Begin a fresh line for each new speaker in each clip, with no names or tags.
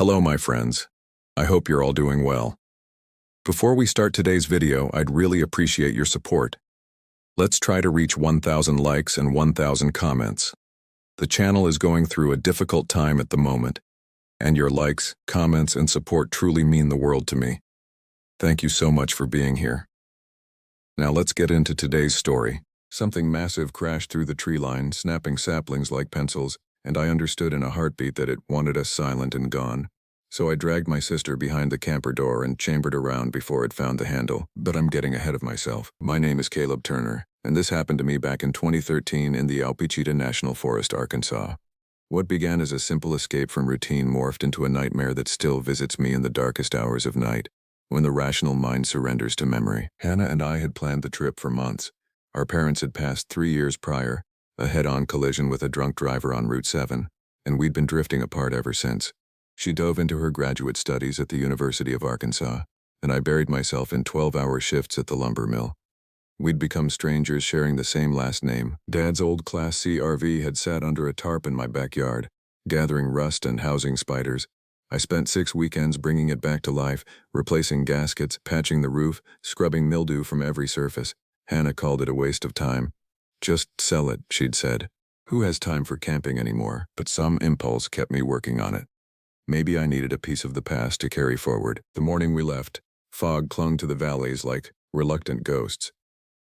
Hello, my friends. I hope you're all doing well. Before we start today's video, I'd really appreciate your support. Let's try to reach 1,000 likes and 1,000 comments. The channel is going through a difficult time at the moment, and your likes, comments, and support truly mean the world to me. Thank you so much for being here. Now let's get into today's story. Something massive crashed through the tree line, snapping saplings like pencils, and I understood in a heartbeat that it wanted us silent and gone. So I dragged my sister behind the camper door and chambered around before it found the handle. But I'm getting ahead of myself. My name is Caleb Turner, and this happened to me back in 2013 in the Appalachian National Forest, Arkansas. What began as a simple escape from routine morphed into a nightmare that still visits me in the darkest hours of night, when the rational mind surrenders to memory. Hannah and I had planned the trip for months. Our parents had passed 3 years prior, a head-on collision with a drunk driver on Route 7, and we'd been drifting apart ever since. She dove into her graduate studies at the University of Arkansas, and I buried myself in 12-hour shifts at the lumber mill. We'd become strangers sharing the same last name. Dad's old Class C RV had sat under a tarp in my backyard, gathering rust and housing spiders. I spent 6 weekends bringing it back to life, replacing gaskets, patching the roof, scrubbing mildew from every surface. Hannah called it a waste of time. "Just sell it," she'd said. "Who has time for camping anymore?" But some impulse kept me working on it. Maybe I needed a piece of the past to carry forward. The morning we left, fog clung to the valleys like reluctant ghosts.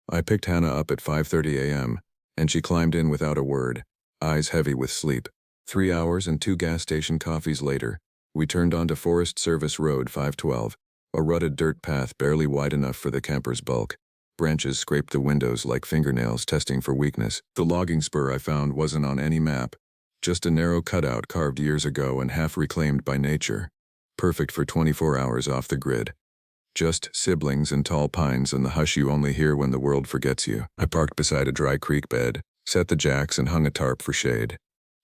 I picked Hannah up at 5:30 a.m., and she climbed in without a word, eyes heavy with sleep. 3 hours and 2 gas station coffees later, we turned onto Forest Service Road 512, a rutted dirt path barely wide enough for the camper's bulk. Branches scraped the windows like fingernails testing for weakness. The logging spur I found wasn't on any map, just a narrow cutout carved years ago and half reclaimed by nature. Perfect for 24 hours off the grid. Just siblings and tall pines and the hush you only hear when the world forgets you. I parked beside a dry creek bed, set the jacks and hung a tarp for shade.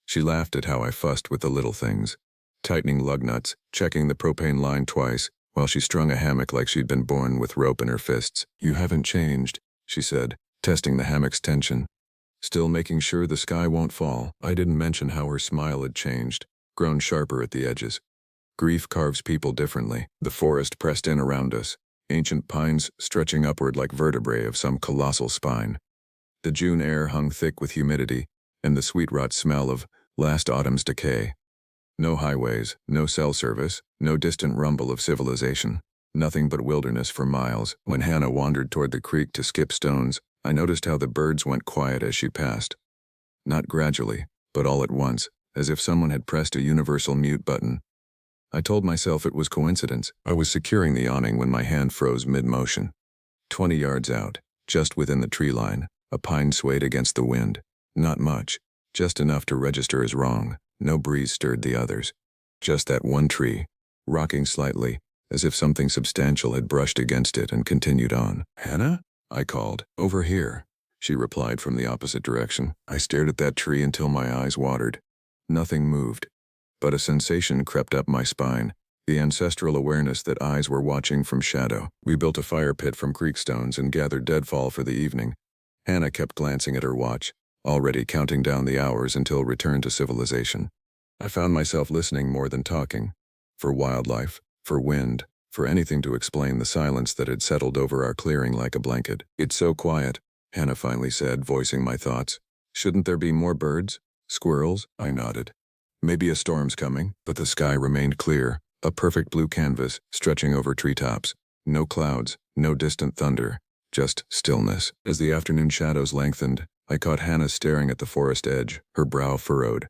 She laughed at how I fussed with the little things, tightening lug nuts, checking the propane line twice, while she strung a hammock like she'd been born with rope in her fists. "You haven't changed," she said, testing the hammock's tension. "Still making sure the sky won't fall." I didn't mention how her smile had changed, grown sharper at the edges. Grief carves people differently. The forest pressed in around us, ancient pines stretching upward like vertebrae of some colossal spine. The June air hung thick with humidity, and the sweet rot smell of last autumn's decay. No highways, no cell service, no distant rumble of civilization. Nothing but wilderness for miles. When Hannah wandered toward the creek to skip stones, I noticed how the birds went quiet as she passed. Not gradually, but all at once, as if someone had pressed a universal mute button. I told myself it was coincidence. I was securing the awning when my hand froze mid-motion. 20 yards out, just within the tree line, a pine swayed against the wind. Not much, just enough to register as wrong. No breeze stirred the others. Just that one tree, rocking slightly, as if something substantial had brushed against it and continued on. "Hannah?" I called. "Over here," she replied from the opposite direction. I stared at that tree until my eyes watered. Nothing moved, but a sensation crept up my spine, the ancestral awareness that eyes were watching from shadow. We built a fire pit from creek stones and gathered deadfall for the evening. Hannah kept glancing at her watch, already counting down the hours until return to civilization. I found myself listening more than talking. For wildlife, for wind, for anything to explain the silence that had settled over our clearing like a blanket. "It's so quiet," Hannah finally said, voicing my thoughts. "Shouldn't there be more birds? Squirrels?" I nodded. "Maybe a storm's coming," but the sky remained clear, a perfect blue canvas stretching over treetops. No clouds, no distant thunder, just stillness. As the afternoon shadows lengthened, I caught Hannah staring at the forest edge, her brow furrowed.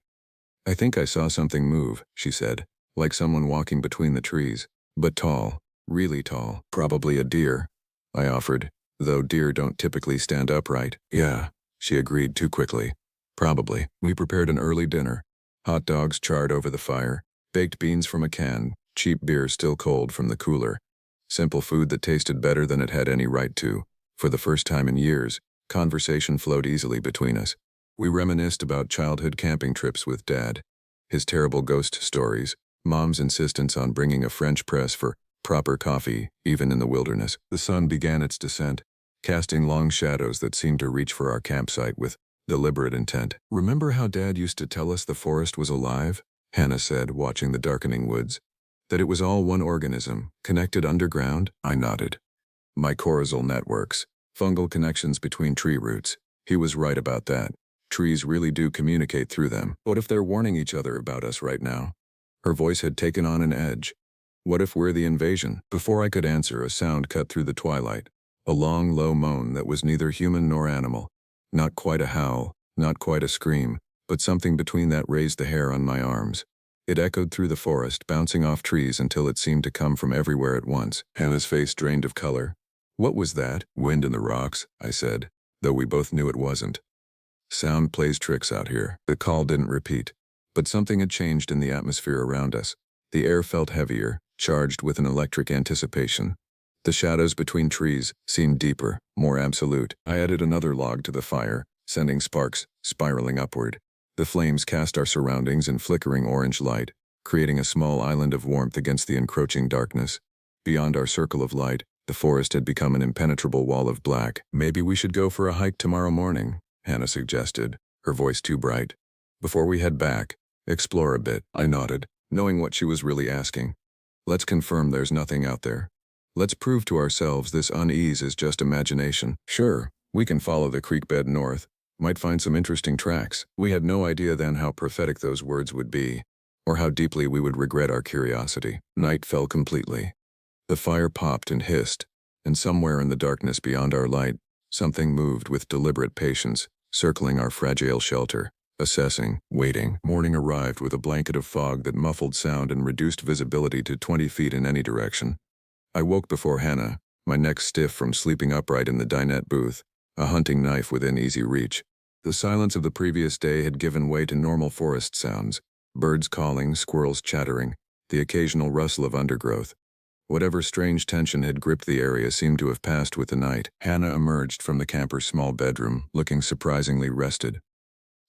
"I think I saw something move," she said, "like someone walking between the trees. But tall, really tall. Probably a deer," I offered, though deer don't typically stand upright. "Yeah," she agreed too quickly. "Probably." We prepared an early dinner. Hot dogs charred over the fire, baked beans from a can, cheap beer still cold from the cooler. Simple food that tasted better than it had any right to. For the first time in years, conversation flowed easily between us. We reminisced about childhood camping trips with Dad, his terrible ghost stories, Mom's insistence on bringing a French press for proper coffee, even in the wilderness. The sun began its descent, casting long shadows that seemed to reach for our campsite with deliberate intent. "Remember how Dad used to tell us the forest was alive?" Hannah said, watching the darkening woods. That it was all one organism, connected underground? I nodded. Mycorrhizal networks, fungal connections between tree roots. He was right about that. Trees really do communicate through them. What if they're warning each other about us right now? Her voice had taken on an edge. What if we're the invasion? Before I could answer, a sound cut through the twilight. A long, low moan that was neither human nor animal. Not quite a howl, not quite a scream, but something between that raised the hair on my arms. It echoed through the forest, bouncing off trees until it seemed to come from everywhere at once. Hannah's face drained of color. What was that? Wind in the rocks, I said, though we both knew it wasn't. Sound plays tricks out here. The call didn't repeat, but something had changed in the atmosphere around us. The air felt heavier, charged with an electric anticipation. The shadows between trees seemed deeper, more absolute. I added another log to the fire, sending sparks spiraling upward. The flames cast our surroundings in flickering orange light, creating a small island of warmth against the encroaching darkness. Beyond our circle of light, the forest had become an impenetrable wall of black. Maybe we should go for a hike tomorrow morning, Hannah suggested, her voice too bright. Before we head back, explore a bit. I nodded, knowing what she was really asking. Let's confirm there's nothing out there. Let's prove to ourselves this unease is just imagination. Sure, we can follow the creek bed north. Might find some interesting tracks. We had no idea then how prophetic those words would be, or how deeply we would regret our curiosity. Night fell completely. The fire popped and hissed, and somewhere in the darkness beyond our light, something moved with deliberate patience, circling our fragile shelter, assessing, waiting. Morning arrived with a blanket of fog that muffled sound and reduced visibility to 20 feet in any direction. I woke before Hannah, my neck stiff from sleeping upright in the dinette booth, a hunting knife within easy reach. The silence of the previous day had given way to normal forest sounds, birds calling, squirrels chattering, the occasional rustle of undergrowth. Whatever strange tension had gripped the area seemed to have passed with the night. Hannah emerged from the camper's small bedroom, looking surprisingly rested.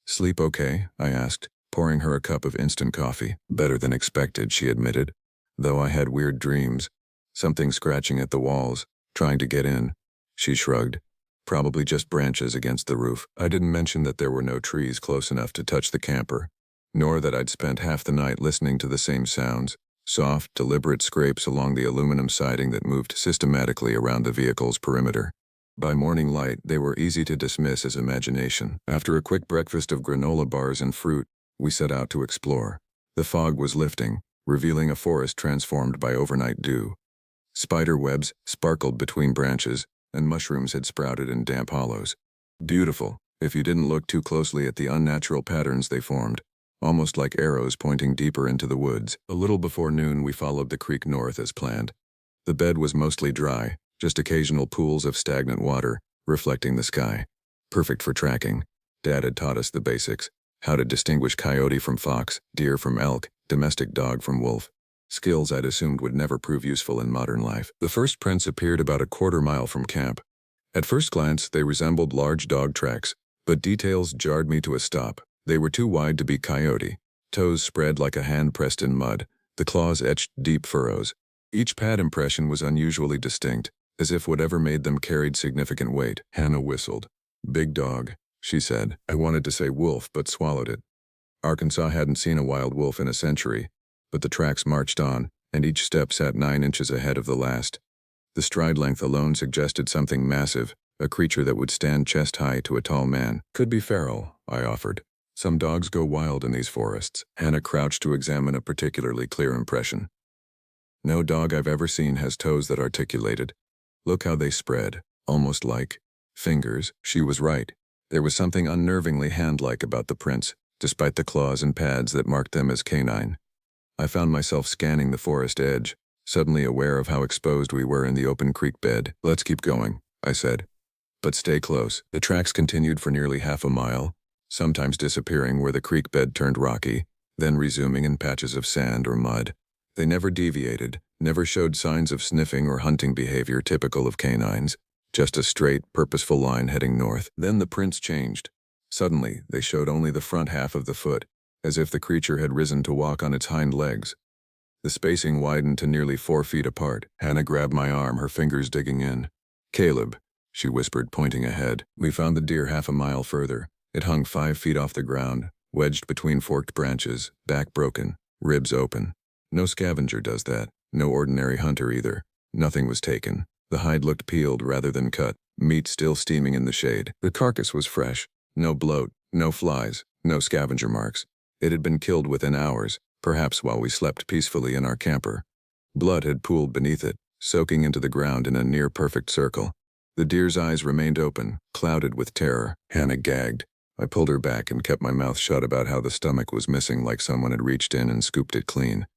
"Sleep okay?" I asked, pouring her a cup of instant coffee. "Better than expected," she admitted. "Though I had weird dreams. Something scratching at the walls, trying to get in." She shrugged. "Probably just branches against the roof." I didn't mention that there were no trees close enough to touch the camper, nor that I'd spent half the night listening to the same sounds, soft, deliberate scrapes along the aluminum siding that moved systematically around the vehicle's perimeter. By morning light, they were easy to dismiss as imagination. After a quick breakfast of granola bars and fruit, we set out to explore. The fog was lifting, revealing a forest transformed by overnight dew. Spider webs sparkled between branches, and mushrooms had sprouted in damp hollows. Beautiful, if you didn't look too closely at the unnatural patterns they formed, almost like arrows pointing deeper into the woods. A little before noon, we followed the creek north as planned. The bed was mostly dry, just occasional pools of stagnant water, reflecting the sky. Perfect for tracking. Dad had taught us the basics, how to distinguish coyote from fox, deer from elk, domestic dog from wolf. Skills I'd assumed would never prove useful in modern life. The first prints appeared about a quarter-mile from camp. At first glance, they resembled large dog tracks, but details jarred me to a stop. They were too wide to be coyote. Toes spread like a hand pressed in mud, the claws etched deep furrows. Each pad impression was unusually distinct, as if whatever made them carried significant weight. Hannah whistled. "Big dog," she said. I wanted to say wolf, but swallowed it. Arkansas hadn't seen a wild wolf in a century, but the tracks marched on, and each step sat 9 inches ahead of the last. The stride length alone suggested something massive, a creature that would stand chest-high to a tall man. "Could be feral," I offered. "Some dogs go wild in these forests." Hannah crouched to examine a particularly clear impression. "No dog I've ever seen has toes that articulated. Look how they spread, almost like fingers." She was right. There was something unnervingly hand-like about the prints, despite the claws and pads that marked them as canine. I found myself scanning the forest edge, suddenly aware of how exposed we were in the open creek bed. "Let's keep going," I said. "But stay close." The tracks continued for nearly half a mile, sometimes disappearing where the creek bed turned rocky, then resuming in patches of sand or mud. They never deviated, never showed signs of sniffing or hunting behavior typical of canines, just a straight, purposeful line heading north. Then the prints changed. Suddenly, they showed only the front half of the foot, as if the creature had risen to walk on its hind legs. The spacing widened to nearly 4 feet apart. Hannah grabbed my arm, her fingers digging in. "Caleb," she whispered, pointing ahead. We found the deer half a mile further. It hung 5 feet off the ground, wedged between forked branches, back broken, ribs open. No scavenger does that. No ordinary hunter either. Nothing was taken. The hide looked peeled rather than cut, meat still steaming in the shade. The carcass was fresh. No bloat, no flies, no scavenger marks. It had been killed within hours, perhaps while we slept peacefully in our camper. Blood had pooled beneath it, soaking into the ground in a near-perfect circle. The deer's eyes remained open, clouded with terror. Hannah gagged. I pulled her back and kept my mouth shut about how the stomach was missing, like someone had reached in and scooped it clean.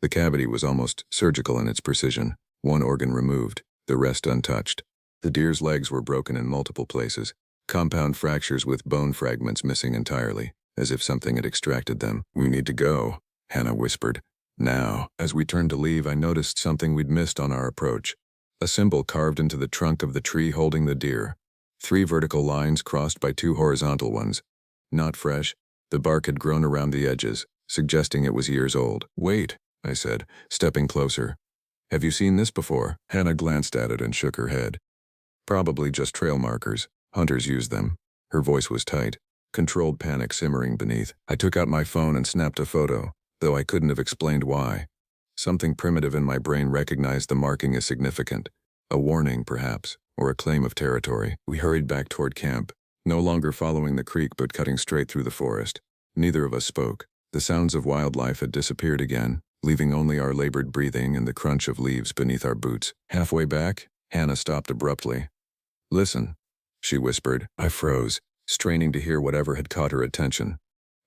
The cavity was almost surgical in its precision, one organ removed, the rest untouched. The deer's legs were broken in multiple places, compound fractures with bone fragments missing entirely, as if something had extracted them. "We need to go," Hannah whispered. "Now." As we turned to leave, I noticed something we'd missed on our approach. A symbol carved into the trunk of the tree holding the deer. 3 vertical lines crossed by 2 horizontal ones. Not fresh. The bark had grown around the edges, suggesting it was years old. "Wait," I said, stepping closer. "Have you seen this before?" Hannah glanced at it and shook her head. "Probably just trail markers. Hunters use them." Her voice was tight, controlled panic simmering beneath. I took out my phone and snapped a photo, though I couldn't have explained why. Something primitive in my brain recognized the marking as significant. A warning, perhaps, or a claim of territory. We hurried back toward camp, no longer following the creek but cutting straight through the forest. Neither of us spoke. The sounds of wildlife had disappeared again, leaving only our labored breathing and the crunch of leaves beneath our boots. Halfway back, Hannah stopped abruptly. "Listen," she whispered. I froze, straining to hear whatever had caught her attention.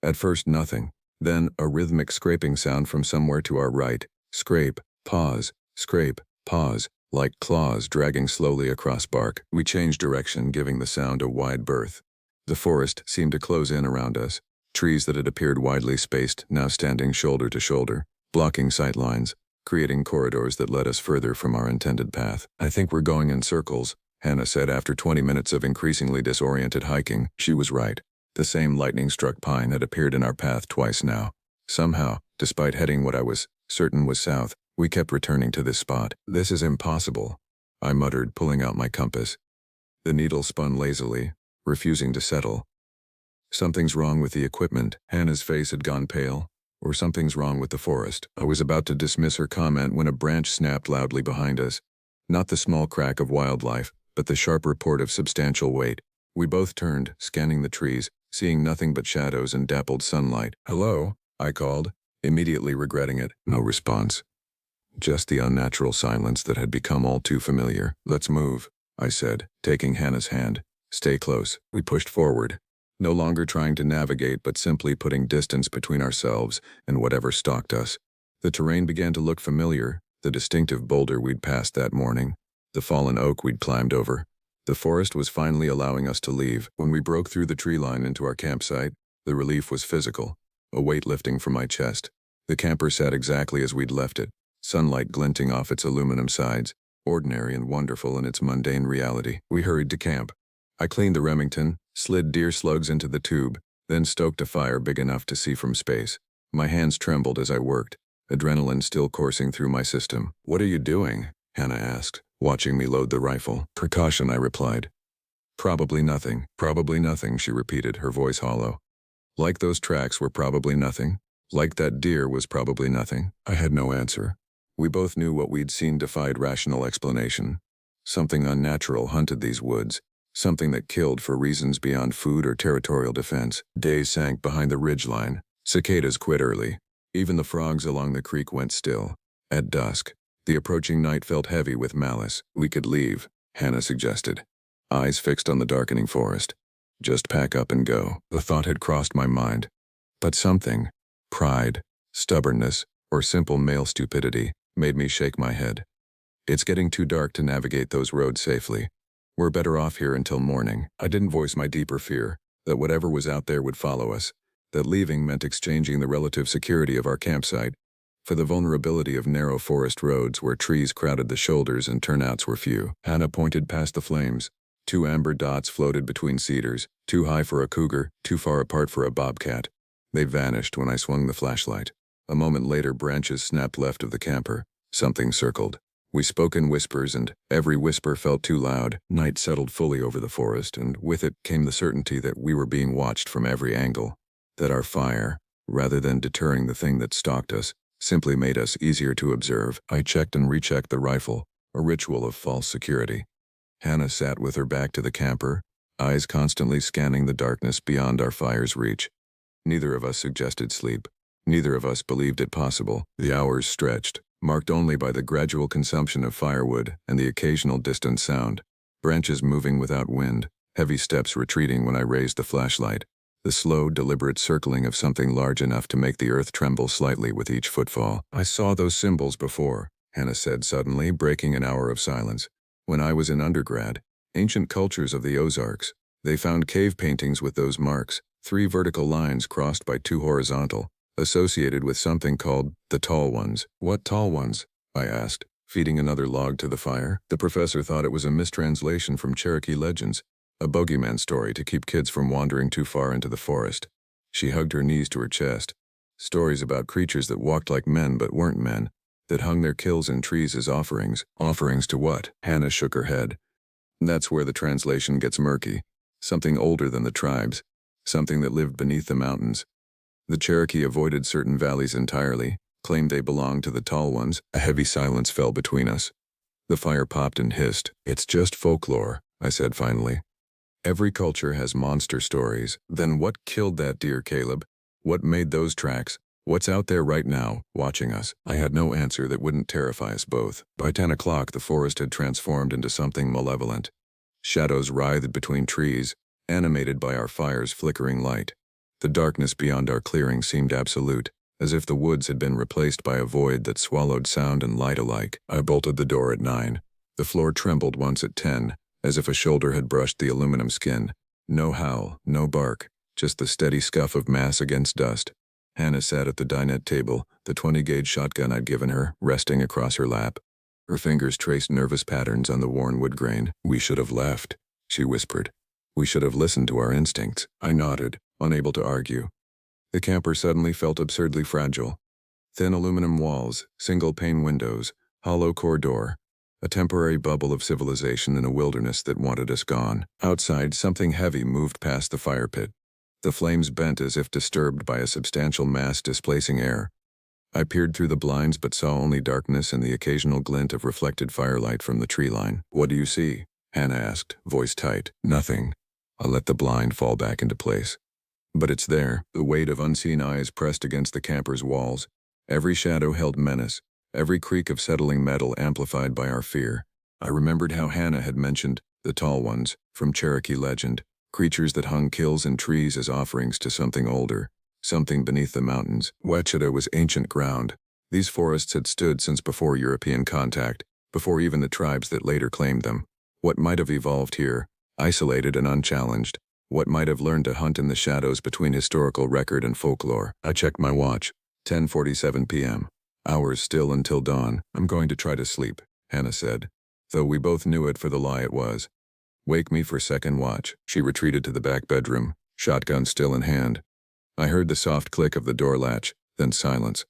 At first nothing, then a rhythmic scraping sound from somewhere to our right. Scrape, pause, like claws dragging slowly across bark. We changed direction, giving the sound a wide berth. The forest seemed to close in around us, trees that had appeared widely spaced now standing shoulder to shoulder, blocking sight lines, creating corridors that led us further from our intended path. "I think we're going in circles," Hannah said after 20 minutes of increasingly disoriented hiking. She was right. The same lightning-struck pine had appeared in our path twice now. Somehow, despite heading what I was certain was south, we kept returning to this spot. "This is impossible," I muttered, pulling out my compass. The needle spun lazily, refusing to settle. "Something's wrong with the equipment." Hannah's face had gone pale. "Or something's wrong with the forest." I was about to dismiss her comment when a branch snapped loudly behind us. Not the small crack of wildlife, but the sharp report of substantial weight. We both turned, scanning the trees, seeing nothing but shadows and dappled sunlight. "Hello?" I called, immediately regretting it. No response. Just the unnatural silence that had become all too familiar. "Let's move," I said, taking Hannah's hand. "Stay close." We pushed forward, no longer trying to navigate but simply putting distance between ourselves and whatever stalked us. The terrain began to look familiar, the distinctive boulder we'd passed that morning, the fallen oak we'd climbed over. The forest was finally allowing us to leave. When we broke through the tree line into our campsite, the relief was physical, a weight lifting from my chest. The camper sat exactly as we'd left it, sunlight glinting off its aluminum sides, ordinary and wonderful in its mundane reality. We hurried to camp. I cleaned the Remington, slid deer slugs into the tube, then stoked a fire big enough to see from space. My hands trembled as I worked, adrenaline still coursing through my system. "What are you doing?" Hannah asked, watching me load the rifle. "Precaution," I replied. Probably nothing," she repeated, her voice hollow. Like those tracks were probably nothing. Like that deer was probably nothing. I had no answer. We both knew what we'd seen defied rational explanation. Something unnatural hunted these woods, something that killed for reasons beyond food or territorial defense. Days sank behind the ridgeline. Cicadas quit early. Even the frogs along the creek went still. At dusk, the approaching night felt heavy with malice. "We could leave," Hannah suggested, eyes fixed on the darkening forest. "Just pack up and go." The thought had crossed my mind. But something, pride, stubbornness, or simple male stupidity, made me shake my head. "It's getting too dark to navigate those roads safely. We're better off here until morning." I didn't voice my deeper fear, that whatever was out there would follow us, that leaving meant exchanging the relative security of our campsite for the vulnerability of narrow forest roads where trees crowded the shoulders and turnouts were few. Hannah pointed past the flames. 2 amber dots floated between cedars, too high for a cougar, too far apart for a bobcat. They vanished when I swung the flashlight. A moment later, branches snapped left of the camper. Something circled. We spoke in whispers, and every whisper felt too loud. Night settled fully over the forest, and with it came the certainty that we were being watched from every angle, that our fire, rather than deterring the thing that stalked us, simply made us easier to observe. I checked and rechecked the rifle, a ritual of false security. Hannah sat with her back to the camper, eyes constantly scanning the darkness beyond our fire's reach. Neither of us suggested sleep. Neither of us believed it possible. The hours stretched, marked only by the gradual consumption of firewood and the occasional distant sound. Branches moving without wind, heavy steps retreating when I raised the flashlight. The slow, deliberate circling of something large enough to make the earth tremble slightly with each footfall. I saw those symbols before, Hannah said suddenly, breaking an hour of silence. When I was in undergrad, ancient cultures of the Ozarks, they found cave paintings with those marks, 3 vertical lines crossed by 2 horizontal, associated with something called the Tall Ones. What Tall Ones? I asked, feeding another log to the fire. The professor thought it was a mistranslation from Cherokee legends, a bogeyman story to keep kids from wandering too far into the forest. She hugged her knees to her chest. Stories about creatures that walked like men but weren't men, that hung their kills in trees as offerings. Offerings to what? Hannah shook her head. That's where the translation gets murky. Something older than the tribes. Something that lived beneath the mountains. The Cherokee avoided certain valleys entirely, claimed they belonged to the Tall Ones. A heavy silence fell between us. The fire popped and hissed. It's just folklore, I said finally. Every culture has monster stories. Then what killed that deer, Caleb? What made those tracks? What's out there right now, watching us? I had no answer that wouldn't terrify us both. By 10 o'clock, the forest had transformed into something malevolent. Shadows writhed between trees, animated by our fire's flickering light. The darkness beyond our clearing seemed absolute, as if the woods had been replaced by a void that swallowed sound and light alike. I bolted the door at 9. The floor trembled once at 10, as if a shoulder had brushed the aluminum skin. No howl, no bark, just the steady scuff of mass against dust. Hannah sat at the dinette table, the 20-gauge shotgun I'd given her, resting across her lap. Her fingers traced nervous patterns on the worn wood grain. We should have left, she whispered. We should have listened to our instincts. I nodded, unable to argue. The camper suddenly felt absurdly fragile. Thin aluminum walls, single-pane windows, hollow core door. A temporary bubble of civilization in a wilderness that wanted us gone. Outside, something heavy moved past the fire pit. The flames bent as if disturbed by a substantial mass displacing air. I peered through the blinds but saw only darkness and the occasional glint of reflected firelight from the tree line. What do you see? Hannah asked, voice tight. Nothing. I let the blind fall back into place. But it's there, the weight of unseen eyes pressed against the camper's walls. Every shadow held menace. Every creak of settling metal amplified by our fear. I remembered how Hannah had mentioned the Tall Ones, from Cherokee legend, creatures that hung kills in trees as offerings to something older, something beneath the mountains. Wichita was ancient ground. These forests had stood since before European contact, before even the tribes that later claimed them. What might have evolved here, isolated and unchallenged? What might have learned to hunt in the shadows between historical record and folklore? I checked my watch. 10:47 p.m. Hours still until dawn. I'm going to try to sleep, Hannah said, though we both knew it for the lie it was. Wake me for second watch. She retreated to the back bedroom, shotgun still in hand. I heard the soft click of the door latch, then silence.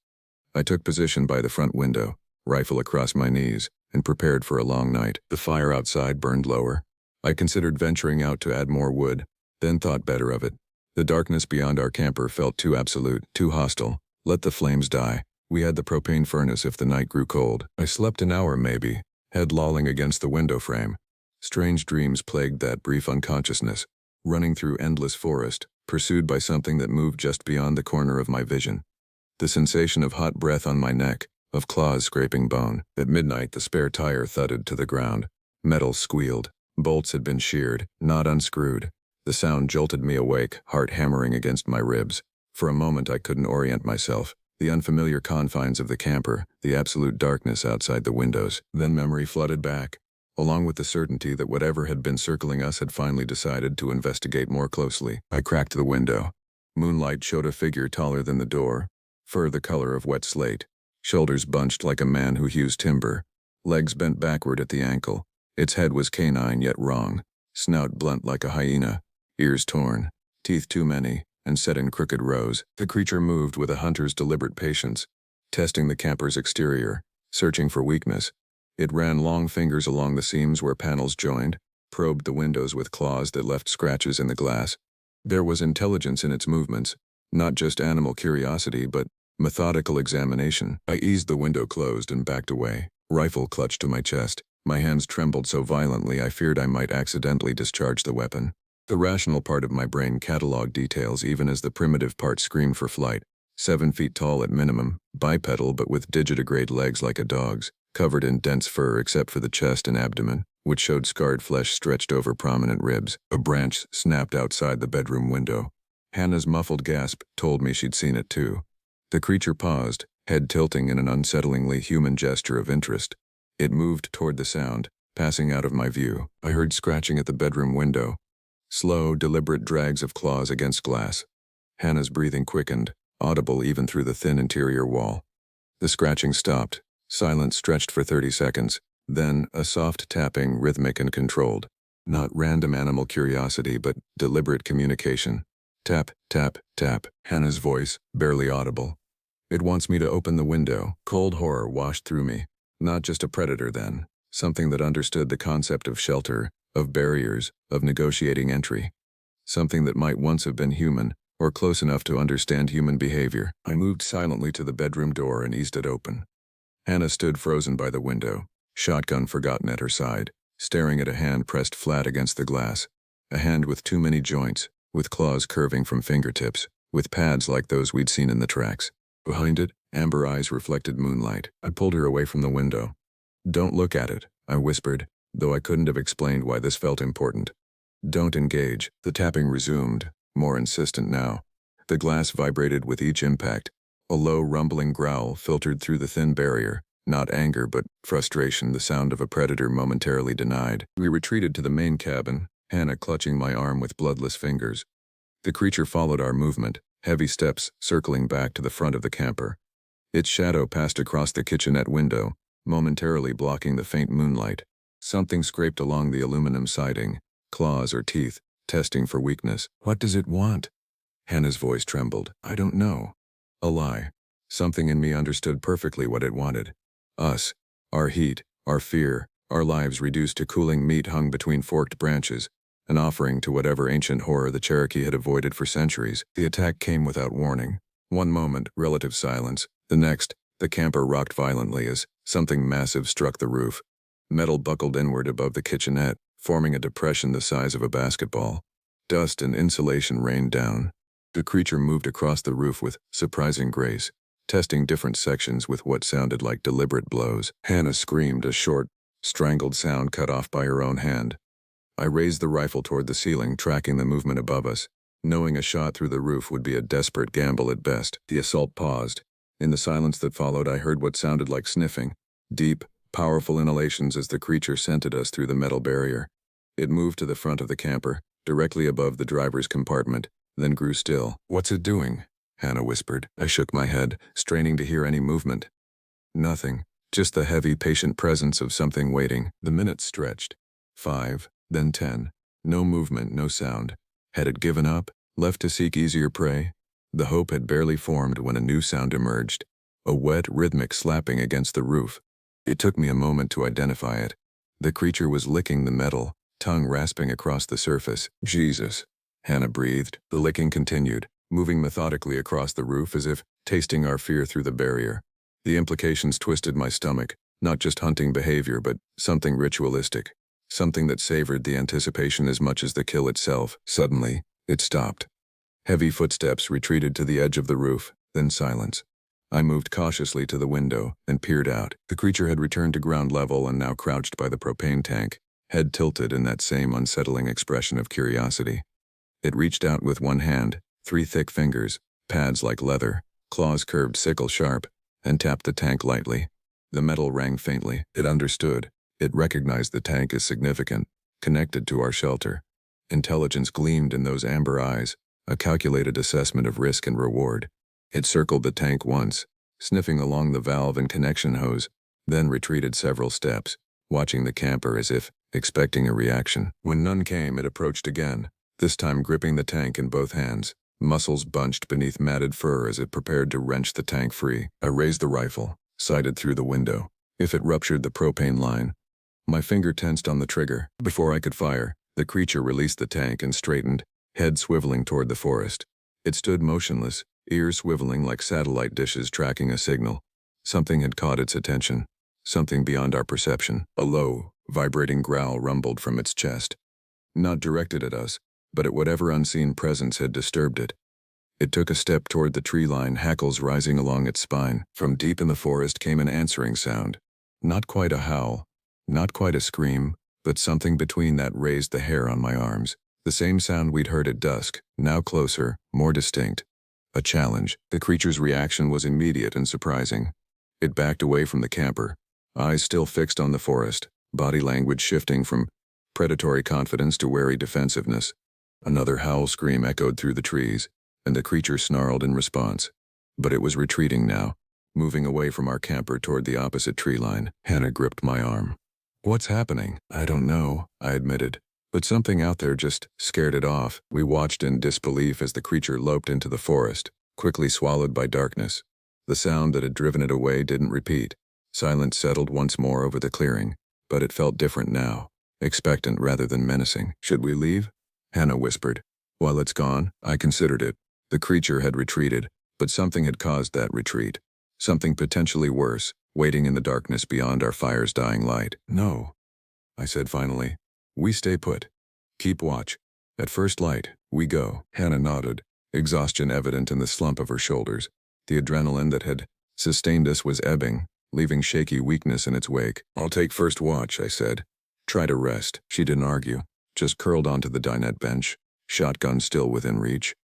I took position by the front window, rifle across my knees, and prepared for a long night. The fire outside burned lower. I considered venturing out to add more wood, then thought better of it. The darkness beyond our camper felt too absolute, too hostile. Let the flames die. We had the propane furnace if the night grew cold. I slept an hour maybe, head lolling against the window frame. Strange dreams plagued that brief unconsciousness, running through endless forest, pursued by something that moved just beyond the corner of my vision. The sensation of hot breath on my neck, of claws scraping bone. At midnight the spare tire thudded to the ground. Metal squealed. Bolts had been sheared, not unscrewed. The sound jolted me awake, heart hammering against my ribs. For a moment I couldn't orient myself. The unfamiliar confines of the camper, the absolute darkness outside the windows. Then memory flooded back, along with the certainty that whatever had been circling us had finally decided to investigate more closely. I cracked the window. Moonlight showed a figure taller than the door, fur the color of wet slate, shoulders bunched like a man who hews timber, legs bent backward at the ankle. Its head was canine yet wrong, snout blunt like a hyena, ears torn, teeth too many, and set in crooked rows. The creature moved with a hunter's deliberate patience, testing the camper's exterior, searching for weakness. It ran long fingers along the seams where panels joined, probed the windows with claws that left scratches in the glass. There was intelligence in its movements, not just animal curiosity but Methodical examination. I eased the window closed and backed away, rifle clutched to my chest. My hands trembled so violently I feared I might accidentally discharge the weapon. The rational part of my brain cataloged details even as the primitive part screamed for flight. 7 feet tall at minimum, bipedal but with digitigrade legs like a dog's, covered in dense fur except for the chest and abdomen, which showed scarred flesh stretched over prominent ribs. A branch snapped outside the bedroom window. Hannah's muffled gasp told me she'd seen it too. The creature paused, head tilting in an unsettlingly human gesture of interest. It moved toward the sound, passing out of my view. I heard scratching at the bedroom window. Slow, deliberate drags of claws against glass. Hannah's breathing quickened, audible even through the thin interior wall. The scratching stopped. Silence stretched for 30 seconds. Then, a soft tapping, rhythmic and controlled. Not random animal curiosity, but deliberate communication. Tap, tap, tap. Hannah's voice, barely audible. It wants me to open the window. Cold horror washed through me. Not just a predator then. Something that understood the concept of shelter, of barriers, of negotiating entry. Something that might once have been human, or close enough to understand human behavior. I moved silently to the bedroom door and eased it open. Hannah stood frozen by the window, shotgun forgotten at her side, staring at a hand pressed flat against the glass. A hand with too many joints, with claws curving from fingertips, with pads like those we'd seen in the tracks. Behind it, amber eyes reflected moonlight. I pulled her away from the window. "Don't look at it," I whispered, though I couldn't have explained why this felt important. "Don't engage." The tapping resumed, more insistent now. The glass vibrated with each impact. A low rumbling growl filtered through the thin barrier, not anger but frustration, the sound of a predator momentarily denied. We retreated to the main cabin, Hannah clutching my arm with bloodless fingers. The creature followed our movement, heavy steps circling back to the front of the camper. Its shadow passed across the kitchenette window, momentarily blocking the faint moonlight. Something scraped along the aluminum siding, claws or teeth, testing for weakness. "What does it want?" Hannah's voice trembled. "I don't know." A lie. Something in me understood perfectly what it wanted. Us. Our heat, our fear, our lives reduced to cooling meat hung between forked branches, an offering to whatever ancient horror the Cherokee had avoided for centuries. The attack came without warning. One moment, relative silence. The next, the camper rocked violently as something massive struck the roof. Metal buckled inward above the kitchenette, forming a depression the size of a basketball. Dust and insulation rained down. The creature moved across the roof with surprising grace, testing different sections with what sounded like deliberate blows. Hannah screamed, a short, strangled sound cut off by her own hand. I raised the rifle toward the ceiling, tracking the movement above us, knowing a shot through the roof would be a desperate gamble at best. The assault paused. In the silence that followed, I heard what sounded like sniffing, deep, powerful inhalations as the creature scented us through the metal barrier. It moved to the front of the camper, directly above the driver's compartment, then grew still. "What's it doing?" Hannah whispered. I shook my head, straining to hear any movement. Nothing. Just the heavy, patient presence of something waiting. The minutes stretched. 5, then 10. No movement, no sound. Had it given up, left to seek easier prey? The hope had barely formed when a new sound emerged. A wet, rhythmic slapping against the roof. It took me a moment to identify it. The creature was licking the metal, tongue rasping across the surface. "Jesus," Hannah breathed. The licking continued, moving methodically across the roof as if tasting our fear through the barrier. The implications twisted my stomach, not just hunting behavior but something ritualistic, something that savored the anticipation as much as the kill itself. Suddenly, it stopped. Heavy footsteps retreated to the edge of the roof, then silence. I moved cautiously to the window and peered out. The creature had returned to ground level and now crouched by the propane tank, head tilted in that same unsettling expression of curiosity. It reached out with one hand, 3 thick fingers, pads like leather, claws curved sickle-sharp, and tapped the tank lightly. The metal rang faintly. It understood. It recognized the tank as significant, connected to our shelter. Intelligence gleamed in those amber eyes, a calculated assessment of risk and reward. It circled the tank once, sniffing along the valve and connection hose, then retreated several steps, watching the camper as if expecting a reaction. When none came, it approached again, this time gripping the tank in both hands, muscles bunched beneath matted fur as it prepared to wrench the tank free. I raised the rifle, sighted through the window. If it ruptured the propane line, my finger tensed on the trigger. Before I could fire, the creature released the tank and straightened, head swiveling toward the forest. It stood motionless, ears swiveling like satellite dishes tracking a signal. Something had caught its attention, something beyond our perception. A low, vibrating growl rumbled from its chest, not directed at us, but at whatever unseen presence had disturbed it. It took a step toward the tree line, hackles rising along its spine. From deep in the forest came an answering sound. Not quite a howl, not quite a scream, but something between that raised the hair on my arms. The same sound we'd heard at dusk, now closer, more distinct. A challenge. The creature's reaction was immediate and surprising. It backed away from the camper, eyes still fixed on the forest, body language shifting from predatory confidence to wary defensiveness. Another howl scream echoed through the trees, and the creature snarled in response. But it was retreating now, moving away from our camper toward the opposite tree line. Hannah gripped my arm. "What's happening?" "I don't know," I admitted. "But something out there just scared it off." We watched in disbelief as the creature loped into the forest, quickly swallowed by darkness. The sound that had driven it away didn't repeat. Silence settled once more over the clearing, but it felt different now, expectant rather than menacing. "Should we leave?" Hannah whispered. "While it's gone?" I considered it. The creature had retreated, but something had caused that retreat. Something potentially worse, waiting in the darkness beyond our fire's dying light. "No," I said finally. "We stay put. Keep watch. At first light, we go." Hannah nodded, exhaustion evident in the slump of her shoulders. The adrenaline that had sustained us was ebbing, leaving shaky weakness in its wake. "I'll take first watch," I said. "Try to rest." She didn't argue, just curled onto the dinette bench, shotgun still within reach.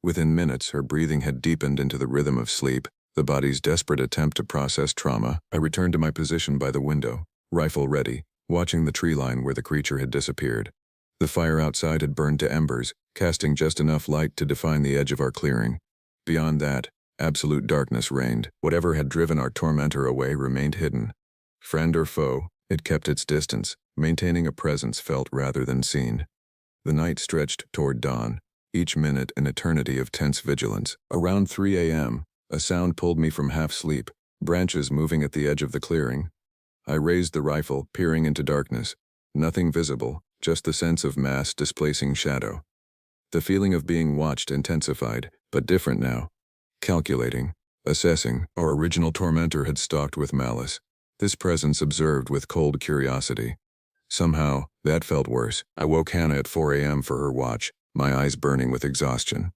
Within minutes, her breathing had deepened into the rhythm of sleep, the body's desperate attempt to process trauma. I returned to my position by the window, rifle ready, watching the tree line where the creature had disappeared. The fire outside had burned to embers, casting just enough light to define the edge of our clearing. Beyond that, absolute darkness reigned. Whatever had driven our tormentor away remained hidden. Friend or foe, it kept its distance, maintaining a presence felt rather than seen. The night stretched toward dawn, each minute an eternity of tense vigilance. Around 3 a.m., a sound pulled me from half-sleep, branches moving at the edge of the clearing. I raised the rifle, peering into darkness. Nothing visible, just the sense of mass displacing shadow. The feeling of being watched intensified, but different now. Calculating, assessing, our original tormentor had stalked with malice. This presence observed with cold curiosity. Somehow, that felt worse. I woke Hannah at 4 a.m. for her watch, my eyes burning with exhaustion.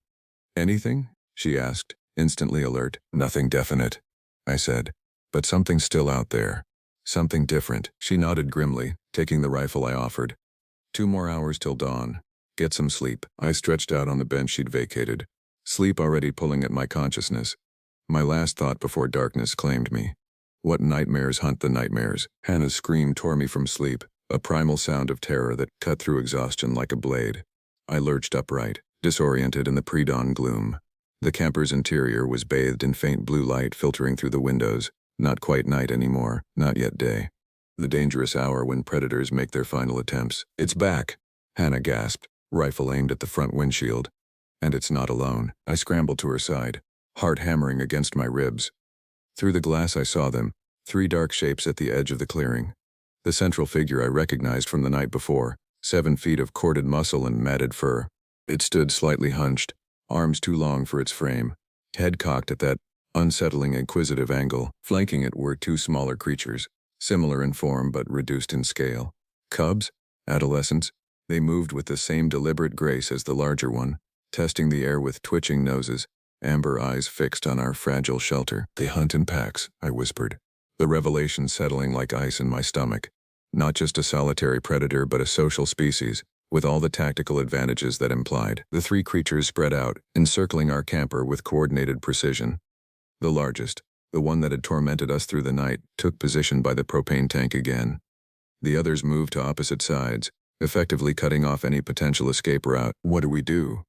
"Anything?" she asked, instantly alert. "Nothing definite," I said, "but something still out there. Something different." She nodded grimly, taking the rifle I offered. 2 more hours till dawn. Get some sleep. I stretched out on the bench she'd vacated, sleep already pulling at my consciousness. My last thought before darkness claimed me. What nightmares hunt the nightmares? Hannah's scream tore me from sleep, a primal sound of terror that cut through exhaustion like a blade. I lurched upright, disoriented in the pre-dawn gloom. The camper's interior was bathed in faint blue light filtering through the windows. Not quite night anymore, not yet day. The dangerous hour when predators make their final attempts. "It's back," Hannah gasped, rifle aimed at the front windshield. "And it's not alone." I scrambled to her side, heart hammering against my ribs. Through the glass I saw them, 3 dark shapes at the edge of the clearing. The central figure I recognized from the night before, 7 feet of corded muscle and matted fur. It stood slightly hunched, arms too long for its frame, head cocked at that unsettling inquisitive angle. Flanking it were 2 smaller creatures, similar in form but reduced in scale. Cubs? Adolescents? They moved with the same deliberate grace as the larger one, testing the air with twitching noses, amber eyes fixed on our fragile shelter. "They hunt in packs," I whispered, the revelation settling like ice in my stomach. Not just a solitary predator but a social species, with all the tactical advantages that implied. The 3 creatures spread out, encircling our camper with coordinated precision. The largest, the one that had tormented us through the night, took position by the propane tank again. The others moved to opposite sides, effectively cutting off any potential escape route. "What do we do?"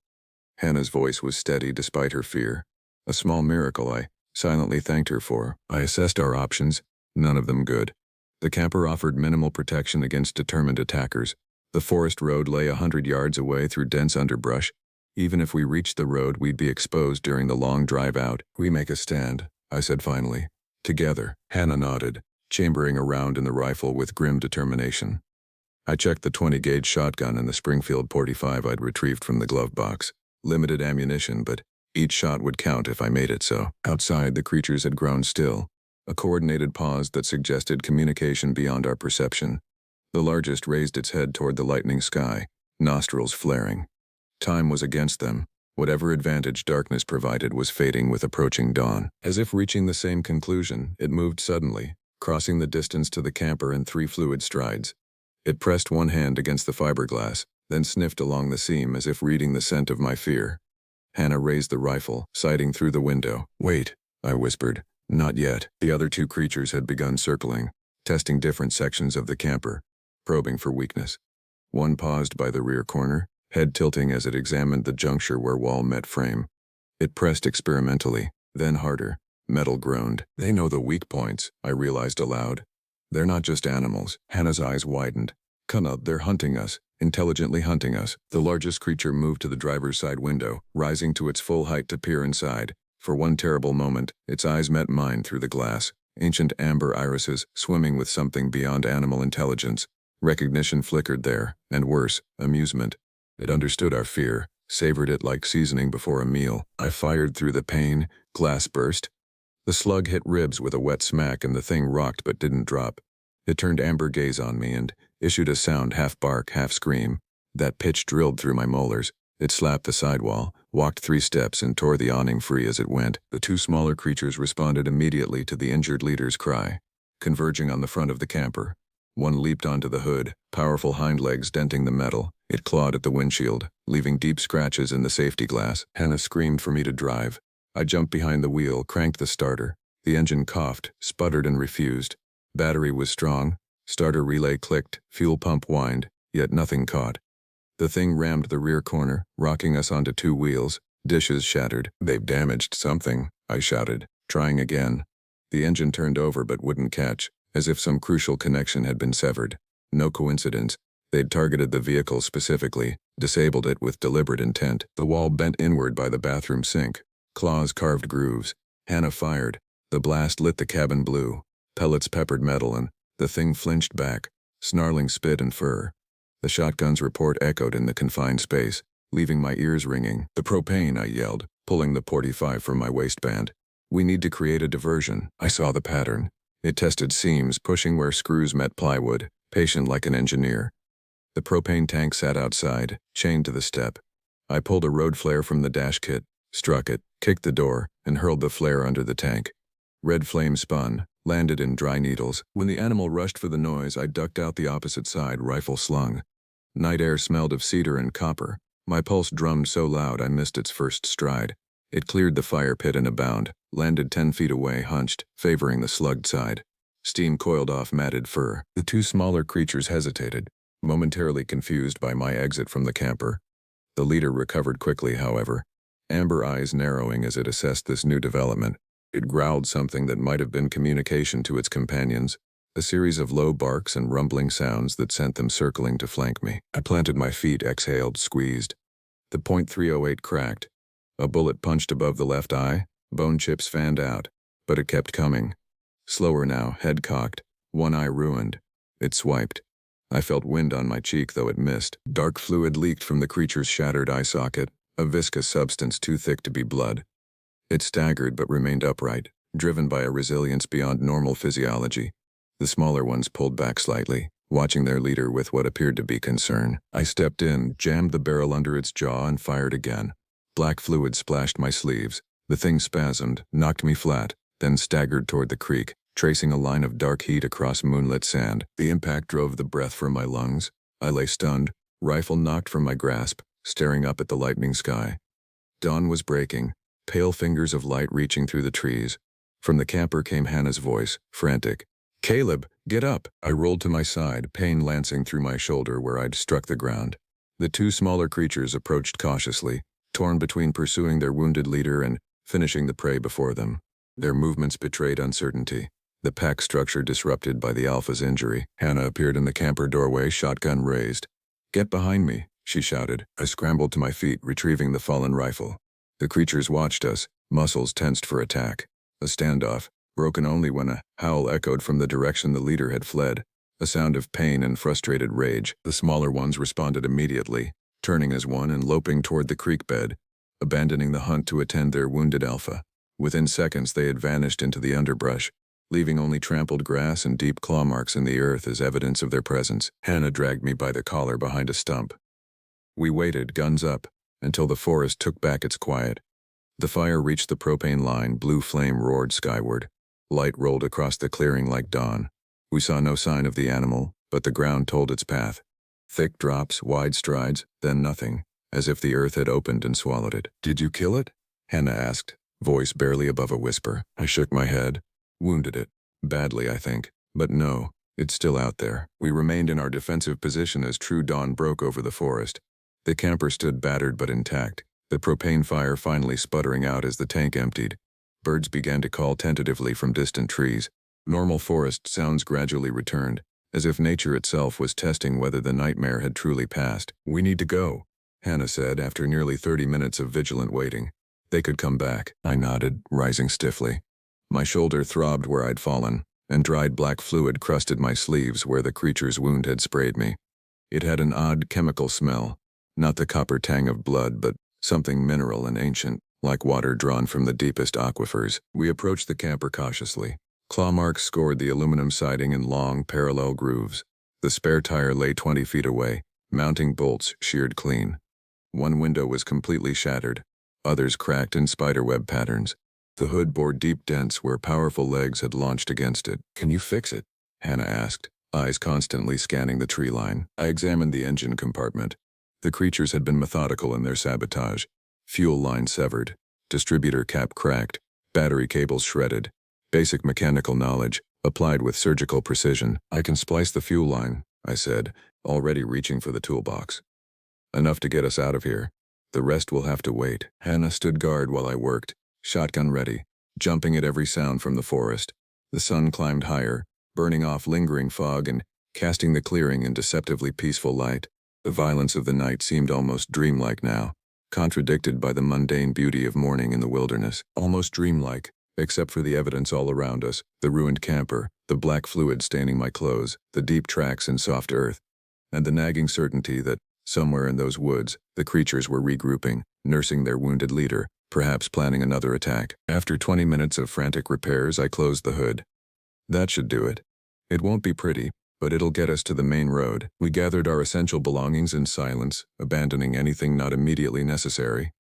Hannah's voice was steady despite her fear. A small miracle I silently thanked her for. I assessed our options, none of them good. The camper offered minimal protection against determined attackers. The forest road lay 100 yards away through dense underbrush. Even if we reached the road, we'd be exposed during the long drive out. "We make a stand," I said finally. "Together." Hannah nodded, chambering a round in the rifle with grim determination. I checked the 20-gauge shotgun and the Springfield .45 I'd retrieved from the glove box. Limited ammunition, but Each shot would count if I made it so. Outside, the creatures had grown still, a coordinated pause that suggested communication beyond our perception. The largest raised its head toward the lightning sky, nostrils flaring. Time was against them. Whatever advantage darkness provided was fading with approaching dawn. As if reaching the same conclusion, it moved suddenly, crossing the distance to the camper in 3 fluid strides. It pressed one hand against the fiberglass, then sniffed along the seam as if reading the scent of my fear. Hannah raised the rifle, sighting through the window. "Wait," I whispered. "Not yet." The other 2 creatures had begun circling, testing different sections of the camper, probing for weakness. One paused by the rear corner, head tilting as it examined the juncture where wall met frame. It pressed experimentally, then harder. Metal groaned. "They know the weak points," I realized aloud. "They're not just animals." Hannah's eyes widened. "Kana, they're hunting us, intelligently hunting us." The largest creature moved to the driver's side window, rising to its full height to peer inside. For one terrible moment, its eyes met mine through the glass, ancient amber irises swimming with something beyond animal intelligence. Recognition flickered there, and worse, amusement. It understood our fear, savored it like seasoning before a meal. I fired through the pain, glass burst. The slug hit ribs with a wet smack and the thing rocked but didn't drop. It turned amber gaze on me and issued a sound half bark, half scream. That pitch drilled through my molars. It slapped the sidewall, walked 3 steps and tore the awning free as it went. The 2 smaller creatures responded immediately to the injured leader's cry, converging on the front of the camper. One leaped onto the hood, powerful hind legs denting the metal. It clawed at the windshield, leaving deep scratches in the safety glass. Hannah screamed for me to drive. I jumped behind the wheel, cranked the starter. The engine coughed, sputtered and refused. Battery was strong. Starter relay clicked, fuel pump whined, yet nothing caught. The thing rammed the rear corner, rocking us onto 2 wheels. Dishes shattered. "They've damaged something," I shouted, trying again. The engine turned over but wouldn't catch, as if some crucial connection had been severed. No coincidence. They'd targeted the vehicle specifically, disabled it with deliberate intent. The wall bent inward by the bathroom sink. Claws carved grooves. Hannah fired. The blast lit the cabin blue. Pellets peppered metal and the thing flinched back, snarling spit and fur. The shotgun's report echoed in the confined space, leaving my ears ringing. "The propane," I yelled, pulling the .45 from my waistband. "We need to create a diversion." I saw the pattern. It tested seams, pushing where screws met plywood, patient like an engineer. The propane tank sat outside, chained to the step. I pulled a road flare from the dash kit, struck it, kicked the door, and hurled the flare under the tank. Red flame spun, landed in dry needles. When the animal rushed for the noise, I ducked out the opposite side, rifle slung. Night air smelled of cedar and copper. My pulse drummed so loud I missed its first stride. It cleared the fire pit in a bound, landed 10 feet away, hunched, favoring the slugged side. Steam coiled off matted fur. The 2 smaller creatures hesitated, momentarily confused by my exit from the camper. The leader recovered quickly, however, amber eyes narrowing as it assessed this new development. It growled something that might have been communication to its companions, a series of low barks and rumbling sounds that sent them circling to flank me. I planted my feet, exhaled, squeezed. The .308 cracked. A bullet punched above the left eye, bone chips fanned out, but it kept coming. Slower now, head cocked, one eye ruined. It swiped. I felt wind on my cheek, though it missed. Dark fluid leaked from the creature's shattered eye socket, a viscous substance too thick to be blood. It staggered but remained upright, driven by a resilience beyond normal physiology. The smaller ones pulled back slightly, watching their leader with what appeared to be concern. I stepped in, jammed the barrel under its jaw, and fired again. Black fluid splashed my sleeves. The thing spasmed, knocked me flat, then staggered toward the creek, tracing a line of dark heat across moonlit sand. The impact drove the breath from my lungs. I lay stunned, rifle knocked from my grasp, staring up at the lightning sky. Dawn was breaking, pale fingers of light reaching through the trees. From the camper came Hannah's voice, frantic. "Caleb, get up!" I rolled to my side, pain lancing through my shoulder where I'd struck the ground. The 2 smaller creatures approached cautiously, torn between pursuing their wounded leader and finishing the prey before them. Their movements betrayed uncertainty, the pack structure disrupted by the alpha's injury. Hannah appeared in the camper doorway, shotgun raised. "Get behind me," she shouted. I scrambled to my feet, retrieving the fallen rifle. The creatures watched us, muscles tensed for attack. A standoff, broken only when a howl echoed from the direction the leader had fled, a sound of pain and frustrated rage. The smaller ones responded immediately, turning as one and loping toward the creek bed. abandoning the hunt to attend their wounded alpha. Within seconds they had vanished into the underbrush, leaving only trampled grass and deep claw marks in the earth as evidence of their presence. Hannah dragged me by the collar behind a stump. We waited, guns up, until the forest took back its quiet. The fire reached the propane line, blue flame roared skyward. Light rolled across the clearing like dawn. We saw no sign of the animal, but the ground told its path. Thick drops, wide strides, then nothing, as if the earth had opened and swallowed it. "Did you kill it?" Hannah asked, voice barely above a whisper. I shook my head. Wounded it. Badly, I think. But no, it's still out there. We remained in our defensive position as true dawn broke over the forest. The camper stood battered but intact, the propane fire finally sputtering out as the tank emptied. Birds began to call tentatively from distant trees. Normal forest sounds gradually returned, as if nature itself was testing whether the nightmare had truly passed. "We need to go," Hannah said after nearly 30 minutes of vigilant waiting. "They could come back." I nodded, rising stiffly. My shoulder throbbed where I'd fallen, and dried black fluid crusted my sleeves where the creature's wound had sprayed me. It had an odd chemical smell, not the copper tang of blood, but something mineral and ancient, like water drawn from the deepest aquifers. We approached the camper cautiously. Claw marks scored the aluminum siding in long, parallel grooves. The spare tire lay 20 feet away, mounting bolts sheared clean. One window was completely shattered, others cracked in spiderweb patterns. The hood bore deep dents where powerful legs had launched against it. "Can you fix it?" Hannah asked, eyes constantly scanning the tree line. I examined the engine compartment. The creatures had been methodical in their sabotage. Fuel line severed, distributor cap cracked, battery cables shredded. Basic mechanical knowledge, applied with surgical precision. "I can splice the fuel line," I said, already reaching for the toolbox. "Enough to get us out of here. The rest will have to wait." Hannah stood guard while I worked, shotgun ready, jumping at every sound from the forest. The sun climbed higher, burning off lingering fog and casting the clearing in deceptively peaceful light. The violence of the night seemed almost dreamlike now, contradicted by the mundane beauty of morning in the wilderness. Almost dreamlike, except for the evidence all around us, the ruined camper, the black fluid staining my clothes, the deep tracks in soft earth, and the nagging certainty that, somewhere in those woods, the creatures were regrouping, nursing their wounded leader, perhaps planning another attack. After 20 minutes of frantic repairs, I closed the hood. That should do it. It won't be pretty, but it'll get us to the main road. We gathered our essential belongings in silence, abandoning anything not immediately necessary.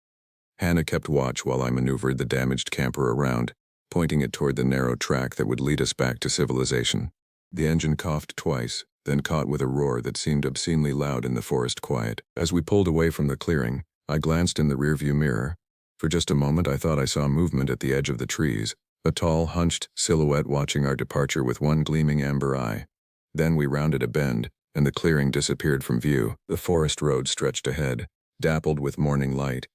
Hannah kept watch while I maneuvered the damaged camper around, pointing it toward the narrow track that would lead us back to civilization. The engine coughed twice, then caught with a roar that seemed obscenely loud in the forest quiet. As we pulled away from the clearing, I glanced in the rearview mirror. For just a moment I thought I saw movement at the edge of the trees, a tall, hunched silhouette watching our departure with one gleaming amber eye. Then we rounded a bend, and the clearing disappeared from view. The forest road stretched ahead, dappled with morning light.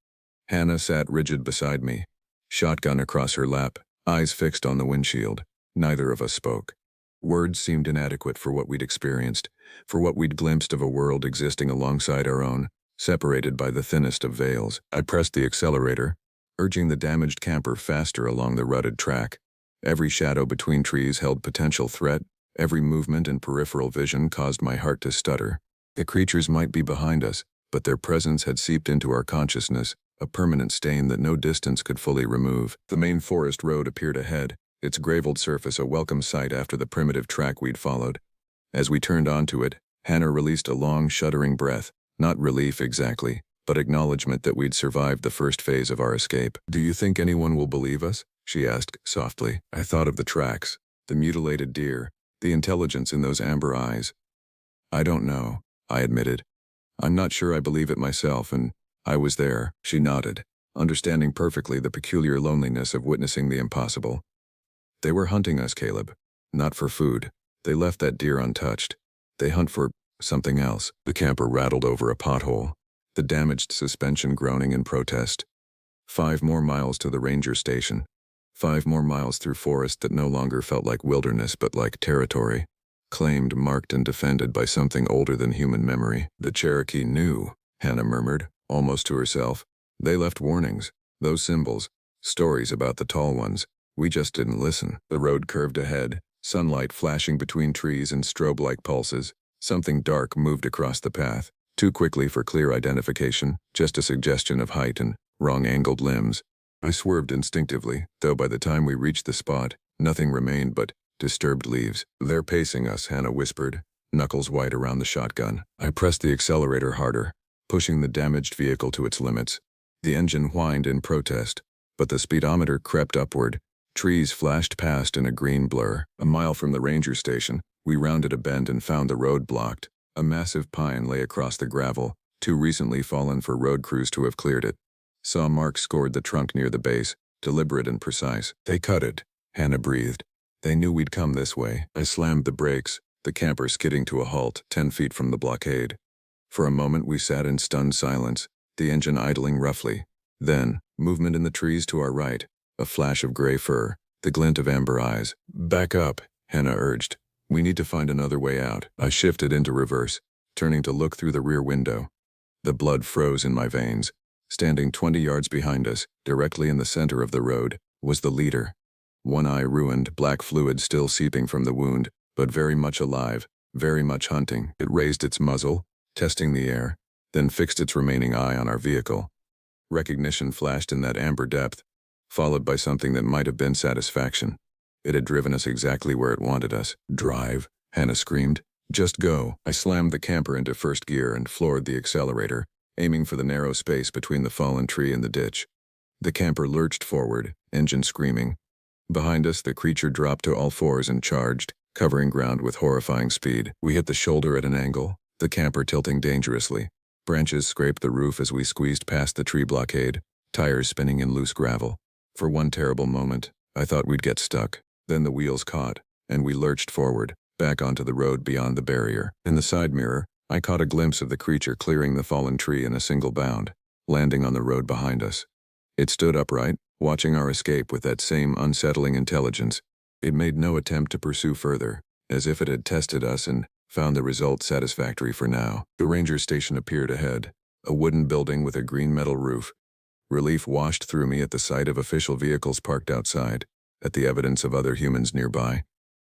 Hannah sat rigid beside me, shotgun across her lap, eyes fixed on the windshield. Neither of us spoke. Words seemed inadequate for what we'd experienced, for what we'd glimpsed of a world existing alongside our own, separated by the thinnest of veils. I pressed the accelerator, urging the damaged camper faster along the rutted track. Every shadow between trees held potential threat. Every movement in peripheral vision caused my heart to stutter. The creatures might be behind us, but their presence had seeped into our consciousness, a permanent stain that no distance could fully remove. The main forest road appeared ahead, its gravelled surface a welcome sight after the primitive track we'd followed. As we turned onto it, Hannah released a long, shuddering breath, not relief exactly, but acknowledgement that we'd survived the first phase of our escape. "Do you think anyone will believe us?" she asked softly. I thought of the tracks, the mutilated deer, the intelligence in those amber eyes. "I don't know," I admitted. "I'm not sure I believe it myself, and I was there." She nodded, understanding perfectly the peculiar loneliness of witnessing the impossible. "They were hunting us, Caleb. Not for food. They left that deer untouched. They hunt for something else." The camper rattled over a pothole, the damaged suspension groaning in protest. 5 more miles to the ranger station. 5 more miles through forest that no longer felt like wilderness but like territory, claimed, marked, and defended by something older than human memory. "The Cherokee knew," Hannah murmured, almost to herself. "They left warnings, those symbols, stories about the tall ones. We just didn't listen." The road curved ahead, sunlight flashing between trees and strobe-like pulses. Something dark moved across the path, too quickly for clear identification, just a suggestion of height and wrong angled limbs. I swerved instinctively, though by the time we reached the spot, nothing remained but disturbed leaves. "They're pacing us," Hannah whispered, knuckles white around the shotgun. I pressed the accelerator harder, pushing the damaged vehicle to its limits. The engine whined in protest, but the speedometer crept upward. Trees flashed past in a green blur. A mile from the ranger station, we rounded a bend and found the road blocked. A massive pine lay across the gravel, too recently fallen for road crews to have cleared it. Saw marks scored the trunk near the base, deliberate and precise. "They cut it," Hannah breathed. "They knew we'd come this way." I slammed the brakes, the camper skidding to a halt 10 feet from the blockade. For a moment we sat in stunned silence, the engine idling roughly. Then, movement in the trees to our right, a flash of gray fur, the glint of amber eyes. "Back up," Hannah urged. "We need to find another way out." I shifted into reverse, turning to look through the rear window. The blood froze in my veins. Standing 20 yards behind us, directly in the center of the road, was the leader. One eye ruined, black fluid still seeping from the wound, but very much alive, very much hunting. It raised its muzzle, testing the air, then fixed its remaining eye on our vehicle. Recognition flashed in that amber depth, followed by something that might have been satisfaction. It had driven us exactly where it wanted us. "Drive," Hannah screamed. "Just go." I slammed the camper into first gear and floored the accelerator, aiming for the narrow space between the fallen tree and the ditch. The camper lurched forward, engine screaming. Behind us, the creature dropped to all fours and charged, covering ground with horrifying speed. We hit the shoulder at an angle, the camper tilting dangerously. Branches scraped the roof as we squeezed past the tree blockade, tires spinning in loose gravel. For one terrible moment, I thought we'd get stuck. Then the wheels caught, and we lurched forward, back onto the road beyond the barrier. In the side mirror, I caught a glimpse of the creature clearing the fallen tree in a single bound, landing on the road behind us. It stood upright, watching our escape with that same unsettling intelligence. It made no attempt to pursue further, as if it had tested us and found the result satisfactory for now. The ranger station appeared ahead, a wooden building with a green metal roof. Relief washed through me at the sight of official vehicles parked outside, at the evidence of other humans nearby.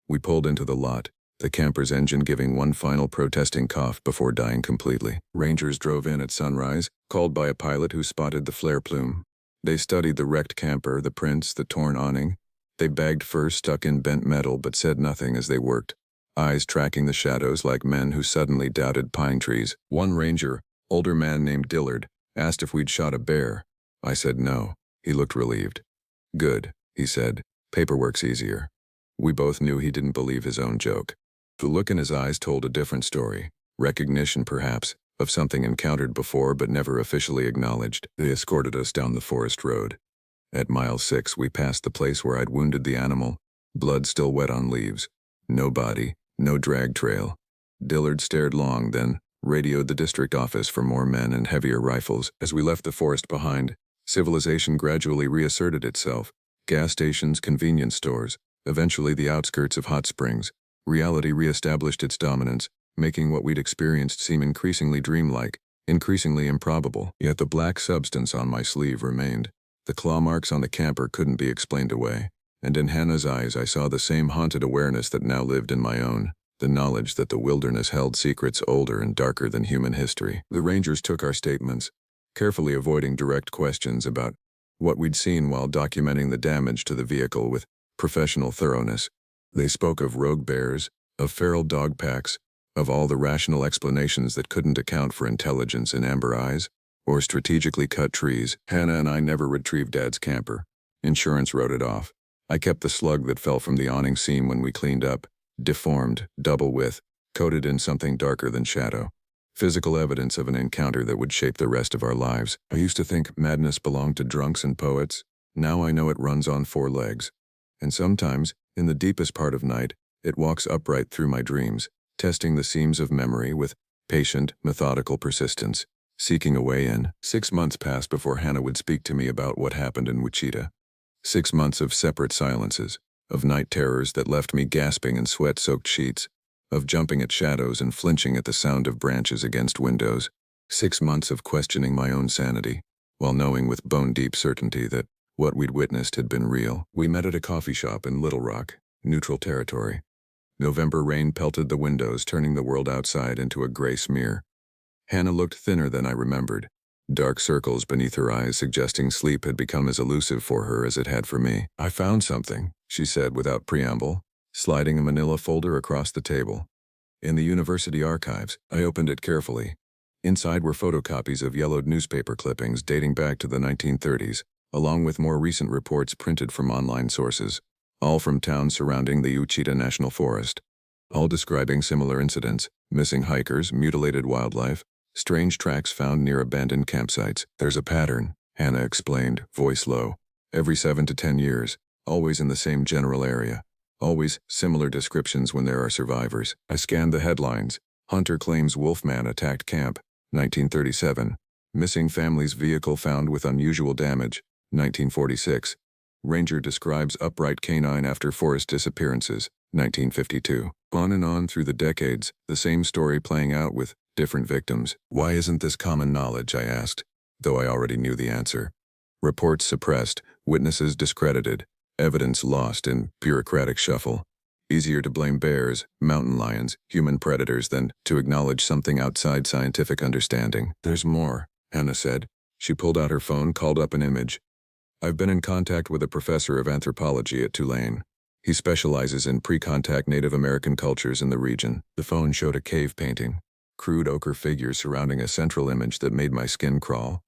We pulled into the lot, the camper's engine giving one final protesting cough before dying completely. Rangers drove in at sunrise, called by a pilot who spotted the flare plume. They studied the wrecked camper, the prints, the torn awning. They bagged fur stuck in bent metal but said nothing as they worked, eyes tracking the shadows like men who suddenly doubted pine trees. One ranger, older man named Dillard, asked if we'd shot a bear. I said no. He looked relieved. "Good," he said. "Paperwork's easier." We both knew he didn't believe his own joke. The look in his eyes told a different story. Recognition, perhaps, of something encountered before but never officially acknowledged. They escorted us down the forest road. At mile 6, we passed the place where I'd wounded the animal, blood still wet on leaves. No body, no drag trail. Dillard stared long, then radioed the district office for more men and heavier rifles. As we left the forest behind, civilization gradually reasserted itself. Gas stations, convenience stores, eventually the outskirts of hot springs. Reality reestablished its dominance, making what we'd experienced seem increasingly dreamlike, increasingly improbable. Yet the black substance on my sleeve remained. The claw marks on the camper couldn't be explained away, and in Hannah's eyes I saw the same haunted awareness that now lived in my own, the knowledge that the wilderness held secrets older and darker than human history. The rangers took our statements, carefully avoiding direct questions about what we'd seen while documenting the damage to the vehicle with professional thoroughness. They spoke of rogue bears, of feral dog packs, of all the rational explanations that couldn't account for intelligence in amber eyes, or strategically cut trees. Hannah and I never retrieved Dad's camper. Insurance wrote it off. I kept the slug that fell from the awning seam when we cleaned up, deformed, double width, coated in something darker than shadow. Physical evidence of an encounter that would shape the rest of our lives. I used to think madness belonged to drunks and poets. Now I know it runs on 4 legs. And sometimes, in the deepest part of night, it walks upright through my dreams, testing the seams of memory with patient, methodical persistence, seeking a way in. 6 months passed before Hannah would speak to me about what happened in Wichita. 6 months of separate silences, of night terrors that left me gasping in sweat-soaked sheets, of jumping at shadows and flinching at the sound of branches against windows. 6 months of questioning my own sanity, while knowing with bone-deep certainty that what we'd witnessed had been real. We met at a coffee shop in Little Rock, neutral territory. November rain pelted the windows, turning the world outside into a gray smear. Hannah looked thinner than I remembered, dark circles beneath her eyes suggesting sleep had become as elusive for her as it had for me. "I found something," she said without preamble, sliding a manila folder across the table. "In the university archives." I opened it carefully. Inside were photocopies of yellowed newspaper clippings dating back to the 1930s, along with more recent reports printed from online sources, all from towns surrounding the Uchita National Forest, all describing similar incidents: missing hikers, mutilated wildlife, strange tracks found near abandoned campsites. "There's a pattern," Hannah explained, voice low. "Every 7 to 10 years, always in the same general area. Always similar descriptions when there are survivors." I scanned the headlines. "Hunter claims Wolfman attacked camp, 1937. Missing family's vehicle found with unusual damage, 1946. Ranger describes upright canine after forest disappearances, 1952. On and on through the decades, the same story playing out with different victims. "Why isn't this common knowledge?" I asked, though I already knew the answer. "Reports suppressed, witnesses discredited, evidence lost in bureaucratic shuffle. Easier to blame bears, mountain lions, human predators than to acknowledge something outside scientific understanding." "There's more," Hannah said. She pulled out her phone, called up an image. "I've been in contact with a professor of anthropology at Tulane. He specializes in pre-contact Native American cultures in the region." The phone showed a cave painting, crude ochre figures surrounding a central image that made my skin crawl.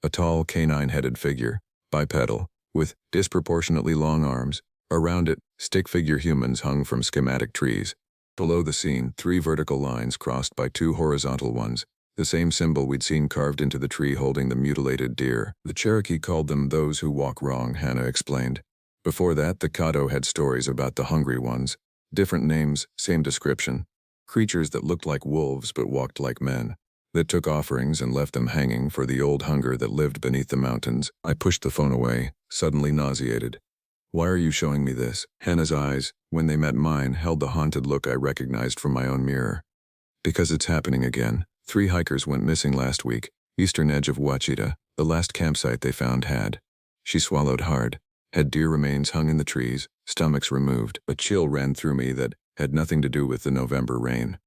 A tall, canine-headed figure, bipedal, with disproportionately long arms. Around it, stick-figure humans hung from schematic trees. Below the scene, 3 vertical lines crossed by 2 horizontal ones, the same symbol we'd seen carved into the tree holding the mutilated deer. "The Cherokee called them those who walk wrong," Hannah explained. "Before that, the Caddo had stories about the hungry ones. Different names, same description. Creatures that looked like wolves but walked like men, that took offerings and left them hanging for the old hunger that lived beneath the mountains." I pushed the phone away, suddenly nauseated. "Why are you showing me this?" Hannah's eyes, when they met mine, held the haunted look I recognized from my own mirror. "Because it's happening again. 3 hikers went missing last week, eastern edge of Ouachita. The last campsite they found had." She swallowed hard. "Had deer remains hung in the trees, stomachs removed." A chill ran through me that had nothing to do with the November rain.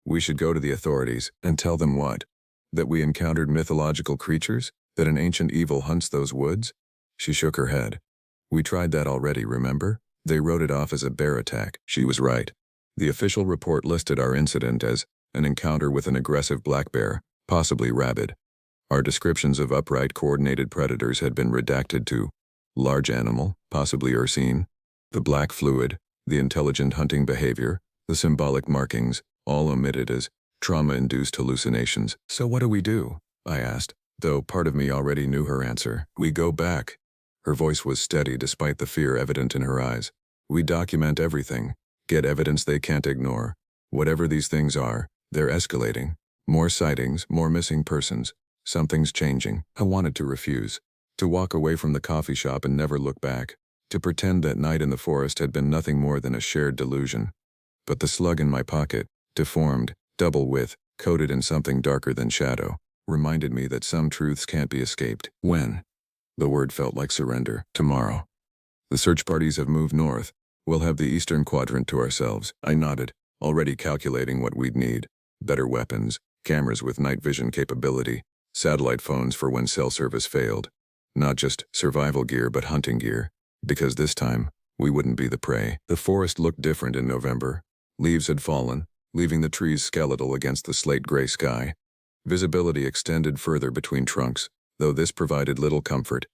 "We should go to the authorities." "And tell them what? That we encountered mythological creatures? That an ancient evil hunts those woods?" She shook her head. "We tried that already, remember? They wrote it off as a bear attack." She was right. The official report listed our incident as an encounter with an aggressive black bear, possibly rabid. Our descriptions of upright coordinated predators had been redacted to large animal, possibly ursine, the black fluid, the intelligent hunting behavior, the symbolic markings, all omitted as trauma-induced hallucinations. "So what do we do?" I asked, though part of me already knew her answer. "We go back." Her voice was steady despite the fear evident in her eyes. "We document everything, get evidence they can't ignore. Whatever these things are, they're escalating. More sightings, more missing persons. Something's changing." I wanted to refuse. To walk away from the coffee shop and never look back. To pretend that night in the forest had been nothing more than a shared delusion. But the slug in my pocket, deformed, double-width, coated in something darker than shadow, reminded me that some truths can't be escaped. "When?" The word felt like surrender. "Tomorrow. The search parties have moved north. We'll have the eastern quadrant to ourselves." I nodded, already calculating what we'd need. Better weapons, cameras with night vision capability, satellite phones for when cell service failed. Not just survival gear but hunting gear. Because this time, we wouldn't be the prey. The forest looked different in November. Leaves had fallen, leaving the trees skeletal against the slate-gray sky. Visibility extended further between trunks, though this provided little comfort.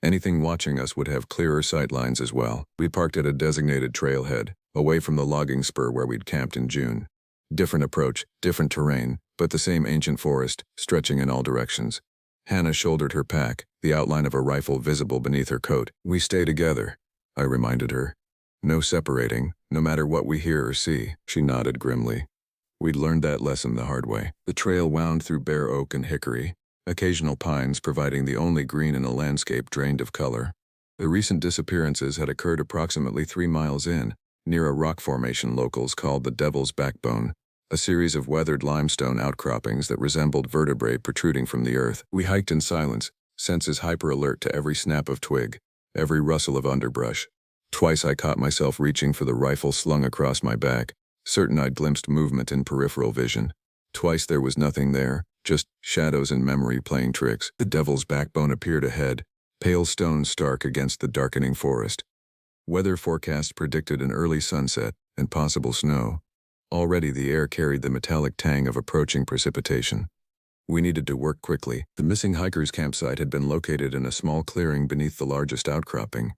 Anything watching us would have clearer sight lines as well. We parked at a designated trailhead, away from the logging spur where we'd camped in June. Different approach, different terrain, but the same ancient forest, stretching in all directions. Hannah shouldered her pack, the outline of a rifle visible beneath her coat. "We stay together," I reminded her. "No separating, no matter what we hear or see." She nodded grimly. We'd learned that lesson the hard way. The trail wound through bare oak and hickory, occasional pines providing the only green in a landscape drained of color. The recent disappearances had occurred approximately 3 miles in, near a rock formation locals called the Devil's Backbone, a series of weathered limestone outcroppings that resembled vertebrae protruding from the earth. We hiked in silence, senses hyper-alert to every snap of twig, every rustle of underbrush. Twice I caught myself reaching for the rifle slung across my back, certain I'd glimpsed movement in peripheral vision. Twice there was nothing there, just shadows and memory playing tricks. The devil's backbone appeared ahead, pale stone stark against the darkening forest. Weather forecasts predicted an early sunset and possible snow. Already the air carried the metallic tang of approaching precipitation. We needed to work quickly. The missing hiker's campsite had been located in a small clearing beneath the largest outcropping.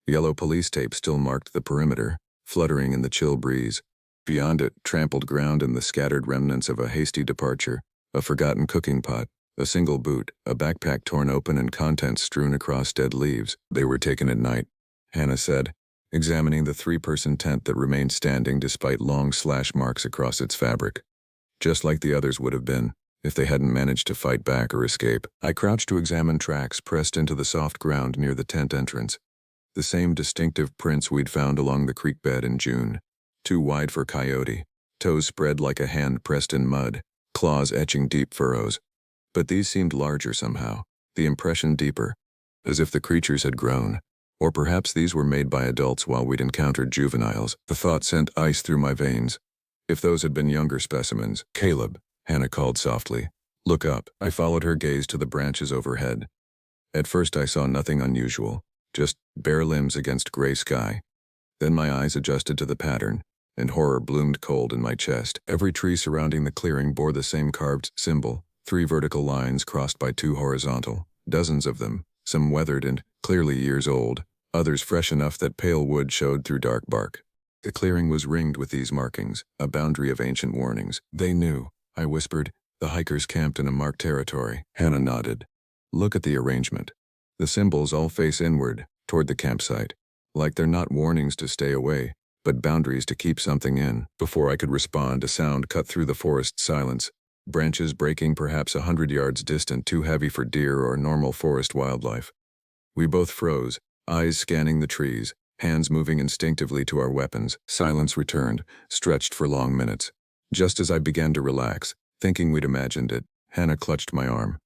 Yellow police tape still marked the perimeter, fluttering in the chill breeze. Beyond it, trampled ground and the scattered remnants of a hasty departure, a forgotten cooking pot, a single boot, a backpack torn open and contents strewn across dead leaves. They were taken at night, Hannah said, examining the three-person tent that remained standing despite long slash marks across its fabric. Just like the others would have been, if they hadn't managed to fight back or escape. I crouched to examine tracks pressed into the soft ground near the tent entrance. The same distinctive prints we'd found along the creek bed in June. Too wide for coyote, toes spread like a hand pressed in mud, claws etching deep furrows. But these seemed larger somehow, the impression deeper, as if the creatures had grown. Or perhaps these were made by adults while we'd encountered juveniles. The thought sent ice through my veins. If those had been younger specimens, Caleb, Hannah called softly. Look up. I followed her gaze to the branches overhead. At first I saw nothing unusual, just bare limbs against gray sky. Then my eyes adjusted to the pattern, and horror bloomed cold in my chest. Every tree surrounding the clearing bore the same carved symbol, 3 vertical lines crossed by 2 horizontal, dozens of them, some weathered and clearly years old, others fresh enough that pale wood showed through dark bark. The clearing was ringed with these markings, a boundary of ancient warnings. They knew, I whispered, the hikers camped in a marked territory. Hannah nodded. Look at the arrangement. The symbols all face inward, toward the campsite, like they're not warnings to stay away, but boundaries to keep something in. Before I could respond, a sound cut through the forest silence, branches breaking perhaps 100 yards distant, too heavy for deer or normal forest wildlife. We both froze, eyes scanning the trees, hands moving instinctively to our weapons. Silence returned, stretched for long minutes. Just as I began to relax, thinking we'd imagined it, Hannah clutched my arm.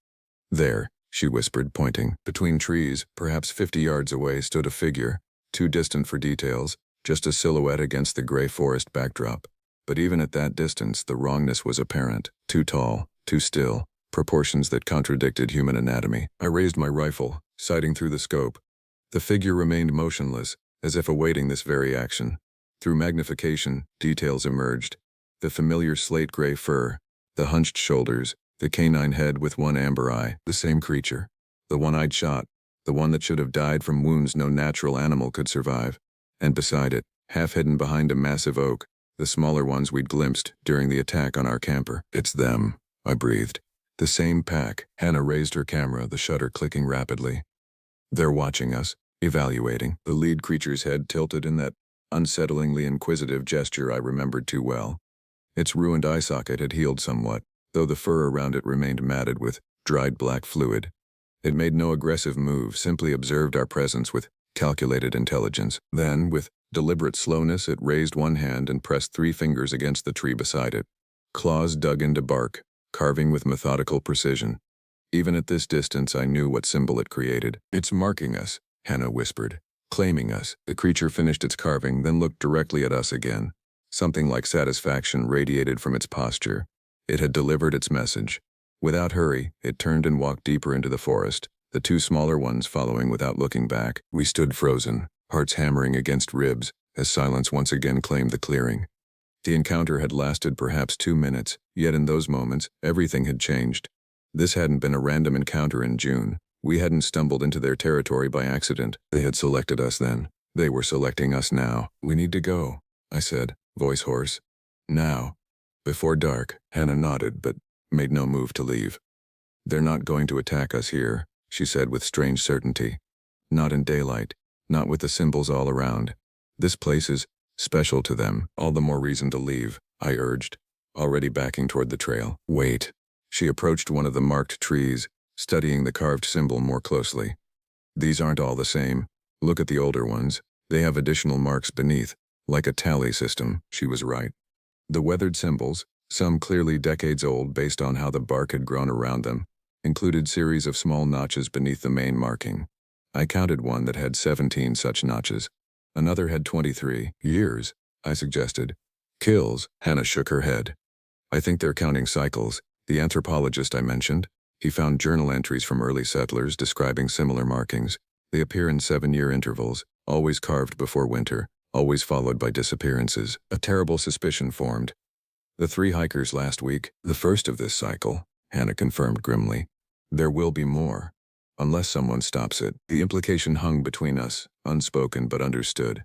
There, she whispered, pointing. Between trees, perhaps 50 yards away, stood a figure, too distant for details, just a silhouette against the gray forest backdrop. But even at that distance, the wrongness was apparent. Too tall, too still, proportions that contradicted human anatomy. I raised my rifle, sighting through the scope. The figure remained motionless, as if awaiting this very action. Through magnification, details emerged. The familiar slate-gray fur, the hunched shoulders, the canine head with one amber eye, the same creature. The one I'd shot, the one that should have died from wounds no natural animal could survive. And beside it, half hidden behind a massive oak, the smaller ones we'd glimpsed during the attack on our camper. It's them, I breathed. The same pack. Hannah raised her camera, the shutter clicking rapidly. They're watching us, evaluating. The lead creature's head tilted in that unsettlingly inquisitive gesture I remembered too well. Its ruined eye socket had healed somewhat, though the fur around it remained matted with dried black fluid. It made no aggressive move, simply observed our presence with calculated intelligence. Then, with deliberate slowness, it raised one hand and pressed 3 fingers against the tree beside it. Claws dug into bark, carving with methodical precision. Even at this distance, I knew what symbol it created. It's marking us, Hannah whispered. Claiming us. The creature finished its carving, then looked directly at us again. Something like satisfaction radiated from its posture. It had delivered its message. Without hurry, it turned and walked deeper into the forest, the 2 smaller ones following without looking back. We stood frozen, hearts hammering against ribs, as silence once again claimed the clearing. The encounter had lasted perhaps 2 minutes, yet in those moments, everything had changed. This hadn't been a random encounter in June. We hadn't stumbled into their territory by accident. They had selected us then. They were selecting us now. We need to go, I said, voice hoarse. Now. Before dark. Hannah nodded, but made no move to leave. They're not going to attack us here, she said with strange certainty. Not in daylight. Not with the symbols all around. This place is special to them. All the more reason to leave, I urged, already backing toward the trail. Wait. She approached one of the marked trees, studying the carved symbol more closely. These aren't all the same. Look at the older ones. They have additional marks beneath, like a tally system. She was right. The weathered symbols, some clearly decades old based on how the bark had grown around them, included series of small notches beneath the main marking. I counted one that had 17 such notches. Another had 23. Years, I suggested. Kills, Hannah shook her head. I think they're counting cycles, The anthropologist I mentioned, he found journal entries from early settlers describing similar markings. They appear in 7-year intervals, always carved before winter, always followed by disappearances. A terrible suspicion formed. The 3 hikers last week, the first of this cycle, Hannah confirmed grimly. There will be more. Unless someone stops it. The implication hung between us, unspoken but understood.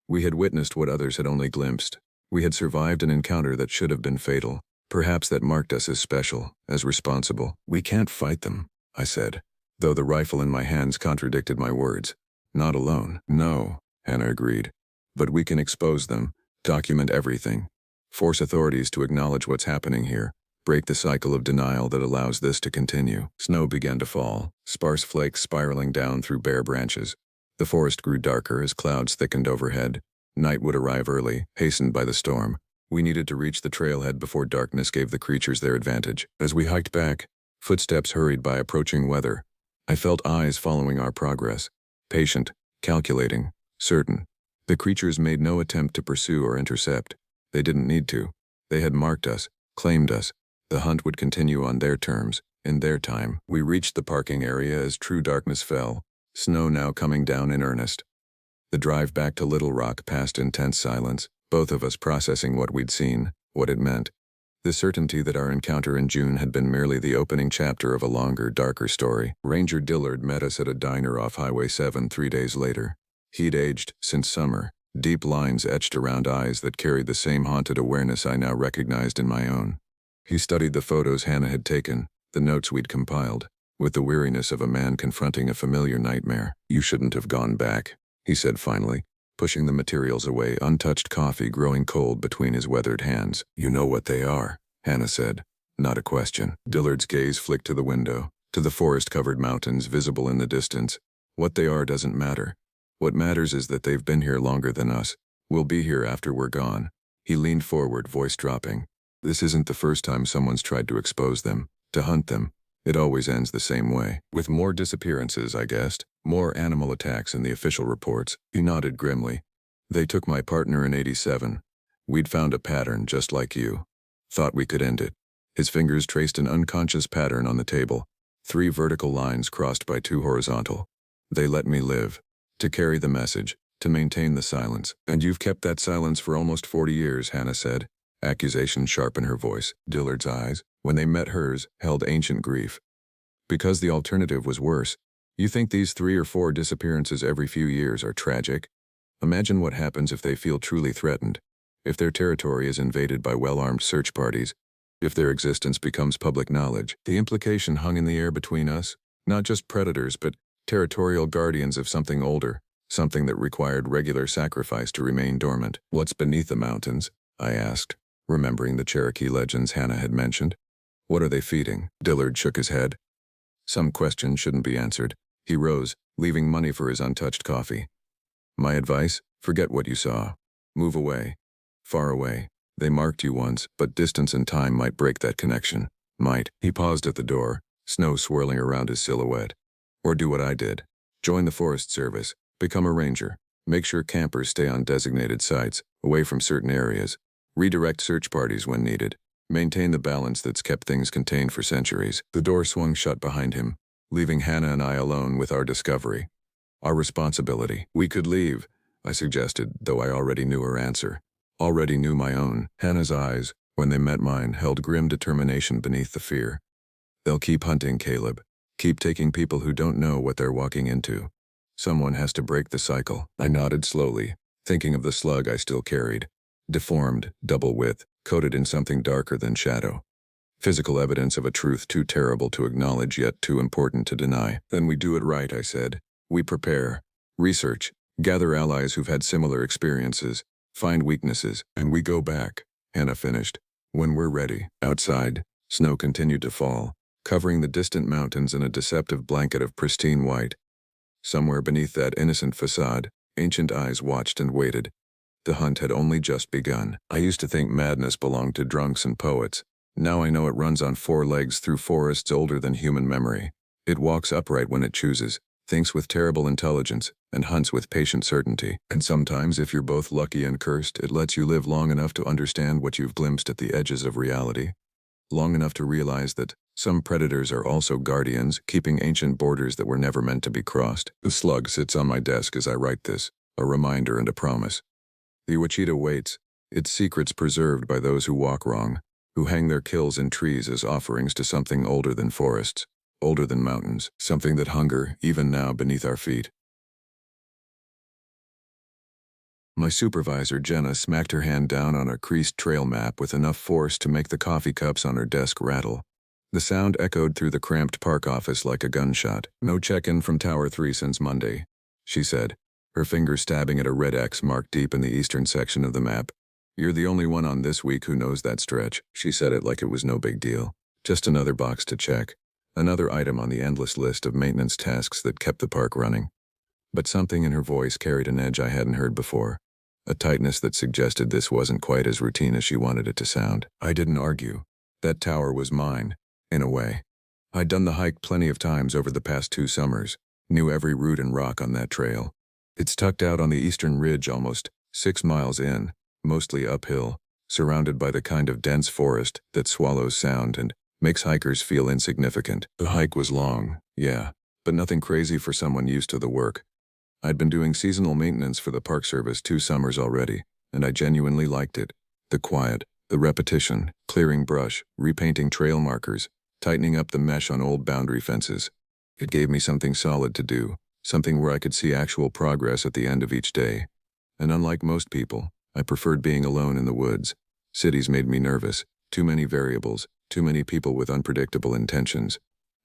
We had witnessed what others had only glimpsed. We had survived an encounter that should have been fatal. Perhaps that marked us as special, as responsible. We can't fight them, I said, though the rifle in my hands contradicted my words. Not alone. No, Hannah agreed. But we can expose them, document everything. Force authorities to acknowledge what's happening here. Break the cycle of denial that allows this to continue. Snow began to fall, sparse flakes spiraling down through bare branches. The forest grew darker as clouds thickened overhead. Night would arrive early, hastened by the storm. We needed to reach the trailhead before darkness gave the creatures their advantage. As we hiked back, footsteps hurried by approaching weather. I felt eyes following our progress. Patient, calculating, certain. The creatures made no attempt to pursue or intercept. They didn't need to. They had marked us, claimed us. The hunt would continue on their terms, in their time. We reached the parking area as true darkness fell, snow now coming down in earnest. The drive back to Little Rock passed in tense silence, both of us processing what we'd seen, what it meant. The certainty that our encounter in June had been merely the opening chapter of a longer, darker story. Ranger Dillard met us at a diner off Highway 7 3 days later. He'd aged since summer, deep lines etched around eyes that carried the same haunted awareness I now recognized in my own. He studied the photos Hannah had taken, the notes we'd compiled, with the weariness of a man confronting a familiar nightmare. You shouldn't have gone back, he said finally, pushing the materials away, untouched coffee growing cold between his weathered hands. You know what they are, Hannah said. Not a question. Dillard's gaze flicked to the window, to the forest-covered mountains visible in the distance. What they are doesn't matter. What matters is that they've been here longer than us. We'll be here after we're gone. He leaned forward, voice dropping. This isn't the first time someone's tried to expose them, to hunt them. It always ends the same way. With more disappearances, I guessed, more animal attacks in the official reports. He nodded grimly. They took my partner in '87. We'd found a pattern just like you. Thought we could end it. His fingers traced an unconscious pattern on the table. 3 vertical lines crossed by 2 horizontal. They let me live. To carry the message, to maintain the silence. And you've kept that silence for almost 40 years, Hannah said. Accusation sharp in her voice. Dillard's eyes, when they met hers, held ancient grief. Because the alternative was worse. You think these 3 or 4 disappearances every few years are tragic? Imagine what happens if they feel truly threatened. If their territory is invaded by well-armed search parties. If their existence becomes public knowledge. The implication hung in the air between us. Not just predators, but territorial guardians of something older. Something that required regular sacrifice to remain dormant. What's beneath the mountains? I asked, remembering the Cherokee legends Hannah had mentioned. What are they feeding? Dillard shook his head. Some questions shouldn't be answered. He rose, leaving money for his untouched coffee. My advice? Forget what you saw. Move away. Far away. They marked you once, but distance and time might break that connection. Might. He paused at the door, snow swirling around his silhouette. Or do what I did. Join the Forest Service. Become a ranger. Make sure campers stay on designated sites, away from certain areas. Redirect search parties when needed. Maintain the balance that's kept things contained for centuries. The door swung shut behind him, leaving Hannah and I alone with our discovery. Our responsibility. We could leave, I suggested, though I already knew her answer. Already knew my own. Hannah's eyes, when they met mine, held grim determination beneath the fear. They'll keep hunting, Caleb. Keep taking people who don't know what they're walking into. Someone has to break the cycle. I nodded slowly, thinking of the slug I still carried. Deformed, double width, coated in something darker than shadow. Physical evidence of a truth too terrible to acknowledge yet too important to deny. Then we do it right, I said. We prepare, research, gather allies who've had similar experiences, find weaknesses, and we go back, Hannah finished. When we're ready. Outside, snow continued to fall, covering the distant mountains in a deceptive blanket of pristine white. Somewhere beneath that innocent facade, ancient eyes watched and waited. The hunt had only just begun. I used to think madness belonged to drunks and poets. Now I know it runs on 4 legs through forests older than human memory. It walks upright when it chooses, thinks with terrible intelligence, and hunts with patient certainty. And sometimes, if you're both lucky and cursed, it lets you live long enough to understand what you've glimpsed at the edges of reality. long enough to realize that some predators are also guardians, keeping ancient borders that were never meant to be crossed. The slug sits on my desk as I write this, a reminder and a promise. The Ouachita waits, its secrets preserved by those who walk wrong, who hang their kills in trees as offerings to something older than forests, older than mountains, something that hunger, even now, beneath our feet. My supervisor, Jenna, smacked her hand down on a creased trail map with enough force to make the coffee cups on her desk rattle. The sound echoed through the cramped park office like a gunshot. "No check-in from Tower 3 since Monday," she said, her finger stabbing at a red X marked deep in the eastern section of the map. "You're the only one on this week who knows that stretch." She said it like it was no big deal. Just another box to check. Another item on the endless list of maintenance tasks that kept the park running. But something in her voice carried an edge I hadn't heard before. A tightness that suggested this wasn't quite as routine as she wanted it to sound. I didn't argue. That tower was mine, in a way. I'd done the hike plenty of times over the past 2 summers, knew every root and rock on that trail. It's tucked out on the eastern ridge almost 6 miles in, mostly uphill, surrounded by the kind of dense forest that swallows sound and makes hikers feel insignificant. The hike was long, yeah, but nothing crazy for someone used to the work. I'd been doing seasonal maintenance for the Park Service 2 summers already, and I genuinely liked it. The quiet, the repetition, clearing brush, repainting trail markers, tightening up the mesh on old boundary fences. It gave me something solid to do, something where I could see actual progress at the end of each day. And unlike most people, I preferred being alone in the woods. Cities made me nervous, too many variables, too many people with unpredictable intentions.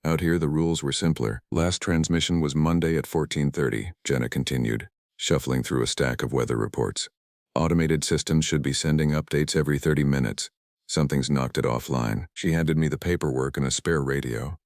Out here the rules were simpler. Last transmission was Monday at 14:30, Jenna continued, shuffling through a stack of weather reports. Automated systems should be sending updates every 30 minutes. Something's knocked it offline. She handed me the paperwork and a spare radio.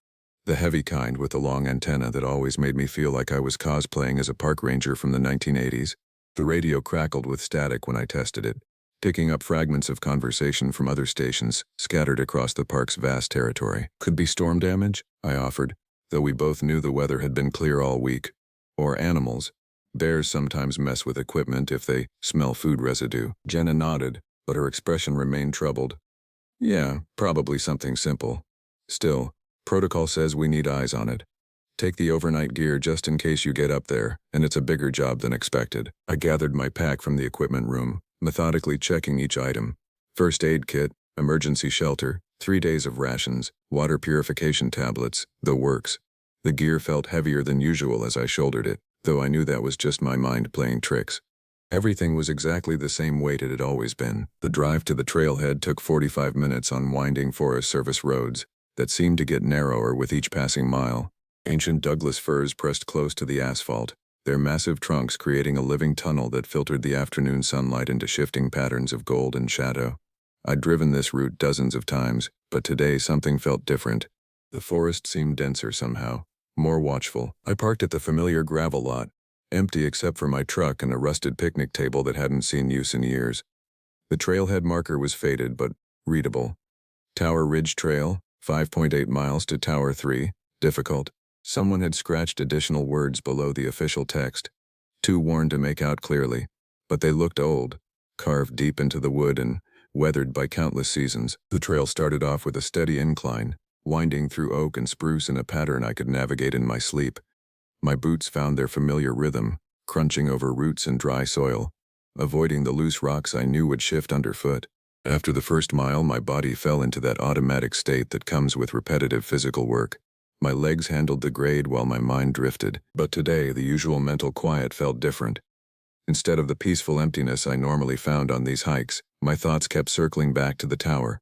The heavy kind with the long antenna that always made me feel like I was cosplaying as a park ranger from the 1980s. The radio crackled with static when I tested it, picking up fragments of conversation from other stations scattered across the park's vast territory. "Could be storm damage?" I offered, though we both knew the weather had been clear all week. "Or animals. Bears sometimes mess with equipment if they smell food residue." Jenna nodded, but her expression remained troubled. "Yeah, probably something simple. Still, protocol says we need eyes on it. Take the overnight gear just in case you get up there, and it's a bigger job than expected." I gathered my pack from the equipment room, methodically checking each item. First aid kit, emergency shelter, 3 days of rations, water purification tablets, the works. The gear felt heavier than usual as I shouldered it, though I knew that was just my mind playing tricks. Everything was exactly the same weight it had always been. The drive to the trailhead took 45 minutes on winding Forest Service roads that seemed to get narrower with each passing mile. Ancient Douglas firs pressed close to the asphalt, their massive trunks creating a living tunnel that filtered the afternoon sunlight into shifting patterns of gold and shadow. I'd driven this route dozens of times, but today something felt different. The forest seemed denser somehow, more watchful. I parked at the familiar gravel lot, empty except for my truck and a rusted picnic table that hadn't seen use in years. The trailhead marker was faded but readable. Tower Ridge Trail, 5.8 miles to Tower 3, difficult. Someone had scratched additional words below the official text, too worn to make out clearly, but they looked old, carved deep into the wood and weathered by countless seasons. The trail started off with a steady incline, winding through oak and spruce in a pattern I could navigate in my sleep. My boots found their familiar rhythm, crunching over roots and dry soil, avoiding the loose rocks I knew would shift underfoot. After the first mile, my body fell into that automatic state that comes with repetitive physical work. My legs handled the grade while my mind drifted, but today the usual mental quiet felt different. Instead of the peaceful emptiness I normally found on these hikes, my thoughts kept circling back to the tower.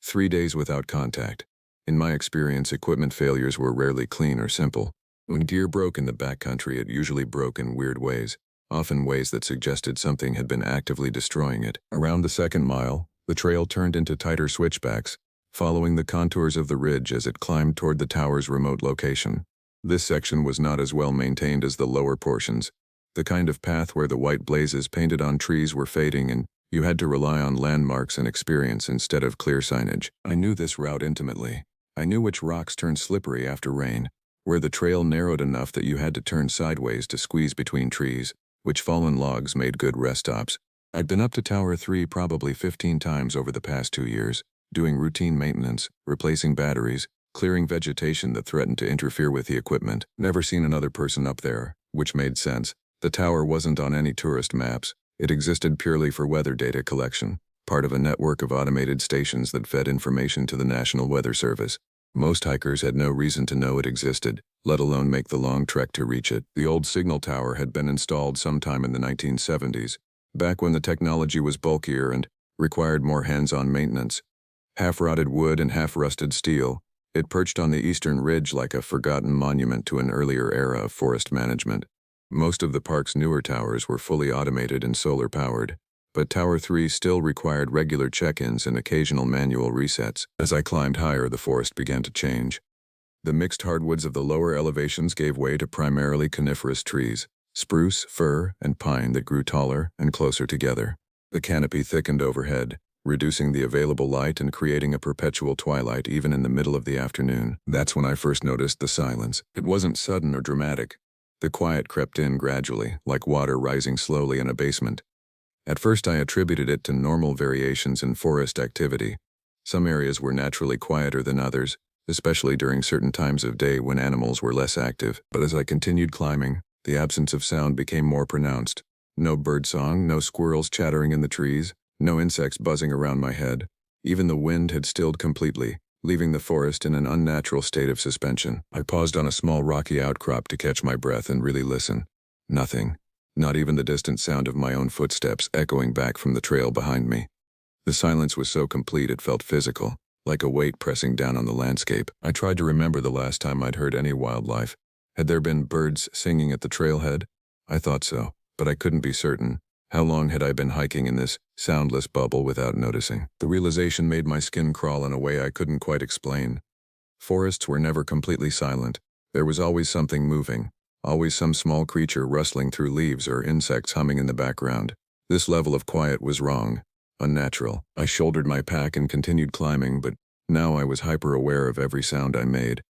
3 days without contact. In my experience, equipment failures were rarely clean or simple. When gear broke in the backcountry, it usually broke in weird ways, often ways that suggested something had been actively destroying it. Around the second mile, the trail turned into tighter switchbacks, following the contours of the ridge as it climbed toward the tower's remote location. This section was not as well maintained as the lower portions, the kind of path where the white blazes painted on trees were fading and you had to rely on landmarks and experience instead of clear signage. I knew this route intimately. I knew which rocks turned slippery after rain, where the trail narrowed enough that you had to turn sideways to squeeze between trees, which fallen logs made good rest stops. I'd been up to Tower 3 probably 15 times over the past 2 years, doing routine maintenance, replacing batteries, clearing vegetation that threatened to interfere with the equipment. Never seen another person up there, which made sense. The tower wasn't on any tourist maps. It existed purely for weather data collection, part of a network of automated stations that fed information to the National Weather Service. Most hikers had no reason to know it existed, let alone make the long trek to reach it. The old signal tower had been installed sometime in the 1970s, back when the technology was bulkier and required more hands-on maintenance. Half-rotted wood and half-rusted steel, it perched on the eastern ridge like a forgotten monument to an earlier era of forest management. Most of the park's newer towers were fully automated and solar-powered, but Tower 3 still required regular check-ins and occasional manual resets. As I climbed higher, the forest began to change. The mixed hardwoods of the lower elevations gave way to primarily coniferous trees, spruce, fir, and pine that grew taller and closer together. The canopy thickened overhead, reducing the available light and creating a perpetual twilight even in the middle of the afternoon. That's when I first noticed the silence. It wasn't sudden or dramatic. The quiet crept in gradually, like water rising slowly in a basement. At first I attributed it to normal variations in forest activity. Some areas were naturally quieter than others, especially during certain times of day when animals were less active. But as I continued climbing, the absence of sound became more pronounced. No birdsong, no squirrels chattering in the trees, no insects buzzing around my head. Even the wind had stilled completely, leaving the forest in an unnatural state of suspension. I paused on a small rocky outcrop to catch my breath and really listen. Nothing. Not even the distant sound of my own footsteps echoing back from the trail behind me. The silence was so complete it felt physical, like a weight pressing down on the landscape. I tried to remember the last time I'd heard any wildlife. Had there been birds singing at the trailhead? I thought so, but I couldn't be certain. How long had I been hiking in this soundless bubble without noticing? The realization made my skin crawl in a way I couldn't quite explain. Forests were never completely silent. There was always something moving. Always some small creature rustling through leaves or insects humming in the background. This level of quiet was wrong, unnatural. I shouldered my pack and continued climbing, but now I was hyper-aware of every sound I made.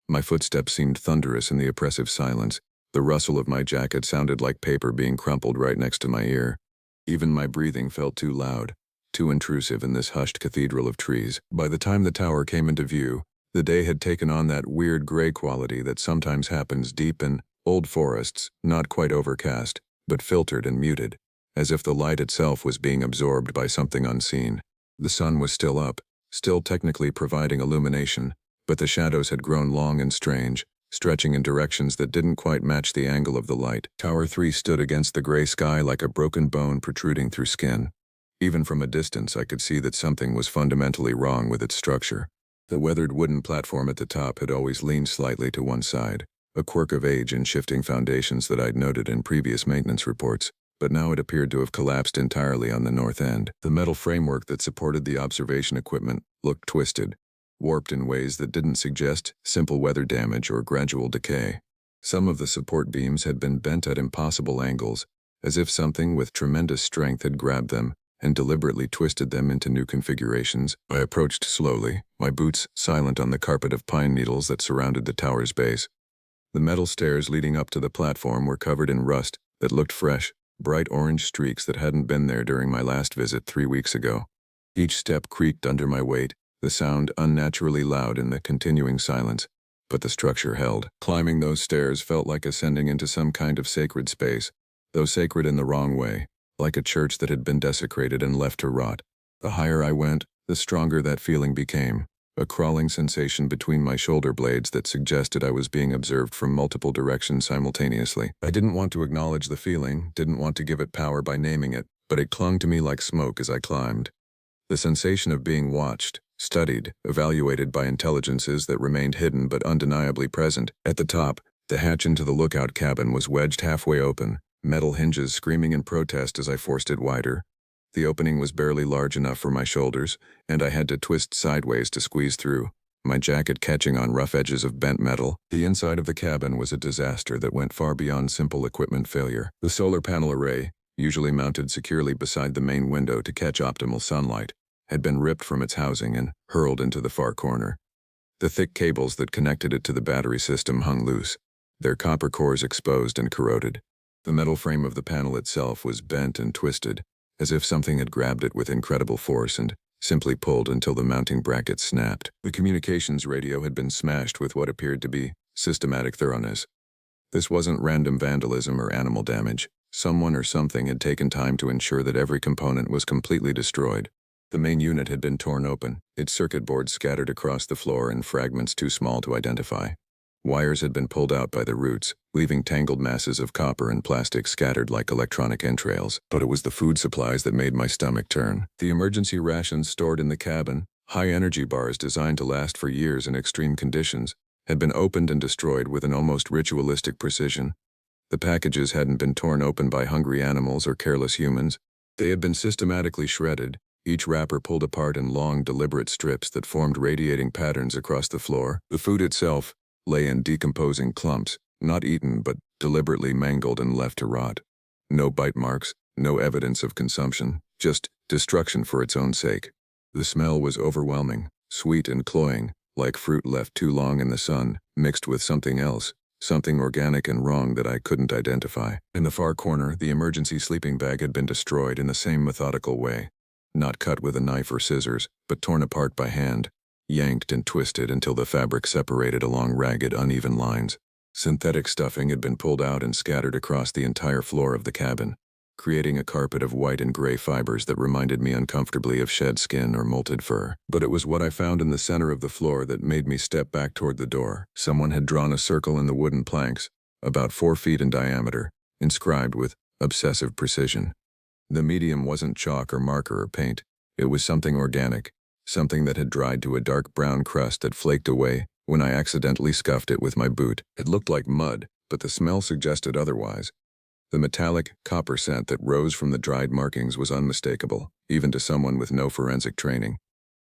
My footsteps seemed thunderous in the oppressive silence. The rustle of my jacket sounded like paper being crumpled right next to my ear. Even my breathing felt too loud, too intrusive in this hushed cathedral of trees. By the time the tower came into view, the day had taken on that weird gray quality that sometimes happens deep in old forests, not quite overcast, but filtered and muted, as if the light itself was being absorbed by something unseen. The sun was still up, still technically providing illumination, but the shadows had grown long and strange, stretching in directions that didn't quite match the angle of the light. Tower 3 stood against the gray sky like a broken bone protruding through skin. Even from a distance I could see that something was fundamentally wrong with its structure. The weathered wooden platform at the top had always leaned slightly to one side, a quirk of age and shifting foundations that I'd noted in previous maintenance reports, but now it appeared to have collapsed entirely on the north end. The metal framework that supported the observation equipment looked twisted, warped in ways that didn't suggest simple weather damage or gradual decay. Some of the support beams had been bent at impossible angles, as if something with tremendous strength had grabbed them and deliberately twisted them into new configurations. I approached slowly, my boots silent on the carpet of pine needles that surrounded the tower's base. The metal stairs leading up to the platform were covered in rust that looked fresh, bright orange streaks that hadn't been there during my last visit 3 weeks ago. Each step creaked under my weight, the sound unnaturally loud in the continuing silence, but the structure held. Climbing those stairs felt like ascending into some kind of sacred space, though sacred in the wrong way, like a church that had been desecrated and left to rot. The higher I went, the stronger that feeling became. A crawling sensation between my shoulder blades that suggested I was being observed from multiple directions simultaneously. I didn't want to acknowledge the feeling, didn't want to give it power by naming it, but it clung to me like smoke as I climbed. The sensation of being watched, studied, evaluated by intelligences that remained hidden but undeniably present. At the top, the hatch into the lookout cabin was wedged halfway open, metal hinges screaming in protest as I forced it wider. The opening was barely large enough for my shoulders, and I had to twist sideways to squeeze through, my jacket catching on rough edges of bent metal. The inside of the cabin was a disaster that went far beyond simple equipment failure. The solar panel array, usually mounted securely beside the main window to catch optimal sunlight, had been ripped from its housing and hurled into the far corner. The thick cables that connected it to the battery system hung loose, their copper cores exposed and corroded. The metal frame of the panel itself was bent and twisted, as if something had grabbed it with incredible force and simply pulled until the mounting bracket snapped. The communications radio had been smashed with what appeared to be systematic thoroughness. This wasn't random vandalism or animal damage. Someone or something had taken time to ensure that every component was completely destroyed. The main unit had been torn open, its circuit boards scattered across the floor in fragments too small to identify. Wires had been pulled out by the roots, leaving tangled masses of copper and plastic scattered like electronic entrails. But it was the food supplies that made my stomach turn. The emergency rations stored in the cabin, high-energy bars designed to last for years in extreme conditions, had been opened and destroyed with an almost ritualistic precision. The packages hadn't been torn open by hungry animals or careless humans. They had been systematically shredded, each wrapper pulled apart in long, deliberate strips that formed radiating patterns across the floor. The food itself lay in decomposing clumps, not eaten but deliberately mangled and left to rot. No bite marks, no evidence of consumption, just destruction for its own sake. The smell was overwhelming, sweet and cloying, like fruit left too long in the sun, mixed with something else, something organic and wrong that I couldn't identify. In the far corner, the emergency sleeping bag had been destroyed in the same methodical way. Not cut with a knife or scissors, but torn apart by hand, yanked and twisted until the fabric separated along ragged, uneven lines. Synthetic stuffing had been pulled out and scattered across the entire floor of the cabin, creating a carpet of white and gray fibers that reminded me uncomfortably of shed skin or molted fur. But it was what I found in the center of the floor that made me step back toward the door. Someone had drawn a circle in the wooden planks, about 4 feet in diameter, inscribed with obsessive precision. The medium wasn't chalk or marker or paint. It was something organic, something that had dried to a dark brown crust that flaked away when I accidentally scuffed it with my boot. It looked like mud, but the smell suggested otherwise. The metallic, copper scent that rose from the dried markings was unmistakable, even to someone with no forensic training.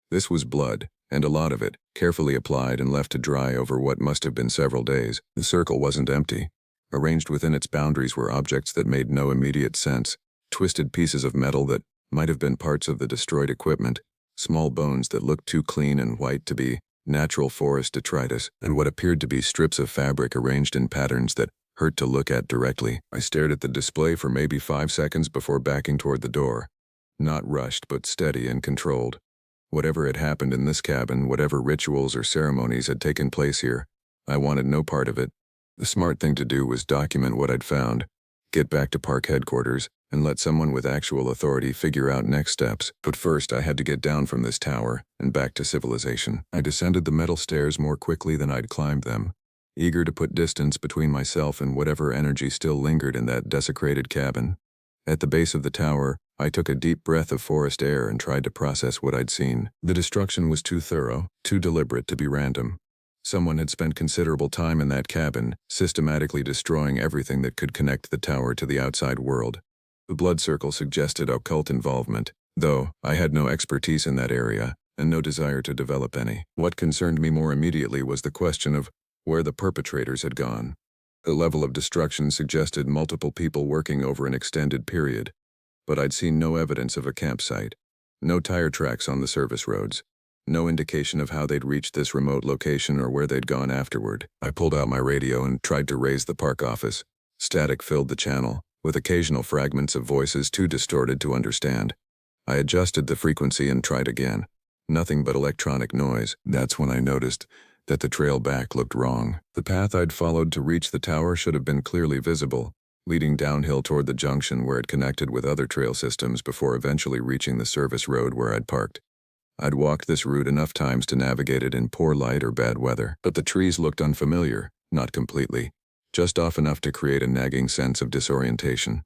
This was blood, and a lot of it, carefully applied and left to dry over what must have been several days. The circle wasn't empty. Arranged within its boundaries were objects that made no immediate sense, twisted pieces of metal that might have been parts of the destroyed equipment, small bones that looked too clean and white to be natural forest detritus, and what appeared to be strips of fabric arranged in patterns that hurt to look at directly. I stared at the display for maybe 5 seconds before backing toward the door. Not rushed, but steady and controlled. Whatever had happened in this cabin, whatever rituals or ceremonies had taken place here, I wanted no part of it. The smart thing to do was document what I'd found, get back to park headquarters, and let someone with actual authority figure out next steps. But first I had to get down from this tower and back to civilization. I descended the metal stairs more quickly than I'd climbed them, eager to put distance between myself and whatever energy still lingered in that desecrated cabin. At the base of the tower, I took a deep breath of forest air and tried to process what I'd seen. The destruction was too thorough, too deliberate to be random. Someone had spent considerable time in that cabin, systematically destroying everything that could connect the tower to the outside world. The blood circle suggested occult involvement, though I had no expertise in that area and no desire to develop any. What concerned me more immediately was the question of where the perpetrators had gone. The level of destruction suggested multiple people working over an extended period, but I'd seen no evidence of a campsite, no tire tracks on the service roads, no indication of how they'd reached this remote location or where they'd gone afterward. I pulled out my radio and tried to raise the park office. Static filled the channel, with occasional fragments of voices too distorted to understand. I adjusted the frequency and tried again. Nothing but electronic noise. That's when I noticed that the trail back looked wrong. The path I'd followed to reach the tower should have been clearly visible, leading downhill toward the junction where it connected with other trail systems before eventually reaching the service road where I'd parked. I'd walked this route enough times to navigate it in poor light or bad weather, but the trees looked unfamiliar, not completely, just off enough to create a nagging sense of disorientation.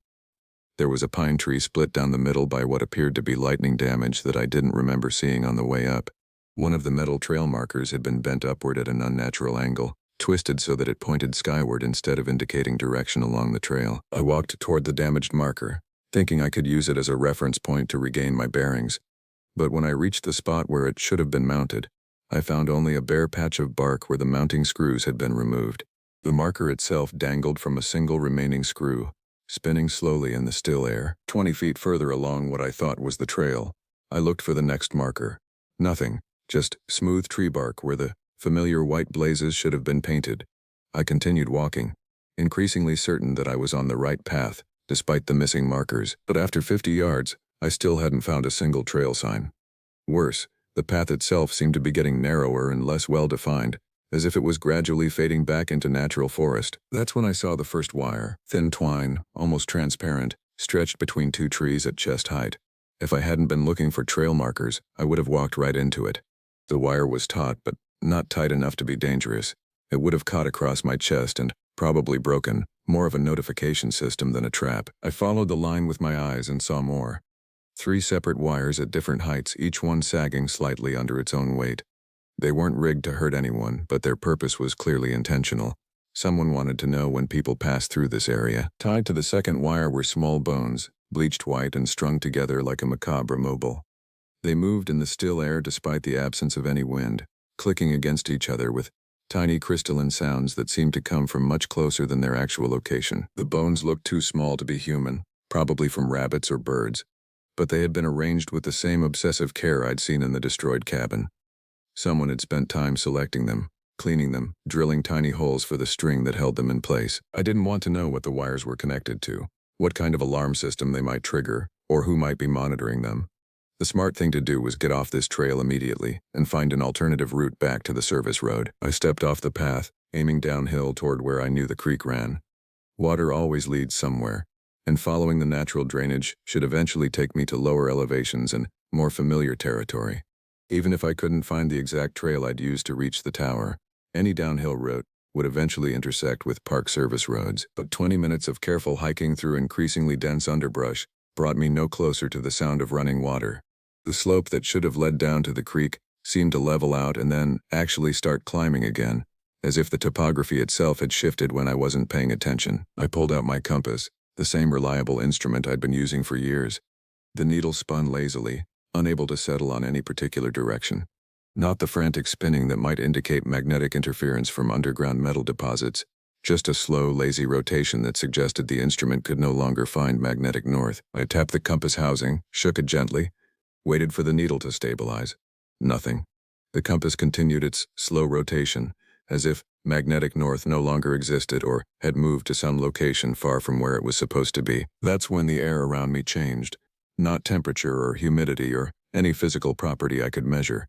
There was a pine tree split down the middle by what appeared to be lightning damage that I didn't remember seeing on the way up. One of the metal trail markers had been bent upward at an unnatural angle, twisted so that it pointed skyward instead of indicating direction along the trail. I walked toward the damaged marker, thinking I could use it as a reference point to regain my bearings. But when I reached the spot where it should have been mounted, I found only a bare patch of bark where the mounting screws had been removed. The marker itself dangled from a single remaining screw, spinning slowly in the still air. 20 feet further along what I thought was the trail, I looked for the next marker. Nothing, just smooth tree bark where the familiar white blazes should have been painted. I continued walking, increasingly certain that I was on the right path, despite the missing markers. But after 50 yards, I still hadn't found a single trail sign. Worse, the path itself seemed to be getting narrower and less well-defined, as if it was gradually fading back into natural forest. That's when I saw the first wire, thin twine, almost transparent, stretched between two trees at chest height. If I hadn't been looking for trail markers, I would have walked right into it. The wire was taut, but not tight enough to be dangerous. It would have caught across my chest and probably broken, more of a notification system than a trap. I followed the line with my eyes and saw more. 3 separate wires at different heights, each one sagging slightly under its own weight. They weren't rigged to hurt anyone, but their purpose was clearly intentional. Someone wanted to know when people passed through this area. Tied to the second wire were small bones, bleached white and strung together like a macabre mobile. They moved in the still air despite the absence of any wind, clicking against each other with tiny crystalline sounds that seemed to come from much closer than their actual location. The bones looked too small to be human, probably from rabbits or birds, but they had been arranged with the same obsessive care I'd seen in the destroyed cabin. Someone had spent time selecting them, cleaning them, drilling tiny holes for the string that held them in place. I didn't want to know what the wires were connected to, what kind of alarm system they might trigger, or who might be monitoring them. The smart thing to do was get off this trail immediately and find an alternative route back to the service road. I stepped off the path, aiming downhill toward where I knew the creek ran. Water always leads somewhere, and following the natural drainage should eventually take me to lower elevations and more familiar territory. Even if I couldn't find the exact trail I'd use to reach the tower, any downhill route would eventually intersect with Park Service roads. But 20 minutes of careful hiking through increasingly dense underbrush brought me no closer to the sound of running water. The slope that should have led down to the creek seemed to level out and then actually start climbing again, as if the topography itself had shifted when I wasn't paying attention. I pulled out my compass, the same reliable instrument I'd been using for years. The needle spun lazily, unable to settle on any particular direction. Not the frantic spinning that might indicate magnetic interference from underground metal deposits, just a slow, lazy rotation that suggested the instrument could no longer find magnetic north. I tapped the compass housing, shook it gently, waited for the needle to stabilize. Nothing. The compass continued its slow rotation, as if magnetic north no longer existed or had moved to some location far from where it was supposed to be. That's when the air around me changed. Not temperature or humidity or any physical property I could measure.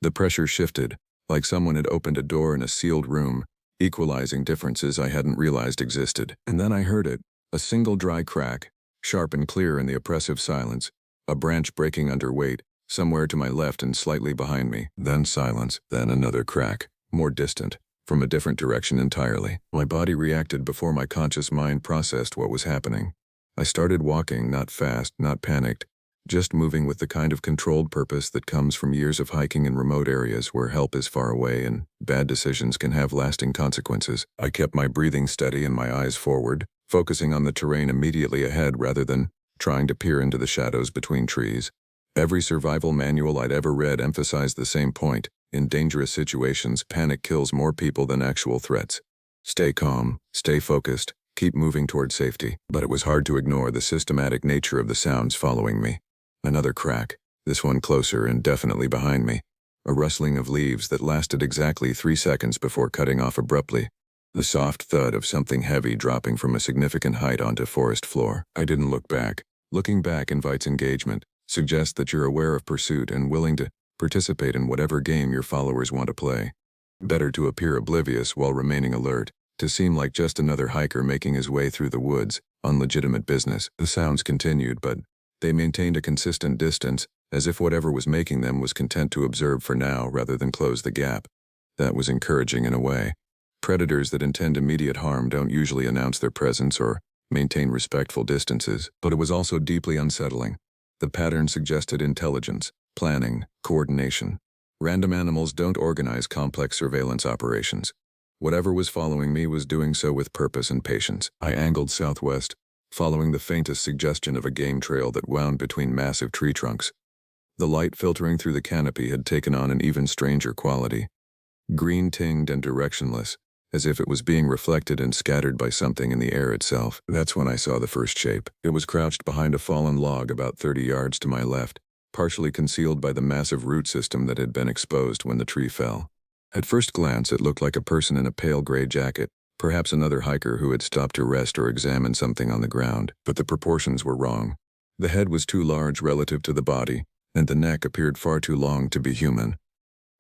The pressure shifted, like someone had opened a door in a sealed room, equalizing differences I hadn't realized existed. And then I heard it, a single dry crack, sharp and clear in the oppressive silence, a branch breaking under weight, somewhere to my left and slightly behind me. Then silence, then another crack, more distant, from a different direction entirely. My body reacted before my conscious mind processed what was happening. I started walking, not fast, not panicked, just moving with the kind of controlled purpose that comes from years of hiking in remote areas where help is far away and bad decisions can have lasting consequences. I kept my breathing steady and my eyes forward, focusing on the terrain immediately ahead rather than trying to peer into the shadows between trees. Every survival manual I'd ever read emphasized the same point. In dangerous situations, panic kills more people than actual threats. Stay calm, stay focused, keep moving toward safety. But it was hard to ignore the systematic nature of the sounds following me. Another crack, this one closer and definitely behind me. A rustling of leaves that lasted exactly 3 seconds before cutting off abruptly. The soft thud of something heavy dropping from a significant height onto forest floor. I didn't look back. Looking back invites engagement, suggests that you're aware of pursuit and willing to participate in whatever game your followers want to play. Better to appear oblivious while remaining alert, to seem like just another hiker making his way through the woods, on legitimate business. The sounds continued, but they maintained a consistent distance, as if whatever was making them was content to observe for now rather than close the gap. That was encouraging in a way. Predators that intend immediate harm don't usually announce their presence or maintain respectful distances, but it was also deeply unsettling. The pattern suggested intelligence, planning, coordination. Random animals don't organize complex surveillance operations. Whatever was following me was doing so with purpose and patience. I angled southwest, following the faintest suggestion of a game trail that wound between massive tree trunks. The light filtering through the canopy had taken on an even stranger quality. Green-tinged and directionless, as if it was being reflected and scattered by something in the air itself. That's when I saw the first shape. It was crouched behind a fallen log about 30 yards to my left, partially concealed by the massive root system that had been exposed when the tree fell. At first glance, it looked like a person in a pale gray jacket, perhaps another hiker who had stopped to rest or examine something on the ground, but the proportions were wrong. The head was too large relative to the body, and the neck appeared far too long to be human.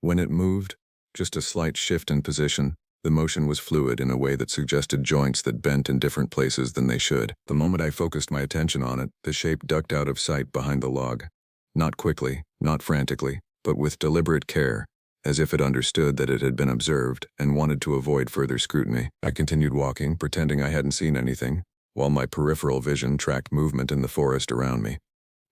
When it moved, just a slight shift in position, the motion was fluid in a way that suggested joints that bent in different places than they should. The moment I focused my attention on it, the shape ducked out of sight behind the log. Not quickly, not frantically, but with deliberate care, as if it understood that it had been observed and wanted to avoid further scrutiny. I continued walking, pretending I hadn't seen anything, while my peripheral vision tracked movement in the forest around me.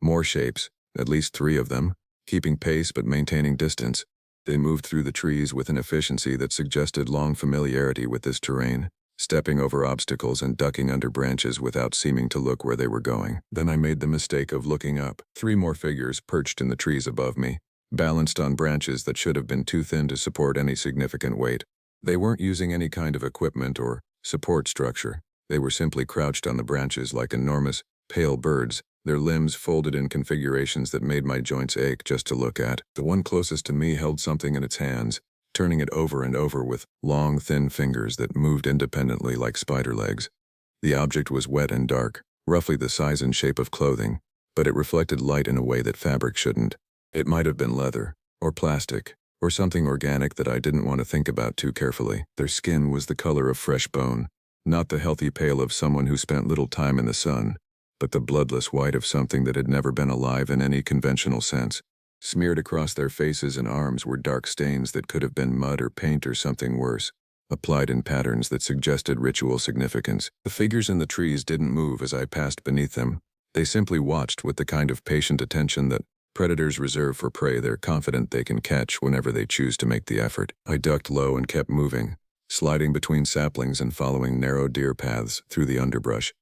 More shapes, at least 3 of them, keeping pace but maintaining distance. They moved through the trees with an efficiency that suggested long familiarity with this terrain, stepping over obstacles and ducking under branches without seeming to look where they were going. Then I made the mistake of looking up. 3 more figures perched in the trees above me, balanced on branches that should have been too thin to support any significant weight. They weren't using any kind of equipment or support structure. They were simply crouched on the branches like enormous, pale birds, their limbs folded in configurations that made my joints ache just to look at. The one closest to me held something in its hands, turning it over and over with long, thin fingers that moved independently like spider legs. The object was wet and dark, roughly the size and shape of clothing, but it reflected light in a way that fabric shouldn't. It might have been leather, or plastic, or something organic that I didn't want to think about too carefully. Their skin was the color of fresh bone, not the healthy pale of someone who spent little time in the sun, but the bloodless white of something that had never been alive in any conventional sense. Smeared across their faces and arms were dark stains that could have been mud or paint or something worse, applied in patterns that suggested ritual significance. The figures in the trees didn't move as I passed beneath them. They simply watched with the kind of patient attention that predators reserve for prey they're confident they can catch whenever they choose to make the effort. I ducked low and kept moving, sliding between saplings and following narrow deer paths through the underbrush.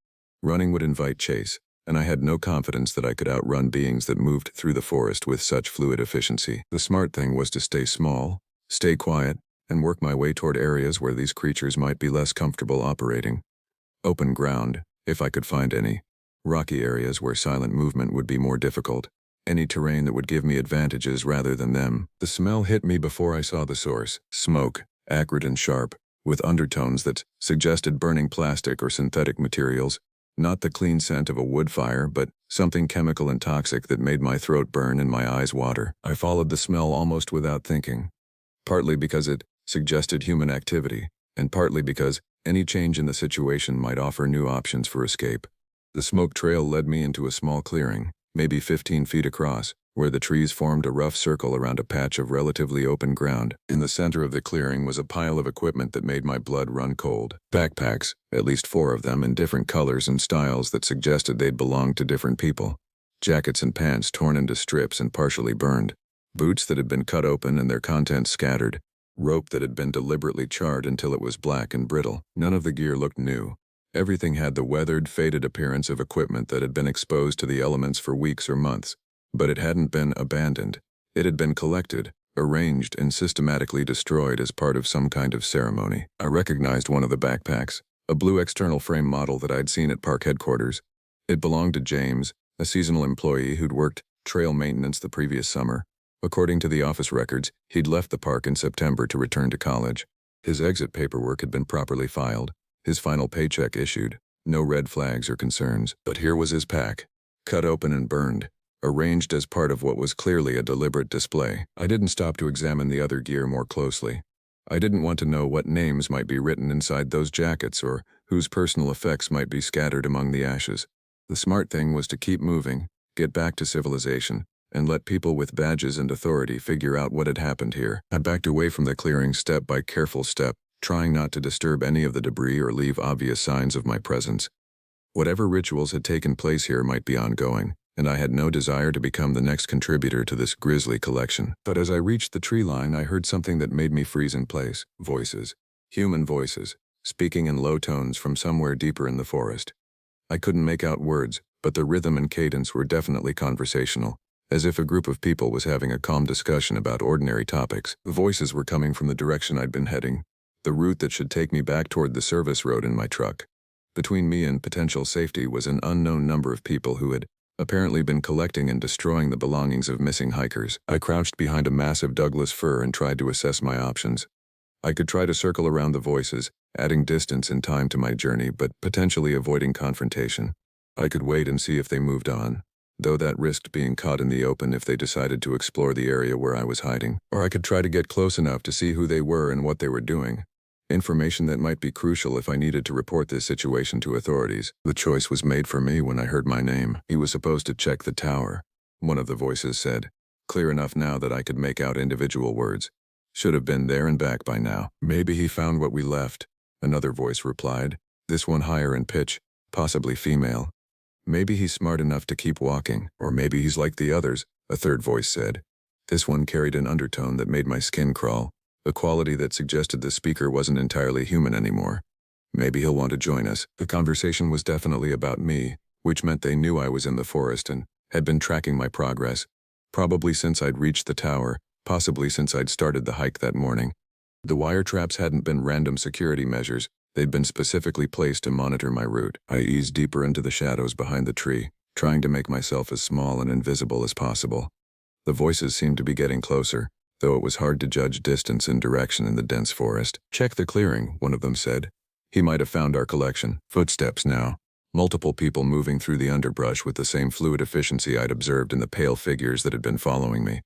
Running would invite chase, and I had no confidence that I could outrun beings that moved through the forest with such fluid efficiency. The smart thing was to stay small, stay quiet, and work my way toward areas where these creatures might be less comfortable operating. Open ground, if I could find any. Rocky areas where silent movement would be more difficult. Any terrain that would give me advantages rather than them. The smell hit me before I saw the source. Smoke, acrid and sharp, with undertones that suggested burning plastic or synthetic materials. Not the clean scent of a wood fire, but something chemical and toxic that made my throat burn and my eyes water. I followed the smell almost without thinking, partly because it suggested human activity, and partly because any change in the situation might offer new options for escape. The smoke trail led me into a small clearing, maybe 15 feet across, where the trees formed a rough circle around a patch of relatively open ground. In the center of the clearing was a pile of equipment that made my blood run cold. Backpacks, at least 4 of them in different colors and styles that suggested they'd belonged to different people. Jackets and pants torn into strips and partially burned. Boots that had been cut open and their contents scattered. Rope that had been deliberately charred until it was black and brittle. None of the gear looked new. Everything had the weathered, faded appearance of equipment that had been exposed to the elements for weeks or months. But it hadn't been abandoned. It had been collected, arranged, and systematically destroyed as part of some kind of ceremony. I recognized one of the backpacks, a blue external frame model that I'd seen at park headquarters. It belonged to James, a seasonal employee who'd worked trail maintenance the previous summer. According to the office records, he'd left the park in September to return to college. His exit paperwork had been properly filed, his final paycheck issued, no red flags or concerns. But here was his pack, cut open and burned, arranged as part of what was clearly a deliberate display. I didn't stop to examine the other gear more closely. I didn't want to know what names might be written inside those jackets or whose personal effects might be scattered among the ashes. The smart thing was to keep moving, get back to civilization, and let people with badges and authority figure out what had happened here. I backed away from the clearing step by careful step, trying not to disturb any of the debris or leave obvious signs of my presence. Whatever rituals had taken place here might be ongoing, and I had no desire to become the next contributor to this grisly collection. But as I reached the tree line, I heard something that made me freeze in place. Voices. Human voices, speaking in low tones from somewhere deeper in the forest. I couldn't make out words, but the rhythm and cadence were definitely conversational, as if a group of people was having a calm discussion about ordinary topics. The voices were coming from the direction I'd been heading, the route that should take me back toward the service road in my truck. Between me and potential safety was an unknown number of people who had apparently been collecting and destroying the belongings of missing hikers. I crouched behind a massive Douglas fir and tried to assess my options. I could try to circle around the voices, adding distance and time to my journey, but potentially avoiding confrontation. I could wait and see if they moved on. though that risked being caught in the open if they decided to explore the area where I was hiding. Or I could try to get close enough to see who they were and what they were doing. Information that might be crucial if I needed to report this situation to authorities. The choice was made for me when I heard my name. He was supposed to check the tower, one of the voices said, clear enough now that I could make out individual words. Should have been there and back by now. Maybe he found what we left, another voice replied, this one higher in pitch, possibly female. Maybe he's smart enough to keep walking, or maybe he's like the others, a third voice said. This one carried an undertone that made my skin crawl, a quality that suggested the speaker wasn't entirely human anymore. Maybe he'll want to join us. The conversation was definitely about me, which meant they knew I was in the forest and had been tracking my progress, probably since I'd reached the tower, possibly since I'd started the hike that morning. The wire traps hadn't been random security measures, they'd been specifically placed to monitor my route. I eased deeper into the shadows behind the tree, trying to make myself as small and invisible as possible. The voices seemed to be getting closer, though it was hard to judge distance and direction in the dense forest. Check the clearing, one of them said. He might have found our collection. Footsteps now. Multiple people moving through the underbrush with the same fluid efficiency I'd observed in the pale figures that had been following me.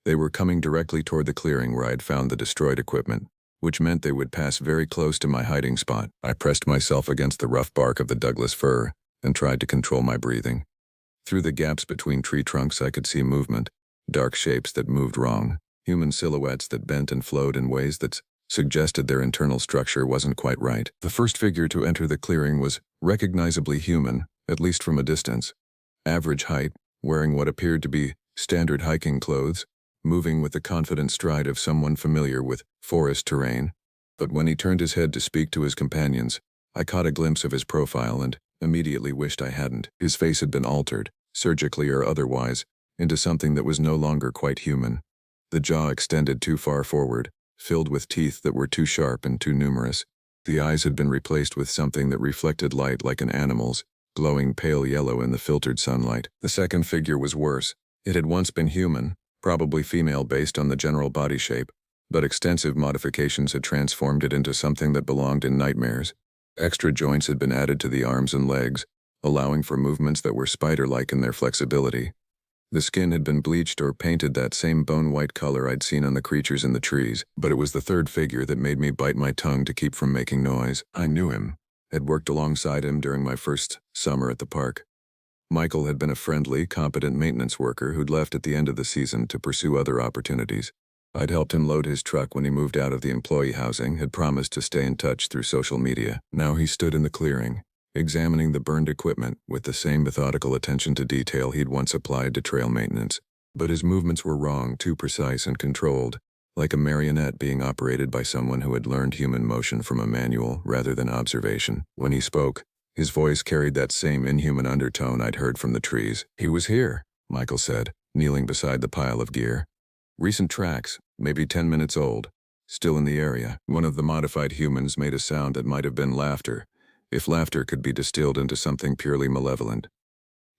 They were coming directly toward the clearing where I'd found the destroyed equipment, which meant they would pass very close to my hiding spot. I pressed myself against the rough bark of the Douglas fir and tried to control my breathing. Through the gaps between tree trunks I could see movement, dark shapes that moved wrong, human silhouettes that bent and flowed in ways that suggested their internal structure wasn't quite right. The first figure to enter the clearing was recognizably human, at least from a distance. Average height, wearing what appeared to be standard hiking clothes, moving with the confident stride of someone familiar with forest terrain. But when he turned his head to speak to his companions, I caught a glimpse of his profile and immediately wished I hadn't. His face had been altered, surgically or otherwise, into something that was no longer quite human. The jaw extended too far forward, filled with teeth that were too sharp and too numerous. The eyes had been replaced with something that reflected light like an animal's, glowing pale yellow in the filtered sunlight. The second figure was worse. It had once been human, probably female based on the general body shape, but extensive modifications had transformed it into something that belonged in nightmares. Extra joints had been added to the arms and legs, allowing for movements that were spider-like in their flexibility. The skin had been bleached or painted that same bone-white color I'd seen on the creatures in the trees, but it was the third figure that made me bite my tongue to keep from making noise. I knew him, had worked alongside him during my first summer at the park. Michael had been a friendly, competent maintenance worker who'd left at the end of the season to pursue other opportunities. I'd helped him load his truck when he moved out of the employee housing, had promised to stay in touch through social media. Now he stood in the clearing, examining the burned equipment with the same methodical attention to detail he'd once applied to trail maintenance. But his movements were wrong, too precise and controlled, like a marionette being operated by someone who had learned human motion from a manual rather than observation. When he spoke, his voice carried that same inhuman undertone I'd heard from the trees. He was here, Michael said, kneeling beside the pile of gear. Recent tracks, maybe 10 minutes old, still in the area. One of the modified humans made a sound that might have been laughter, if laughter could be distilled into something purely malevolent.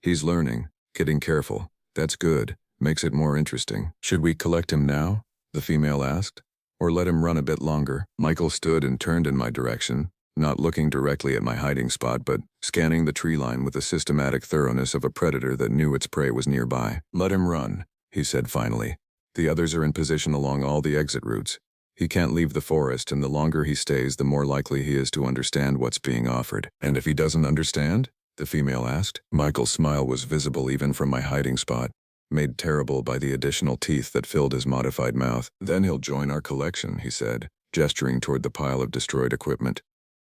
He's learning, getting careful. That's good, makes it more interesting. Should we collect him now? The female asked. Or let him run a bit longer? Michael stood and turned in my direction, not looking directly at my hiding spot but scanning the tree line with the systematic thoroughness of a predator that knew its prey was nearby. Let him run, he said finally. The others are in position along all the exit routes. He can't leave the forest, and the longer he stays, the more likely he is to understand what's being offered. And if he doesn't understand? The female asked. Michael's smile was visible even from my hiding spot, made terrible by the additional teeth that filled his modified mouth. Then he'll join our collection, he said, gesturing toward the pile of destroyed equipment.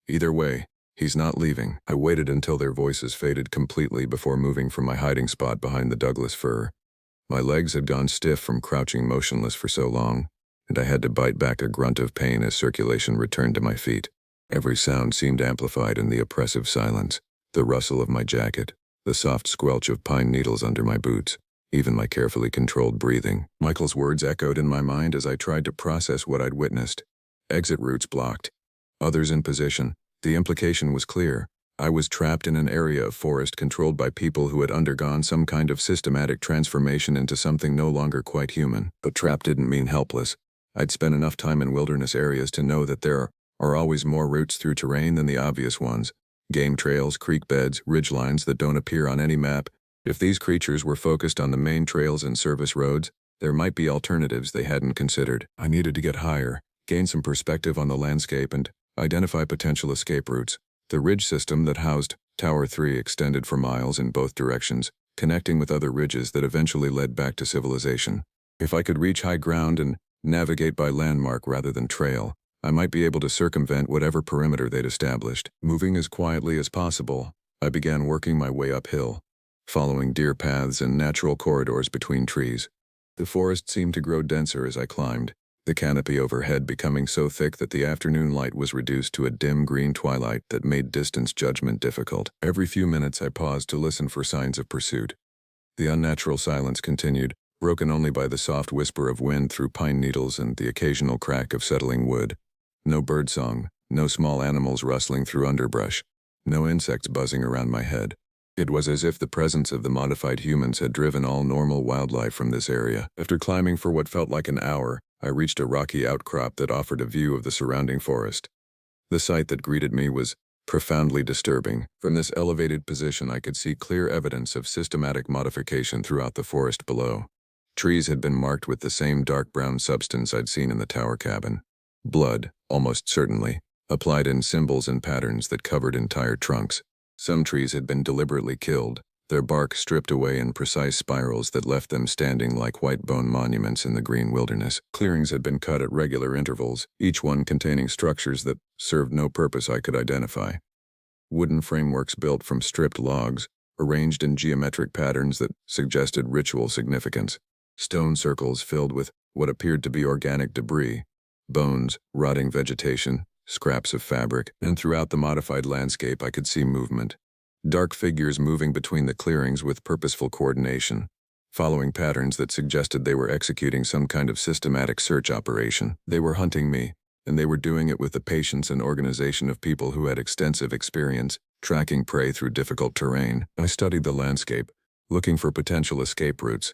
Either way, he's not leaving. I waited until their voices faded completely before moving from my hiding spot behind the Douglas fir. My legs had gone stiff from crouching motionless for so long, and I had to bite back a grunt of pain as circulation returned to my feet. Every sound seemed amplified in the oppressive silence, the rustle of my jacket, the soft squelch of pine needles under my boots, even my carefully controlled breathing. Michael's words echoed in my mind as I tried to process what I'd witnessed. Exit routes blocked. Others in position. The implication was clear. I was trapped in an area of forest controlled by people who had undergone some kind of systematic transformation into something no longer quite human. But trapped didn't mean helpless. I'd spent enough time in wilderness areas to know that there are always more routes through terrain than the obvious ones. Game trails, creek beds, ridge lines that don't appear on any map, If these creatures were focused on the main trails and service roads, there might be alternatives they hadn't considered. I needed to get higher, gain some perspective on the landscape, and identify potential escape routes. The ridge system that housed Tower 3 extended for miles in both directions, connecting with other ridges that eventually led back to civilization. If I could reach high ground and navigate by landmark rather than trail, I might be able to circumvent whatever perimeter they'd established. Moving as quietly as possible, I began working my way uphill, following deer paths and natural corridors between trees. The forest seemed to grow denser as I climbed, the canopy overhead becoming so thick that the afternoon light was reduced to a dim green twilight that made distance judgment difficult. Every few minutes I paused to listen for signs of pursuit. The unnatural silence continued, broken only by the soft whisper of wind through pine needles and the occasional crack of settling wood. No birdsong, no small animals rustling through underbrush, no insects buzzing around my head. It was as if the presence of the modified humans had driven all normal wildlife from this area. After climbing for what felt like an hour, I reached a rocky outcrop that offered a view of the surrounding forest. The sight that greeted me was profoundly disturbing. From this elevated position, I could see clear evidence of systematic modification throughout the forest below. Trees had been marked with the same dark brown substance I'd seen in the tower cabin. Blood, almost certainly, applied in symbols and patterns that covered entire trunks. Some trees had been deliberately killed, their bark stripped away in precise spirals that left them standing like white bone monuments in the green wilderness. Clearings had been cut at regular intervals, each one containing structures that served no purpose I could identify. Wooden frameworks built from stripped logs, arranged in geometric patterns that suggested ritual significance. Stone circles filled with what appeared to be organic debris, bones, rotting vegetation, scraps of fabric, and throughout the modified landscape I could see movement. Dark figures moving between the clearings with purposeful coordination, following patterns that suggested they were executing some kind of systematic search operation. They were hunting me, and they were doing it with the patience and organization of people who had extensive experience tracking prey through difficult terrain. I studied the landscape, looking for potential escape routes.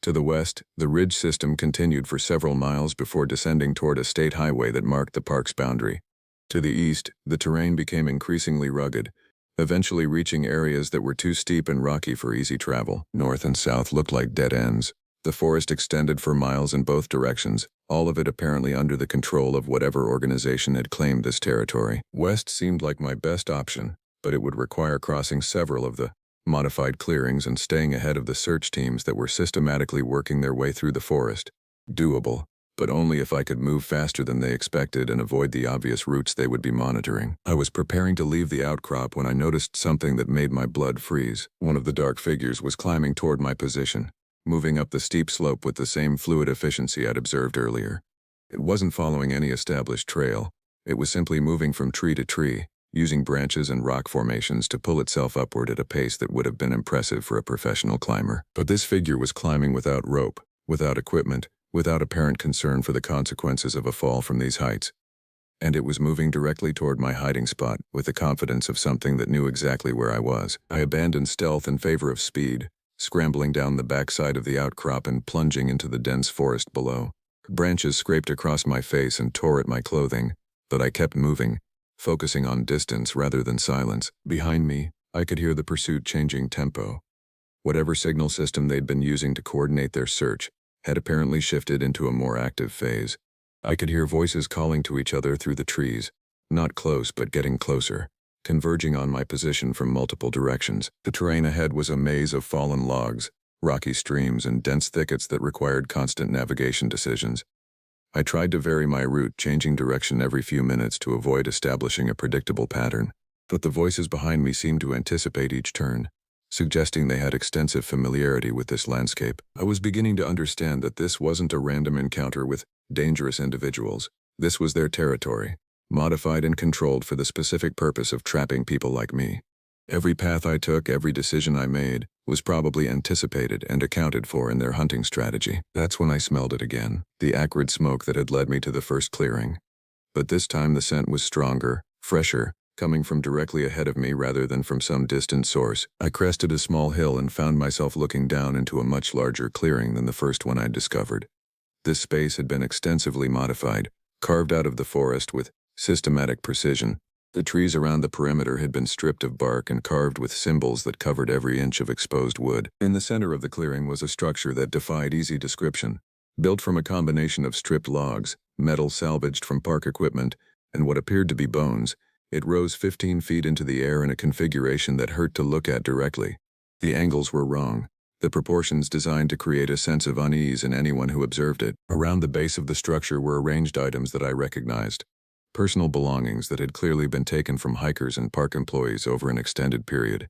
To the west, the ridge system continued for several miles before descending toward a state highway that marked the park's boundary. To the east, the terrain became increasingly rugged, eventually reaching areas that were too steep and rocky for easy travel. North and south looked like dead ends. The forest extended for miles in both directions, all of it apparently under the control of whatever organization had claimed this territory. West seemed like my best option, but it would require crossing several of the modified clearings and staying ahead of the search teams that were systematically working their way through the forest. Doable, but only if I could move faster than they expected and avoid the obvious routes they would be monitoring. I was preparing to leave the outcrop when I noticed something that made my blood freeze. One of the dark figures was climbing toward my position, moving up the steep slope with the same fluid efficiency I'd observed earlier. It wasn't following any established trail. It was simply moving from tree to tree, using branches and rock formations to pull itself upward at a pace that would have been impressive for a professional climber. But this figure was climbing without rope, without equipment, without apparent concern for the consequences of a fall from these heights. And it was moving directly toward my hiding spot with the confidence of something that knew exactly where I was. I abandoned stealth in favor of speed, scrambling down the backside of the outcrop and plunging into the dense forest below. Branches scraped across my face and tore at my clothing, but I kept moving, focusing on distance rather than silence. Behind me, I could hear the pursuit changing tempo. Whatever signal system they'd been using to coordinate their search had apparently shifted into a more active phase. I could hear voices calling to each other through the trees, not close but getting closer, converging on my position from multiple directions. The terrain ahead was a maze of fallen logs, rocky streams, and dense thickets that required constant navigation decisions. I tried to vary my route, changing direction every few minutes to avoid establishing a predictable pattern, but the voices behind me seemed to anticipate each turn, suggesting they had extensive familiarity with this landscape. I was beginning to understand that this wasn't a random encounter with dangerous individuals. This was their territory, modified and controlled for the specific purpose of trapping people like me. Every path I took, every decision I made, was probably anticipated and accounted for in their hunting strategy. That's when I smelled it again, the acrid smoke that had led me to the first clearing. But this time the scent was stronger, fresher, coming from directly ahead of me rather than from some distant source. I crested a small hill and found myself looking down into a much larger clearing than the first one I'd discovered. This space had been extensively modified, carved out of the forest with systematic precision, The trees around the perimeter had been stripped of bark and carved with symbols that covered every inch of exposed wood. In the center of the clearing was a structure that defied easy description. Built from a combination of stripped logs, metal salvaged from park equipment, and what appeared to be bones, it rose 15 feet into the air in a configuration that hurt to look at directly. The angles were wrong, the proportions designed to create a sense of unease in anyone who observed it. Around the base of the structure were arranged items that I recognized. Personal belongings that had clearly been taken from hikers and park employees over an extended period.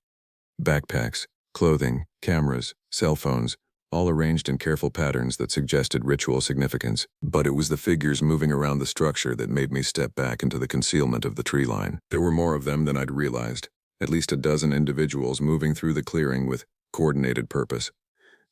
Backpacks, clothing, cameras, cell phones, all arranged in careful patterns that suggested ritual significance. But it was the figures moving around the structure that made me step back into the concealment of the tree line. There were more of them than I'd realized, at least a dozen individuals moving through the clearing with coordinated purpose.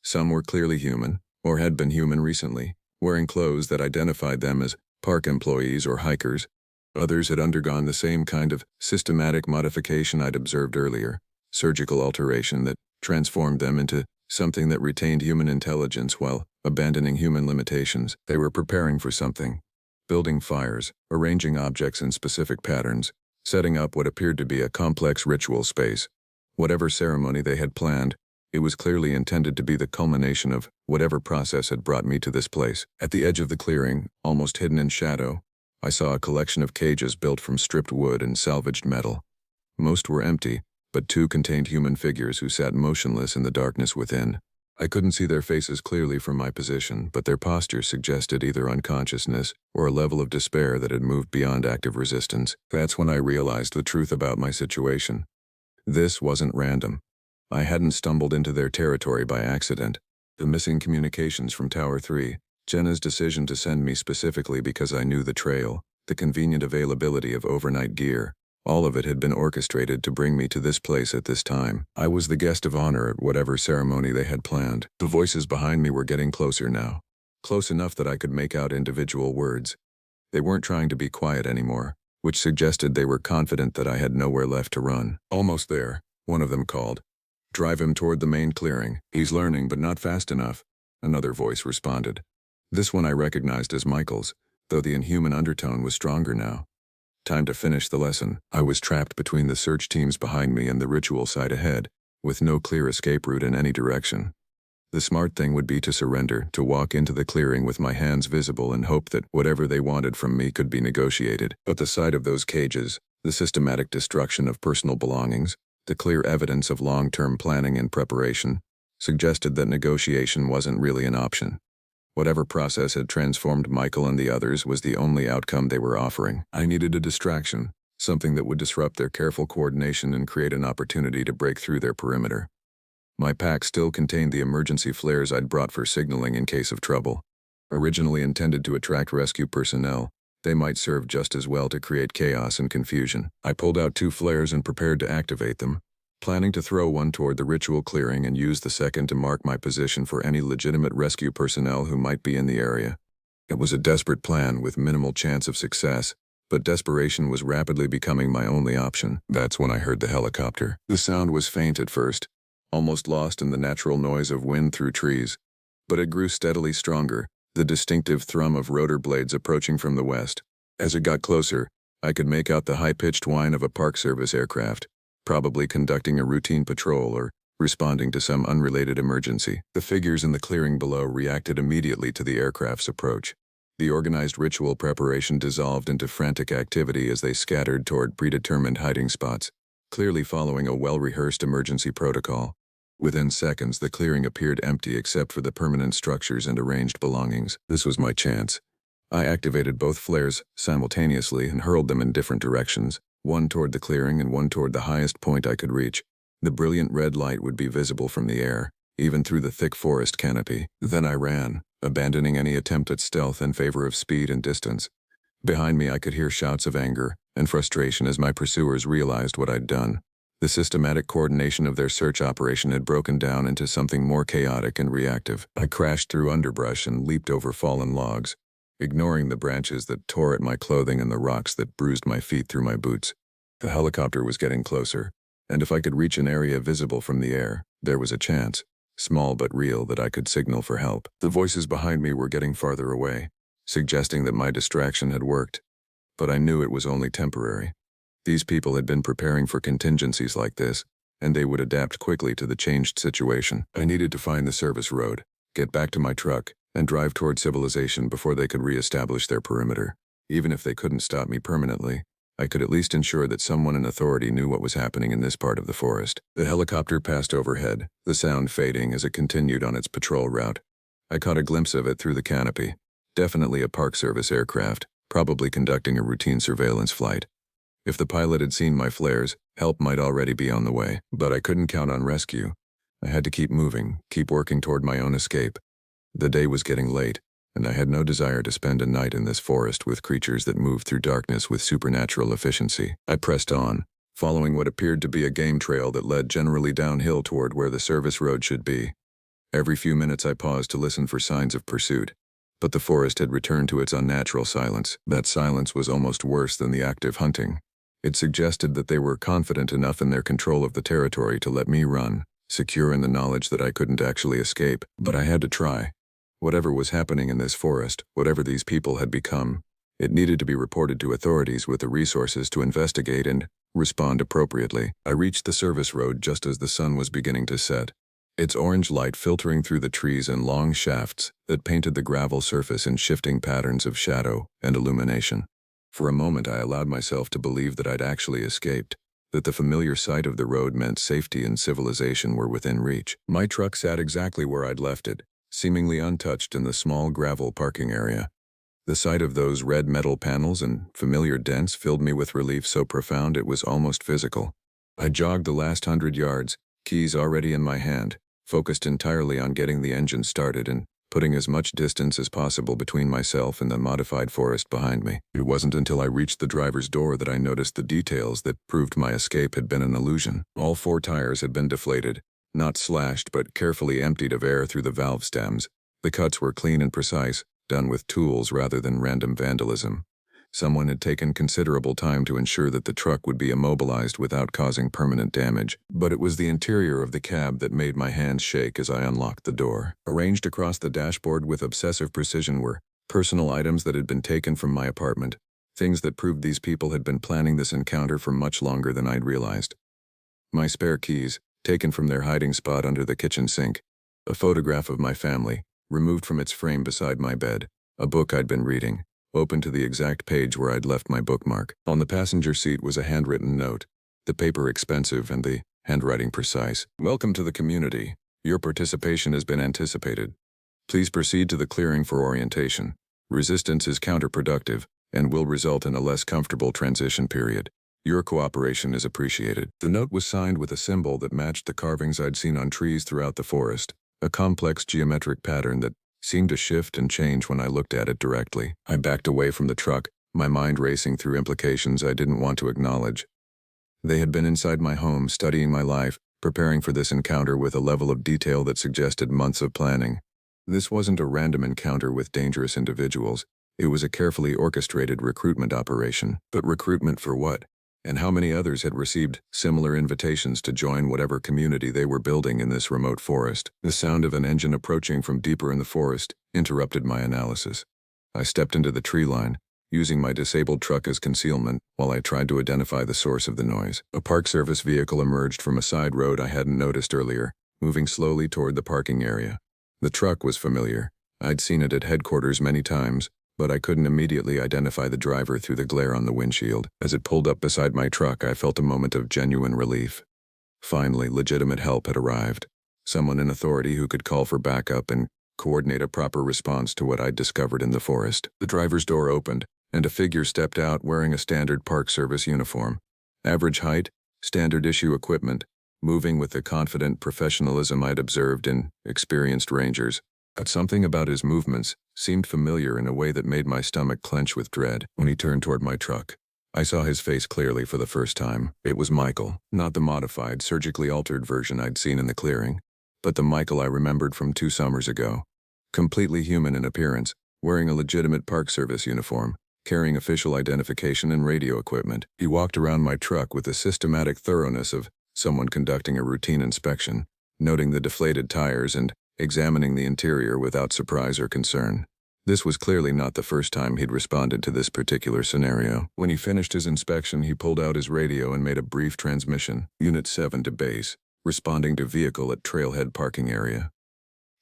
Some were clearly human, or had been human recently, wearing clothes that identified them as park employees or hikers. Others had undergone the same kind of systematic modification I'd observed earlier, surgical alteration that transformed them into something that retained human intelligence while abandoning human limitations. They were preparing for something, building fires, arranging objects in specific patterns, setting up what appeared to be a complex ritual space. Whatever ceremony they had planned, it was clearly intended to be the culmination of whatever process had brought me to this place. At the edge of the clearing, almost hidden in shadow, I saw a collection of cages built from stripped wood and salvaged metal. Most were empty, but two contained human figures who sat motionless in the darkness within. I couldn't see their faces clearly from my position, but their postures suggested either unconsciousness or a level of despair that had moved beyond active resistance. That's when I realized the truth about my situation. This wasn't random. I hadn't stumbled into their territory by accident. The missing communications from Tower 3, Jenna's decision to send me specifically because I knew the trail, the convenient availability of overnight gear, all of it had been orchestrated to bring me to this place at this time. I was the guest of honor at whatever ceremony they had planned. The voices behind me were getting closer now. Close enough that I could make out individual words. They weren't trying to be quiet anymore, which suggested they were confident that I had nowhere left to run. Almost there, one of them called. Drive him toward the main clearing. He's learning, but not fast enough, another voice responded. This one I recognized as Michael's, though the inhuman undertone was stronger now. Time to finish the lesson. I was trapped between the search teams behind me and the ritual site ahead, with no clear escape route in any direction. The smart thing would be to surrender, to walk into the clearing with my hands visible and hope that whatever they wanted from me could be negotiated. But the sight of those cages, the systematic destruction of personal belongings, the clear evidence of long-term planning and preparation, suggested that negotiation wasn't really an option. Whatever process had transformed Michael and the others was the only outcome they were offering. I needed a distraction, something that would disrupt their careful coordination and create an opportunity to break through their perimeter. My pack still contained the emergency flares I'd brought for signaling in case of trouble. Originally intended to attract rescue personnel, they might serve just as well to create chaos and confusion. I pulled out 2 flares and prepared to activate them, planning to throw one toward the ritual clearing and use the second to mark my position for any legitimate rescue personnel who might be in the area. It was a desperate plan with minimal chance of success, but desperation was rapidly becoming my only option. That's when I heard the helicopter. The sound was faint at first, almost lost in the natural noise of wind through trees, but it grew steadily stronger, the distinctive thrum of rotor blades approaching from the west. As it got closer, I could make out the high-pitched whine of a Park Service aircraft, probably conducting a routine patrol or responding to some unrelated emergency. The figures in the clearing below reacted immediately to the aircraft's approach. The organized ritual preparation dissolved into frantic activity as they scattered toward predetermined hiding spots, clearly following a well-rehearsed emergency protocol. Within seconds, the clearing appeared empty except for the permanent structures and arranged belongings. This was my chance. I activated both flares simultaneously and hurled them in different directions, one toward the clearing and one toward the highest point I could reach. The brilliant red light would be visible from the air, even through the thick forest canopy. Then I ran, abandoning any attempt at stealth in favor of speed and distance. Behind me I could hear shouts of anger and frustration as my pursuers realized what I'd done. The systematic coordination of their search operation had broken down into something more chaotic and reactive. I crashed through underbrush and leaped over fallen logs, ignoring the branches that tore at my clothing and the rocks that bruised my feet through my boots. The helicopter was getting closer, and if I could reach an area visible from the air, there was a chance, small but real, that I could signal for help. The voices behind me were getting farther away, suggesting that my distraction had worked, but I knew it was only temporary. These people had been preparing for contingencies like this, and they would adapt quickly to the changed situation. I needed to find the service road, get back to my truck, and drive toward civilization before they could re-establish their perimeter. Even if they couldn't stop me permanently, I could at least ensure that someone in authority knew what was happening in this part of the forest. The helicopter passed overhead, the sound fading as it continued on its patrol route. I caught a glimpse of it through the canopy. Definitely a Park Service aircraft, probably conducting a routine surveillance flight. If the pilot had seen my flares, help might already be on the way. But I couldn't count on rescue. I had to keep moving, keep working toward my own escape. The day was getting late, and I had no desire to spend a night in this forest with creatures that moved through darkness with supernatural efficiency. I pressed on, following what appeared to be a game trail that led generally downhill toward where the service road should be. Every few minutes I paused to listen for signs of pursuit, but the forest had returned to its unnatural silence. That silence was almost worse than the active hunting. It suggested that they were confident enough in their control of the territory to let me run, secure in the knowledge that I couldn't actually escape. But I had to try. Whatever was happening in this forest, whatever these people had become, it needed to be reported to authorities with the resources to investigate and respond appropriately. I reached the service road just as the sun was beginning to set, its orange light filtering through the trees in long shafts that painted the gravel surface in shifting patterns of shadow and illumination. For a moment I allowed myself to believe that I'd actually escaped, that the familiar sight of the road meant safety and civilization were within reach. My truck sat exactly where I'd left it, seemingly untouched in the small gravel parking area. The sight of those red metal panels and familiar dents filled me with relief so profound it was almost physical. I jogged the last 100 yards, keys already in my hand, focused entirely on getting the engine started and putting as much distance as possible between myself and the modified forest behind me. It wasn't until I reached the driver's door that I noticed the details that proved my escape had been an illusion. All 4 tires had been deflated, not slashed but carefully emptied of air through the valve stems. The cuts were clean and precise, done with tools rather than random vandalism. Someone had taken considerable time to ensure that the truck would be immobilized without causing permanent damage. But it was the interior of the cab that made my hands shake as I unlocked the door. Arranged across the dashboard with obsessive precision were personal items that had been taken from my apartment, things that proved these people had been planning this encounter for much longer than I'd realized. My spare keys, taken from their hiding spot under the kitchen sink, a photograph of my family, removed from its frame beside my bed, a book I'd been reading, open to the exact page where I'd left my bookmark. On the passenger seat was a handwritten note, the paper expensive and the handwriting precise. "Welcome to the community. Your participation has been anticipated. Please proceed to the clearing for orientation. Resistance is counterproductive and will result in a less comfortable transition period. Your cooperation is appreciated." The note was signed with a symbol that matched the carvings I'd seen on trees throughout the forest, a complex geometric pattern that seemed to shift and change when I looked at it directly. I backed away from the truck, my mind racing through implications I didn't want to acknowledge. They had been inside my home, studying my life, preparing for this encounter with a level of detail that suggested months of planning. This wasn't a random encounter with dangerous individuals. It was a carefully orchestrated recruitment operation. But recruitment for what? And how many others had received similar invitations to join whatever community they were building in this remote forest? The sound of an engine approaching from deeper in the forest interrupted my analysis. I stepped into the tree line, using my disabled truck as concealment while I tried to identify the source of the noise. A Park Service vehicle emerged from a side road I hadn't noticed earlier, moving slowly toward the parking area. The truck was familiar. I'd seen it at headquarters many times, but I couldn't immediately identify the driver through the glare on the windshield. As it pulled up beside my truck, I felt a moment of genuine relief. Finally, legitimate help had arrived. Someone in authority who could call for backup and coordinate a proper response to what I'd discovered in the forest. The driver's door opened, and a figure stepped out wearing a standard Park Service uniform. Average height, standard issue equipment, moving with the confident professionalism I'd observed in experienced rangers. But something about his movements seemed familiar in a way that made my stomach clench with dread. When he turned toward my truck, I saw his face clearly for the first time. It was Michael, not the modified, surgically altered version I'd seen in the clearing, but the Michael I remembered from 2 summers ago. Completely human in appearance, wearing a legitimate Park Service uniform, carrying official identification and radio equipment. He walked around my truck with the systematic thoroughness of someone conducting a routine inspection, noting the deflated tires and examining the interior without surprise or concern. This was clearly not the first time he'd responded to this particular scenario. When he finished his inspection, he pulled out his radio and made a brief transmission. Unit 7 to base, responding to vehicle at trailhead parking area.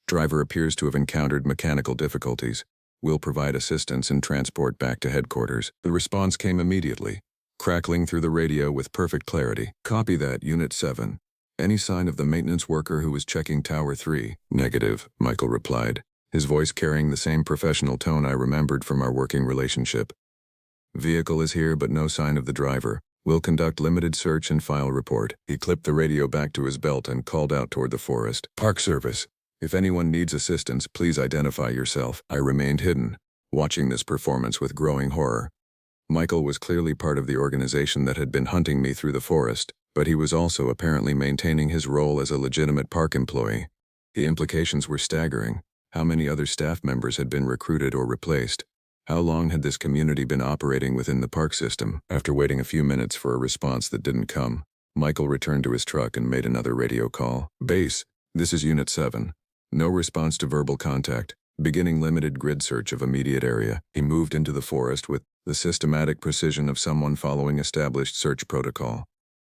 Driver appears to have encountered mechanical difficulties. Will provide assistance and transport back to headquarters. The response came immediately, crackling through the radio with perfect clarity. Copy that, Unit 7. Any sign of the maintenance worker who was checking Tower 3? Negative, Michael replied, his voice carrying the same professional tone I remembered from our working relationship. Vehicle is here but no sign of the driver. We'll conduct limited search and file report. He clipped the radio back to his belt and called out toward the forest. Park Service. If anyone needs assistance, please identify yourself. I remained hidden, watching this performance with growing horror. Michael was clearly part of the organization that had been hunting me through the forest, but he was also apparently maintaining his role as a legitimate park employee. The implications were staggering. How many other staff members had been recruited or replaced? How long had this community been operating within the park system? After waiting a few minutes for a response that didn't come, Michael returned to his truck and made another radio call. Base, this is Unit 7. No response to verbal contact. Beginning limited grid search of immediate area. He moved into the forest with the systematic precision of someone following established search protocol.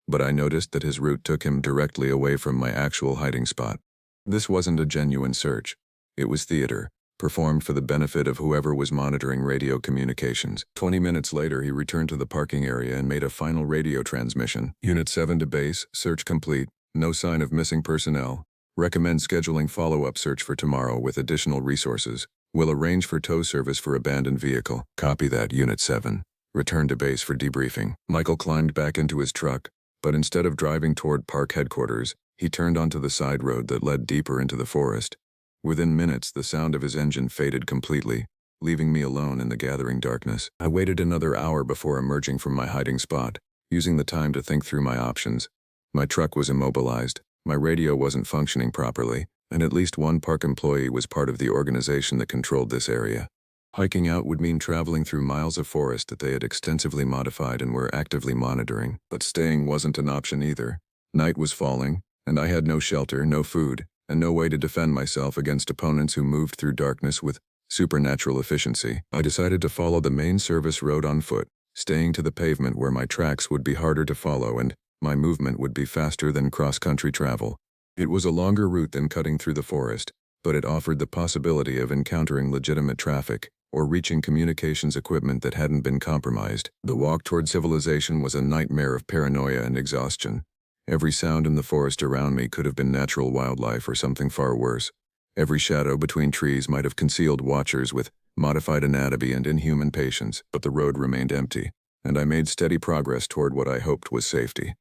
But I noticed that his route took him directly away from my actual hiding spot. This wasn't a genuine search. It was theater, performed for the benefit of whoever was monitoring radio communications. 20 minutes later, he returned to the parking area and made a final radio transmission. Unit 7 to base, search complete. No sign of missing personnel. Recommend scheduling follow-up search for tomorrow with additional resources. Will arrange for tow service for abandoned vehicle. Copy that, Unit 7. Return to base for debriefing. Michael climbed back into his truck, but instead of driving toward park headquarters, he turned onto the side road that led deeper into the forest. Within minutes, the sound of his engine faded completely, leaving me alone in the gathering darkness. I waited another hour before emerging from my hiding spot, using the time to think through my options. My truck was immobilized. My radio wasn't functioning properly, and at least one park employee was part of the organization that controlled this area. Hiking out would mean traveling through miles of forest that they had extensively modified and were actively monitoring, but staying wasn't an option either. Night was falling, and I had no shelter, no food, and no way to defend myself against opponents who moved through darkness with supernatural efficiency. I decided to follow the main service road on foot, staying to the pavement where my tracks would be harder to follow and my movement would be faster than cross-country travel. It was a longer route than cutting through the forest, but it offered the possibility of encountering legitimate traffic or reaching communications equipment that hadn't been compromised. The walk toward civilization was a nightmare of paranoia and exhaustion. Every sound in the forest around me could have been natural wildlife or something far worse. Every shadow between trees might have concealed watchers with modified anatomy and inhuman patience, but the road remained empty, and I made steady progress toward what I hoped was safety.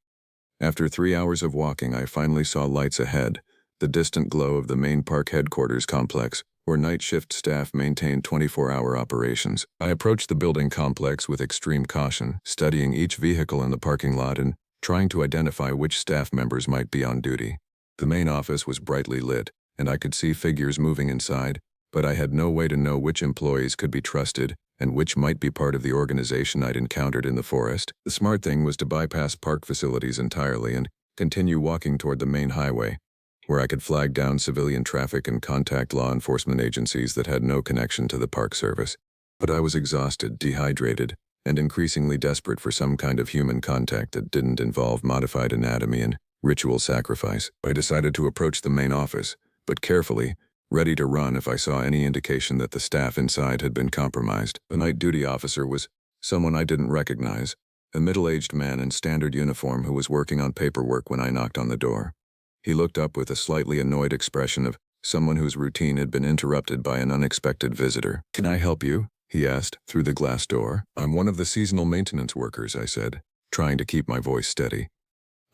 After 3 hours of walking, I finally saw lights ahead, the distant glow of the main park headquarters complex, where night shift staff maintained 24-hour operations. I approached the building complex with extreme caution, studying each vehicle in the parking lot and trying to identify which staff members might be on duty. The main office was brightly lit, and I could see figures moving inside, but I had no way to know which employees could be trusted and which might be part of the organization I'd encountered in the forest. The smart thing was to bypass park facilities entirely and continue walking toward the main highway, where I could flag down civilian traffic and contact law enforcement agencies that had no connection to the Park Service. But I was exhausted, dehydrated, and increasingly desperate for some kind of human contact that didn't involve modified anatomy and ritual sacrifice. I decided to approach the main office, but carefully, ready to run if I saw any indication that the staff inside had been compromised. The night duty officer was someone I didn't recognize, a middle-aged man in standard uniform who was working on paperwork when I knocked on the door. He looked up with a slightly annoyed expression of someone whose routine had been interrupted by an unexpected visitor. "Can I help you?" he asked, through the glass door. "I'm one of the seasonal maintenance workers," I said, trying to keep my voice steady.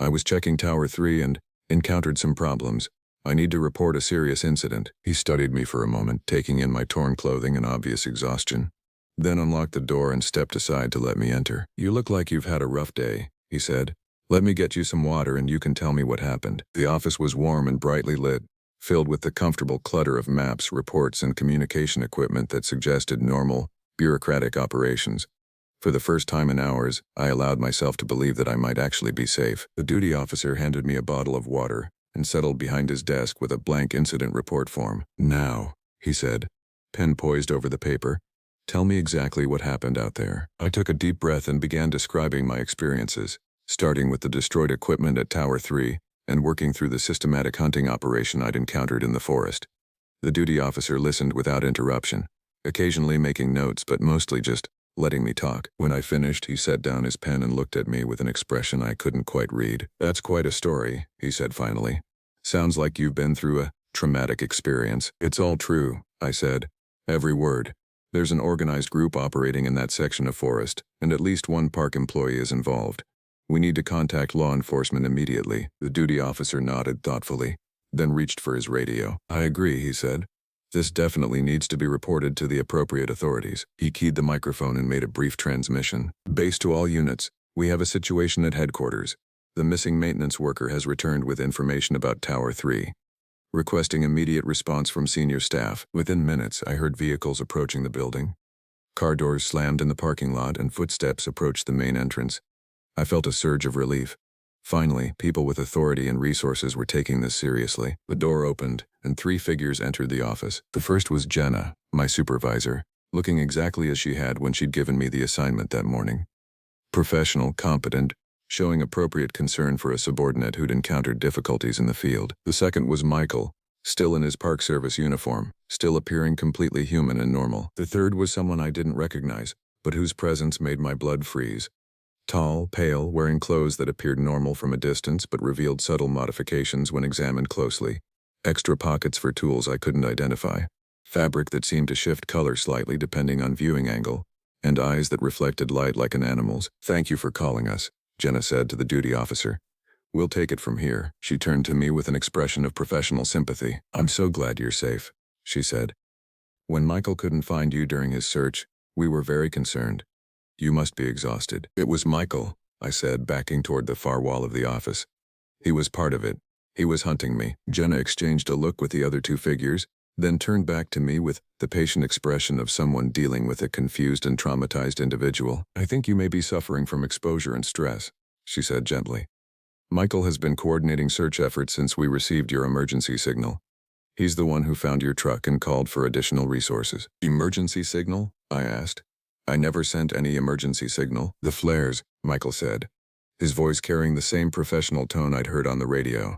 "I was checking Tower 3 and encountered some problems. I need to report a serious incident." He studied me for a moment, taking in my torn clothing and obvious exhaustion, then unlocked the door and stepped aside to let me enter. "You look like you've had a rough day," he said. "Let me get you some water and you can tell me what happened." The office was warm and brightly lit, filled with the comfortable clutter of maps, reports, and communication equipment that suggested normal, bureaucratic operations. For the first time in hours, I allowed myself to believe that I might actually be safe. The duty officer handed me a bottle of water and settled behind his desk with a blank incident report form. "Now," he said, pen poised over the paper. Tell me exactly what happened out there. I took a deep breath and began describing my experiences, starting with the destroyed equipment at Tower 3 and working through the systematic hunting operation I'd encountered in the forest. The duty officer listened without interruption, occasionally making notes but mostly just letting me talk. When I finished, he set down his pen and looked at me with an expression I couldn't quite read. That's quite a story, he said finally. Sounds like you've been through a traumatic experience. It's all true, I said. Every word. There's an organized group operating in that section of forest, and at least one park employee is involved. We need to contact law enforcement immediately. The duty officer nodded thoughtfully, then reached for his radio. I agree, he said. This definitely needs to be reported to the appropriate authorities. He keyed the microphone and made a brief transmission. Base to all units. We have a situation at headquarters. The missing maintenance worker has returned with information about Tower 3. Requesting immediate response from senior staff. Within minutes, I heard vehicles approaching the building. Car doors slammed in the parking lot and footsteps approached the main entrance. I felt a surge of relief. Finally, people with authority and resources were taking this seriously. The door opened, and 3 figures entered the office. The first was Jenna, my supervisor, looking exactly as she had when she'd given me the assignment that morning. Professional, competent, showing appropriate concern for a subordinate who'd encountered difficulties in the field. The second was Michael, still in his Park Service uniform, still appearing completely human and normal. The third was someone I didn't recognize, but whose presence made my blood freeze. Tall, pale, wearing clothes that appeared normal from a distance but revealed subtle modifications when examined closely. Extra pockets for tools I couldn't identify. Fabric that seemed to shift color slightly depending on viewing angle. And eyes that reflected light like an animal's. Thank you for calling us, Jenna said to the duty officer. We'll take it from here. She turned to me with an expression of professional sympathy. I'm so glad you're safe, she said. When Michael couldn't find you during his search, we were very concerned. You must be exhausted. It was Michael, I said, backing toward the far wall of the office. He was part of it. He was hunting me. Jenna exchanged a look with the other 2 figures, then turned back to me with the patient expression of someone dealing with a confused and traumatized individual. I think you may be suffering from exposure and stress, she said gently. Michael has been coordinating search efforts since we received your emergency signal. He's the one who found your truck and called for additional resources. Emergency signal? I asked. I never sent any emergency signal. The flares, Michael said, his voice carrying the same professional tone I'd heard on the radio.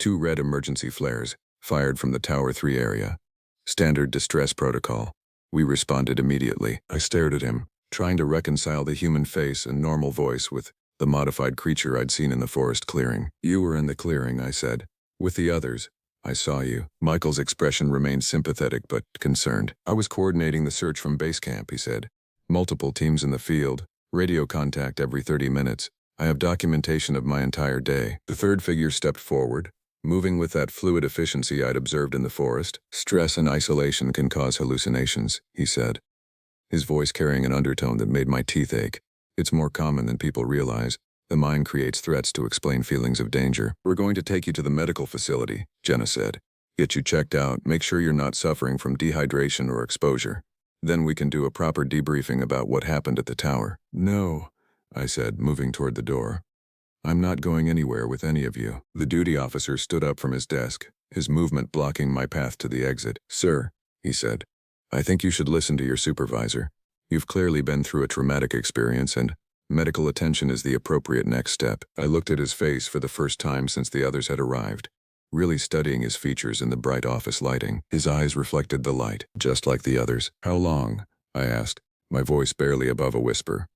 2 red emergency flares, fired from the Tower 3 area. Standard distress protocol. We responded immediately. I stared at him, trying to reconcile the human face and normal voice with the modified creature I'd seen in the forest clearing. You were in the clearing, I said. With the others. I saw you. Michael's expression remained sympathetic but concerned. I was coordinating the search from base camp, he said. Multiple teams in the field, radio contact every 30 minutes. I have documentation of my entire day. The third figure stepped forward, moving with that fluid efficiency I'd observed in the forest. Stress and isolation can cause hallucinations, he said, his voice carrying an undertone that made my teeth ache. It's more common than people realize. The mind creates threats to explain feelings of danger. We're going to take you to the medical facility, Jenna said. Get you checked out, make sure you're not suffering from dehydration or exposure. Then we can do a proper debriefing about what happened at the tower. No, I said, moving toward the door. I'm not going anywhere with any of you. The duty officer stood up from his desk, his movement blocking my path to the exit. Sir, he said, I think you should listen to your supervisor. You've clearly been through a traumatic experience and medical attention is the appropriate next step. I looked at his face for the first time since the others had arrived, really studying his features in the bright office lighting. His eyes reflected the light, just like the others. How long? I asked, my voice barely above a whisper.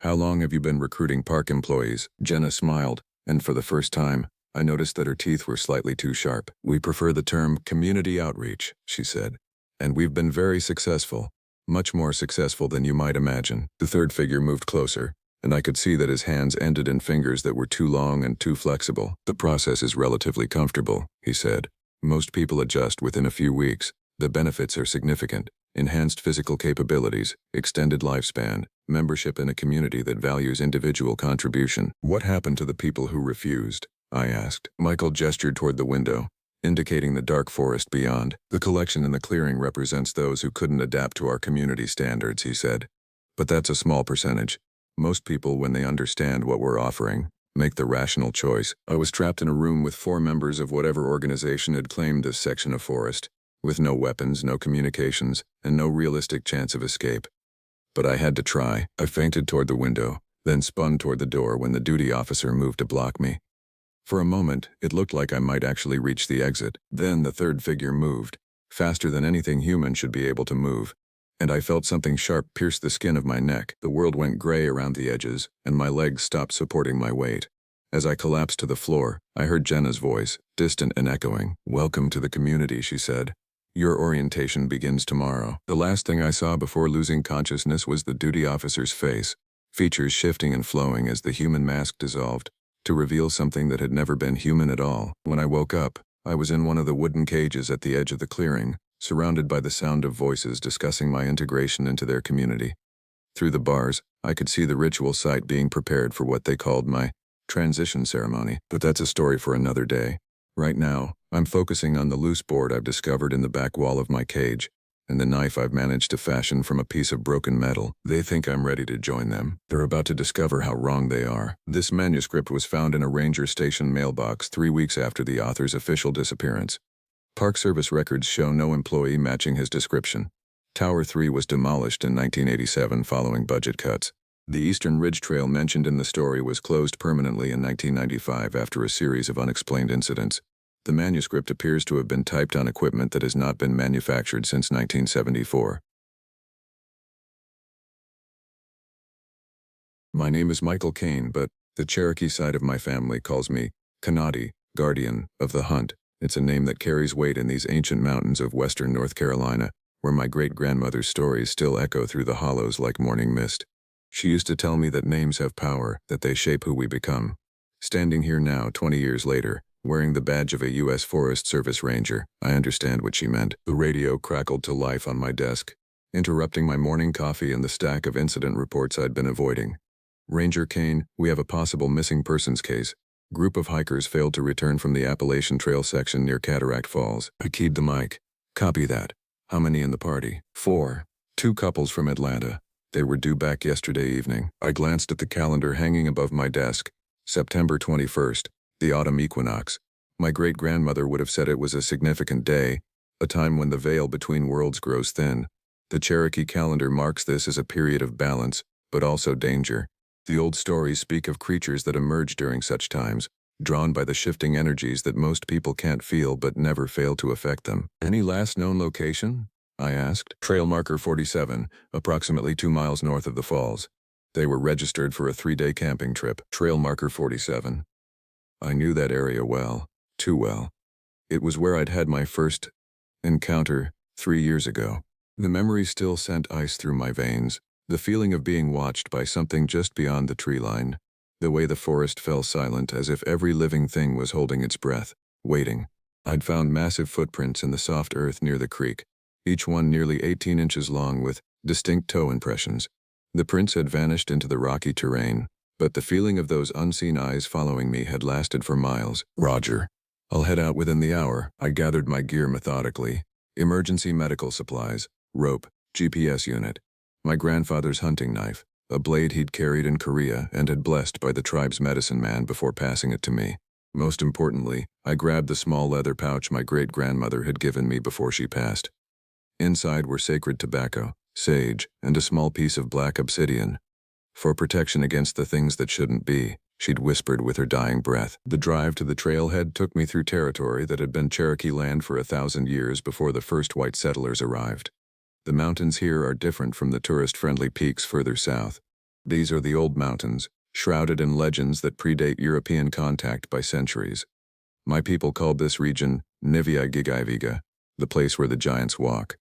How long have you been recruiting park employees? Jenna smiled, and for the first time, I noticed that her teeth were slightly too sharp. We prefer the term community outreach, she said, and we've been very successful, much more successful than you might imagine. The third figure moved closer, and I could see that his hands ended in fingers that were too long and too flexible. The process is relatively comfortable, he said. Most people adjust within a few weeks. The benefits are significant. Enhanced physical capabilities, extended lifespan, membership in a community that values individual contribution. What happened to the people who refused? I asked. Michael gestured toward the window, indicating the dark forest beyond. The collection in the clearing represents those who couldn't adapt to our community standards, he said. But that's a small percentage. Most people, when they understand what we're offering, make the rational choice. I was trapped in a room with 4 members of whatever organization had claimed this section of forest. with no weapons, no communications, and no realistic chance of escape. But I had to try. I feinted toward the window, then spun toward the door when the duty officer moved to block me. For a moment, it looked like I might actually reach the exit. Then the third figure moved, faster than anything human should be able to move, and I felt something sharp pierce the skin of my neck. The world went gray around the edges, and my legs stopped supporting my weight. As I collapsed to the floor, I heard Jenna's voice, distant and echoing. "Welcome to the community," she said. "Your orientation begins tomorrow." The last thing I saw before losing consciousness was the duty officer's face, features shifting and flowing as the human mask dissolved, to reveal something that had never been human at all. When I woke up, I was in one of the wooden cages at the edge of the clearing, surrounded by the sound of voices discussing my integration into their community. Through the bars, I could see the ritual site being prepared for what they called my transition ceremony. But that's a story for another day. Right now, I'm focusing on the loose board I've discovered in the back wall of my cage, and the knife I've managed to fashion from a piece of broken metal. They think I'm ready to join them. They're about to discover how wrong they are. This manuscript was found in a ranger station mailbox 3 weeks after the author's official disappearance. Park Service records show no employee matching his description. Tower 3 was demolished in 1987 following budget cuts. The Eastern Ridge Trail mentioned in the story was closed permanently in 1995 after a series of unexplained incidents. The manuscript appears to have been typed on equipment that has not been manufactured since 1974. My name is Michael Kane, but the Cherokee side of my family calls me Kanadi, Guardian of the Hunt. It's a name that carries weight in these ancient mountains of western North Carolina, where my great-grandmother's stories still echo through the hollows like morning mist. She used to tell me that names have power, that they shape who we become. Standing here now, 20 years later, wearing the badge of a U.S. Forest Service Ranger, I understand what she meant. The radio crackled to life on my desk, interrupting my morning coffee and the stack of incident reports I'd been avoiding. "Ranger Kane, we have a possible missing persons case. Group of hikers failed to return from the Appalachian Trail section near Cataract Falls." I keyed the mic. "Copy that. How many in the party?" 4. 2 couples from Atlanta. They were due back yesterday evening. I glanced at the calendar hanging above my desk. September 21st. The autumn equinox. My great-grandmother would have said it was a significant day, a time when the veil between worlds grows thin. The Cherokee calendar marks this as a period of balance, but also danger. The old stories speak of creatures that emerge during such times, drawn by the shifting energies that most people can't feel but never fail to affect them. "Any last known location?" I asked. "Trail marker 47, approximately 2 miles north of the falls. They were registered for a 3-day camping trip." Trail marker 47. I knew that area well, too well. It was where I'd had my first encounter 3 years ago. The memory still sent ice through my veins, the feeling of being watched by something just beyond the tree line, the way the forest fell silent as if every living thing was holding its breath, waiting. I'd found massive footprints in the soft earth near the creek, each one nearly 18 inches long with distinct toe impressions. The prints had vanished into the rocky terrain, but the feeling of those unseen eyes following me had lasted for miles. "Roger. I'll head out within the hour." I gathered my gear methodically. Emergency medical supplies, rope, GPS unit, my grandfather's hunting knife, a blade he'd carried in Korea and had blessed by the tribe's medicine man before passing it to me. Most importantly, I grabbed the small leather pouch my great-grandmother had given me before she passed. Inside were sacred tobacco, sage, and a small piece of black obsidian. "For protection against the things that shouldn't be," she'd whispered with her dying breath. The drive to the trailhead took me through territory that had been Cherokee land for 1,000 years before the first white settlers arrived. The mountains here are different from the tourist-friendly peaks further south. These are the old mountains, shrouded in legends that predate European contact by centuries. My people called this region Nivia-Gigaiviga, the place where the giants walk.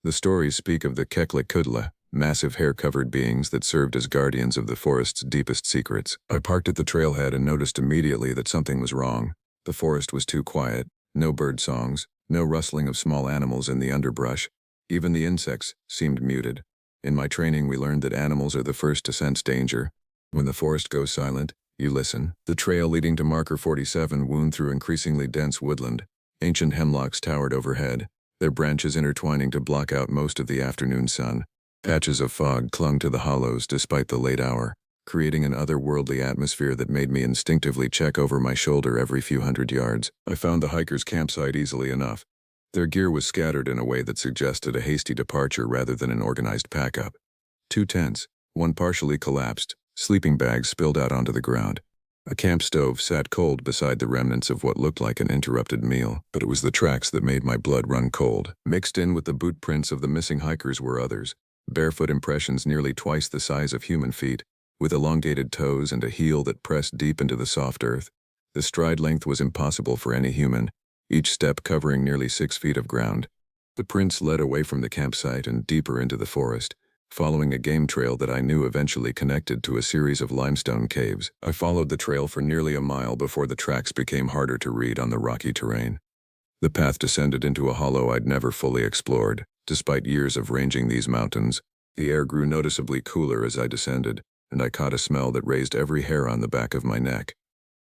The stories speak of the Keklik-Kudla, massive hair-covered beings that served as guardians of the forest's deepest secrets. I parked at the trailhead and noticed immediately that something was wrong. The forest was too quiet, no bird songs, no rustling of small animals in the underbrush. Even the insects seemed muted. In my training we learned that animals are the first to sense danger. When the forest goes silent, you listen. The trail leading to marker 47 wound through increasingly dense woodland. Ancient hemlocks towered overhead, their branches intertwining to block out most of the afternoon sun. Patches of fog clung to the hollows despite the late hour, creating an otherworldly atmosphere that made me instinctively check over my shoulder every few hundred yards. I found the hiker's campsite easily enough. Their gear was scattered in a way that suggested a hasty departure rather than an organized pack-up. 2 tents, one partially collapsed, sleeping bags spilled out onto the ground. A camp stove sat cold beside the remnants of what looked like an interrupted meal, but it was the tracks that made my blood run cold. Mixed in with the boot prints of the missing hikers were others, barefoot impressions nearly twice the size of human feet, with elongated toes and a heel that pressed deep into the soft earth. The stride length was impossible for any human, each step covering nearly 6 feet of ground. The prints led away from the campsite and deeper into the forest, following a game trail that I knew eventually connected to a series of limestone caves. I followed the trail for nearly a mile before the tracks became harder to read on the rocky terrain. The path descended into a hollow I'd never fully explored. Despite years of ranging these mountains, the air grew noticeably cooler as I descended, and I caught a smell that raised every hair on the back of my neck.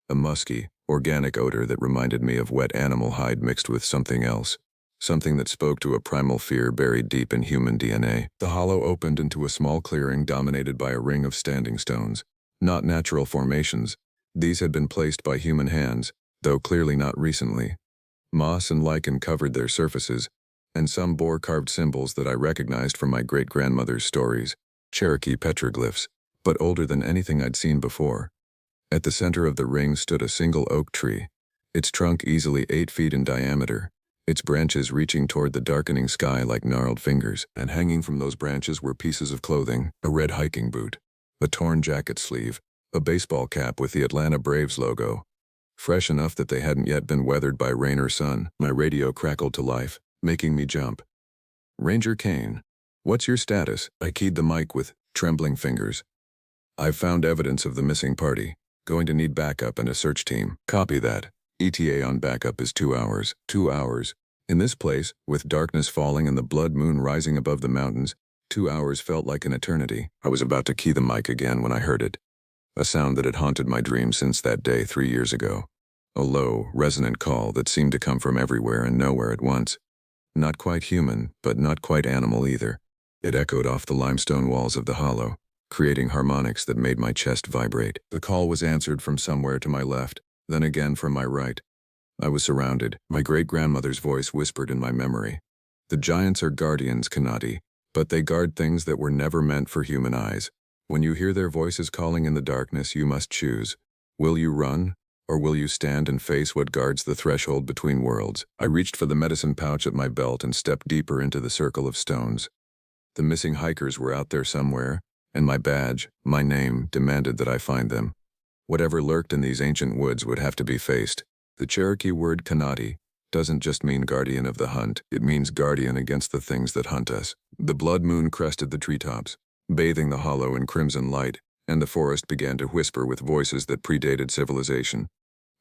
A musky, organic odor that reminded me of wet animal hide mixed with something else. Something that spoke to a primal fear buried deep in human DNA. The hollow opened into a small clearing dominated by a ring of standing stones. Not natural formations. These had been placed by human hands, though clearly not recently. Moss and lichen covered their surfaces, and some bore carved symbols that I recognized from my great-grandmother's stories. Cherokee petroglyphs, but older than anything I'd seen before. At the center of the ring stood a single oak tree, its trunk easily 8 feet in diameter, its branches reaching toward the darkening sky like gnarled fingers, and hanging from those branches were pieces of clothing, a red hiking boot, a torn jacket sleeve, a baseball cap with the Atlanta Braves logo. Fresh enough that they hadn't yet been weathered by rain or sun. My radio crackled to life, making me jump. "Ranger Kane, what's your status?" I keyed the mic with trembling fingers. "I've found evidence of the missing party. Going to need backup and a search team." "Copy that. ETA on backup is 2 hours." 2 hours. In this place, with darkness falling and the blood moon rising above the mountains, 2 hours felt like an eternity. I was about to key the mic again when I heard it. A sound that had haunted my dreams since that day 3 years ago. A low, resonant call that seemed to come from everywhere and nowhere at once. Not quite human, but not quite animal either. It echoed off the limestone walls of the hollow, creating harmonics that made my chest vibrate. The call was answered from somewhere to my left, then again from my right. I was surrounded. My great-grandmother's voice whispered in my memory. "The giants are guardians, Kanati, but they guard things that were never meant for human eyes. When you hear their voices calling in the darkness, you must choose. Will you run, or will you stand and face what guards the threshold between worlds?" I reached for the medicine pouch at my belt and stepped deeper into the circle of stones. The missing hikers were out there somewhere, and my badge, my name, demanded that I find them. Whatever lurked in these ancient woods would have to be faced. The Cherokee word Kanati doesn't just mean guardian of the hunt, it means guardian against the things that hunt us. The blood moon crested the treetops, bathing the hollow in crimson light, and the forest began to whisper with voices that predated civilization.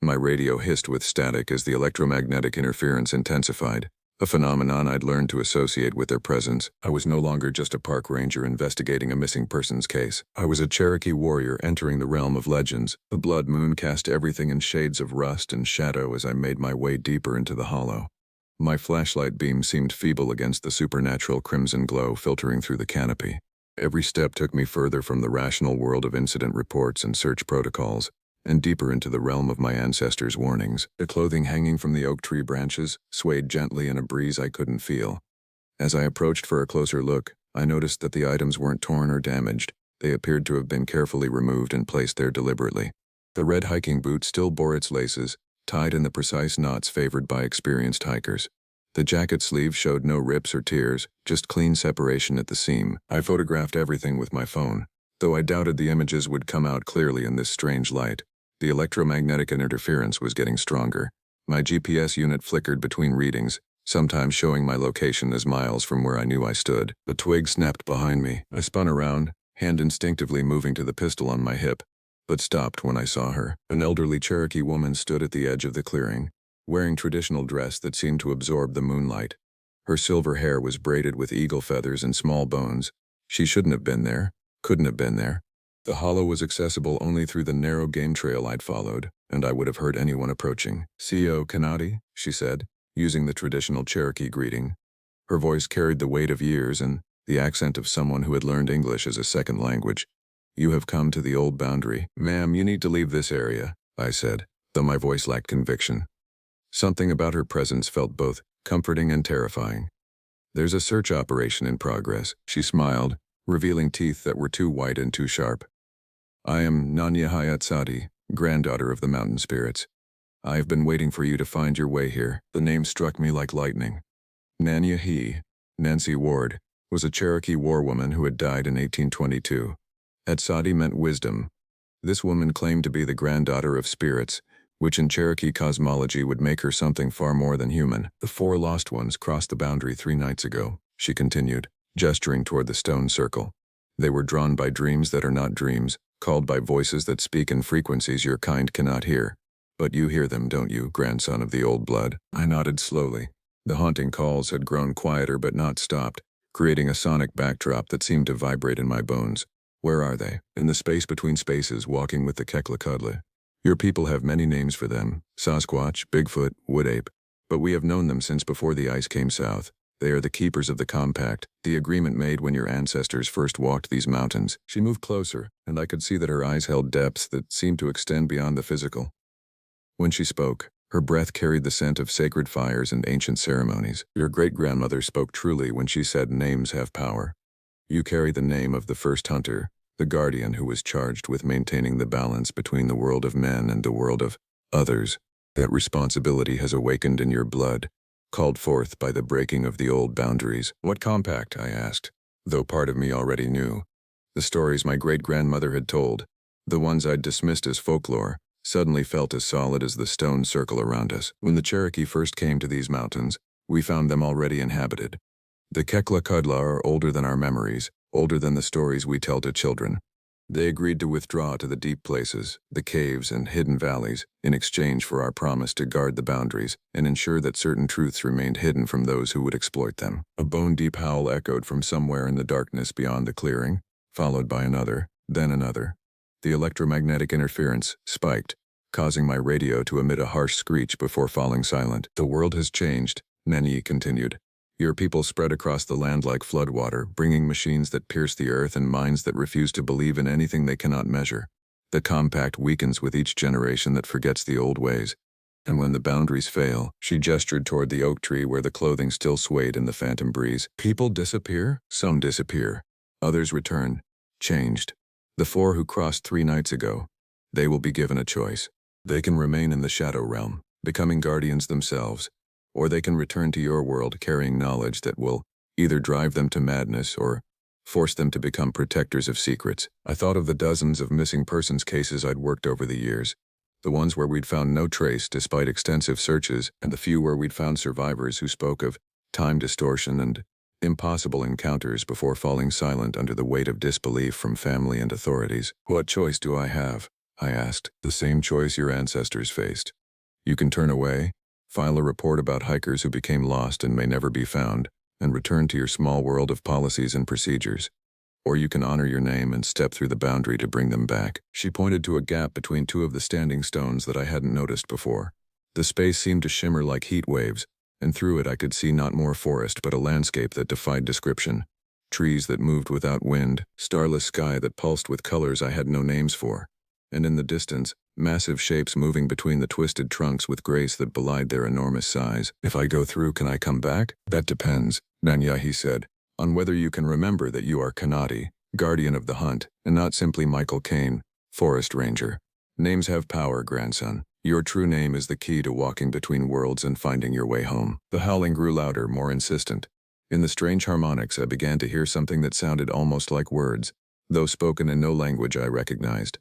My radio hissed with static as the electromagnetic interference intensified, a phenomenon I'd learned to associate with their presence. I was no longer just a park ranger investigating a missing persons case. I was a Cherokee warrior entering the realm of legends. The blood moon cast everything in shades of rust and shadow as I made my way deeper into the hollow. My flashlight beam seemed feeble against the supernatural crimson glow filtering through the canopy. Every step took me further from the rational world of incident reports and search protocols, and deeper into the realm of my ancestors' warnings. The clothing hanging from the oak tree branches swayed gently in a breeze I couldn't feel. As I approached for a closer look, I noticed that the items weren't torn or damaged. They appeared to have been carefully removed and placed there deliberately. The red hiking boot still bore its laces, tied in the precise knots favored by experienced hikers. The jacket sleeve showed no rips or tears, just clean separation at the seam. I photographed everything with my phone, though I doubted the images would come out clearly in this strange light. The electromagnetic interference was getting stronger. My GPS unit flickered between readings, sometimes showing my location as miles from where I knew I stood. A twig snapped behind me. I spun around, hand instinctively moving to the pistol on my hip, but stopped when I saw her. An elderly Cherokee woman stood at the edge of the clearing, wearing traditional dress that seemed to absorb the moonlight. Her silver hair was braided with eagle feathers and small bones. She shouldn't have been there, couldn't have been there. The hollow was accessible only through the narrow game trail I'd followed, and I would have heard anyone approaching. "C.O. Kanati," she said, using the traditional Cherokee greeting. Her voice carried the weight of years and the accent of someone who had learned English as a second language. "You have come to the old boundary. Ma'am, you need to leave this area," I said, though my voice lacked conviction. Something about her presence felt both comforting and terrifying. There's a search operation in progress, she smiled, revealing teeth that were too white and too sharp. I am Nanya Hayatsadi, granddaughter of the mountain spirits. I've been waiting for you to find your way here. The name struck me like lightning. Nanya Nancy Ward, was a Cherokee war woman who had died in 1822. Hatsadi meant wisdom. This woman claimed to be the granddaughter of spirits, which in Cherokee cosmology would make her something far more than human. The 4 lost ones crossed the boundary 3 nights ago, she continued, gesturing toward the stone circle. They were drawn by dreams that are not dreams, called by voices that speak in frequencies your kind cannot hear. But you hear them, don't you, grandson of the old blood? I nodded slowly. The haunting calls had grown quieter but not stopped, creating a sonic backdrop that seemed to vibrate in my bones. Where are they? In the space between spaces, walking with the Keklakudla. Your people have many names for them, Sasquatch, Bigfoot, Wood Ape, but we have known them since before the ice came south. They are the keepers of the compact, the agreement made when your ancestors first walked these mountains. She moved closer, and I could see that her eyes held depths that seemed to extend beyond the physical. When she spoke, her breath carried the scent of sacred fires and ancient ceremonies. Your great-grandmother spoke truly when she said names have power. You carry the name of the first hunter, the guardian who was charged with maintaining the balance between the world of men and the world of others. That responsibility has awakened in your blood, called forth by the breaking of the old boundaries. What compact? I asked, though part of me already knew. The stories my great-grandmother had told, the ones I'd dismissed as folklore, suddenly felt as solid as the stone circle around us. When the Cherokee first came to these mountains, we found them already inhabited. The Keklakudla are older than our memories, older than the stories we tell to children. They agreed to withdraw to the deep places, the caves and hidden valleys, in exchange for our promise to guard the boundaries and ensure that certain truths remained hidden from those who would exploit them. A bone-deep howl echoed from somewhere in the darkness beyond the clearing, followed by another, then another. The electromagnetic interference spiked, causing my radio to emit a harsh screech before falling silent. The world has changed, Nenni continued. Your people spread across the land like floodwater, bringing machines that pierce the earth and minds that refuse to believe in anything they cannot measure. The compact weakens with each generation that forgets the old ways. And when the boundaries fail, she gestured toward the oak tree where the clothing still swayed in the phantom breeze. People disappear? Some disappear. Others return, changed. The 4 who crossed 3 nights ago, they will be given a choice. They can remain in the shadow realm, becoming guardians themselves, or they can return to your world carrying knowledge that will either drive them to madness or force them to become protectors of secrets. I thought of the dozens of missing persons cases I'd worked over the years, the ones where we'd found no trace despite extensive searches, and the few where we'd found survivors who spoke of time distortion and impossible encounters before falling silent under the weight of disbelief from family and authorities. What choice do I have? I asked. The same choice your ancestors faced. You can turn away, file a report about hikers who became lost and may never be found, and return to your small world of policies and procedures. Or you can honor your name and step through the boundary to bring them back. She pointed to a gap between 2 of the standing stones that I hadn't noticed before. The space seemed to shimmer like heat waves, and through it I could see not more forest but a landscape that defied description. Trees that moved without wind, starless sky that pulsed with colors I had no names for, and in the distance, massive shapes moving between the twisted trunks with grace that belied their enormous size. If I go through, can I come back? That depends, Nanyahi said, on whether you can remember that you are Kanati, guardian of the hunt, and not simply Michael Kane, forest ranger. Names have power, grandson. Your true name is the key to walking between worlds and finding your way home. The howling grew louder, more insistent. In the strange harmonics, I began to hear something that sounded almost like words, though spoken in no language I recognized.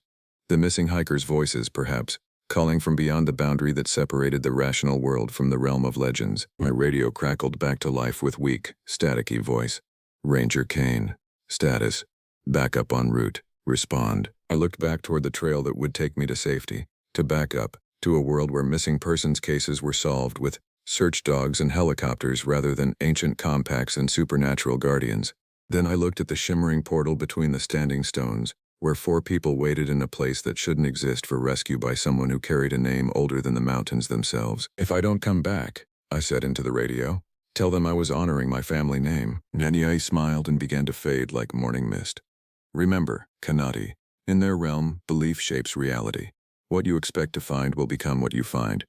The missing hikers' voices, perhaps, calling from beyond the boundary that separated the rational world from the realm of legends. My radio crackled back to life with weak, staticky voice. Ranger Kane. Status. Back up en route. Respond. I looked back toward the trail that would take me to safety. To back up, to a world where missing persons cases were solved with search dogs and helicopters rather than ancient compacts and supernatural guardians. Then I looked at the shimmering portal between the standing stones, where 4 people waited in a place that shouldn't exist for rescue by someone who carried a name older than the mountains themselves. If I don't come back, I said into the radio, tell them I was honoring my family name. Nanyai smiled and began to fade like morning mist. Remember, Kanati, in their realm, belief shapes reality. What you expect to find will become what you find.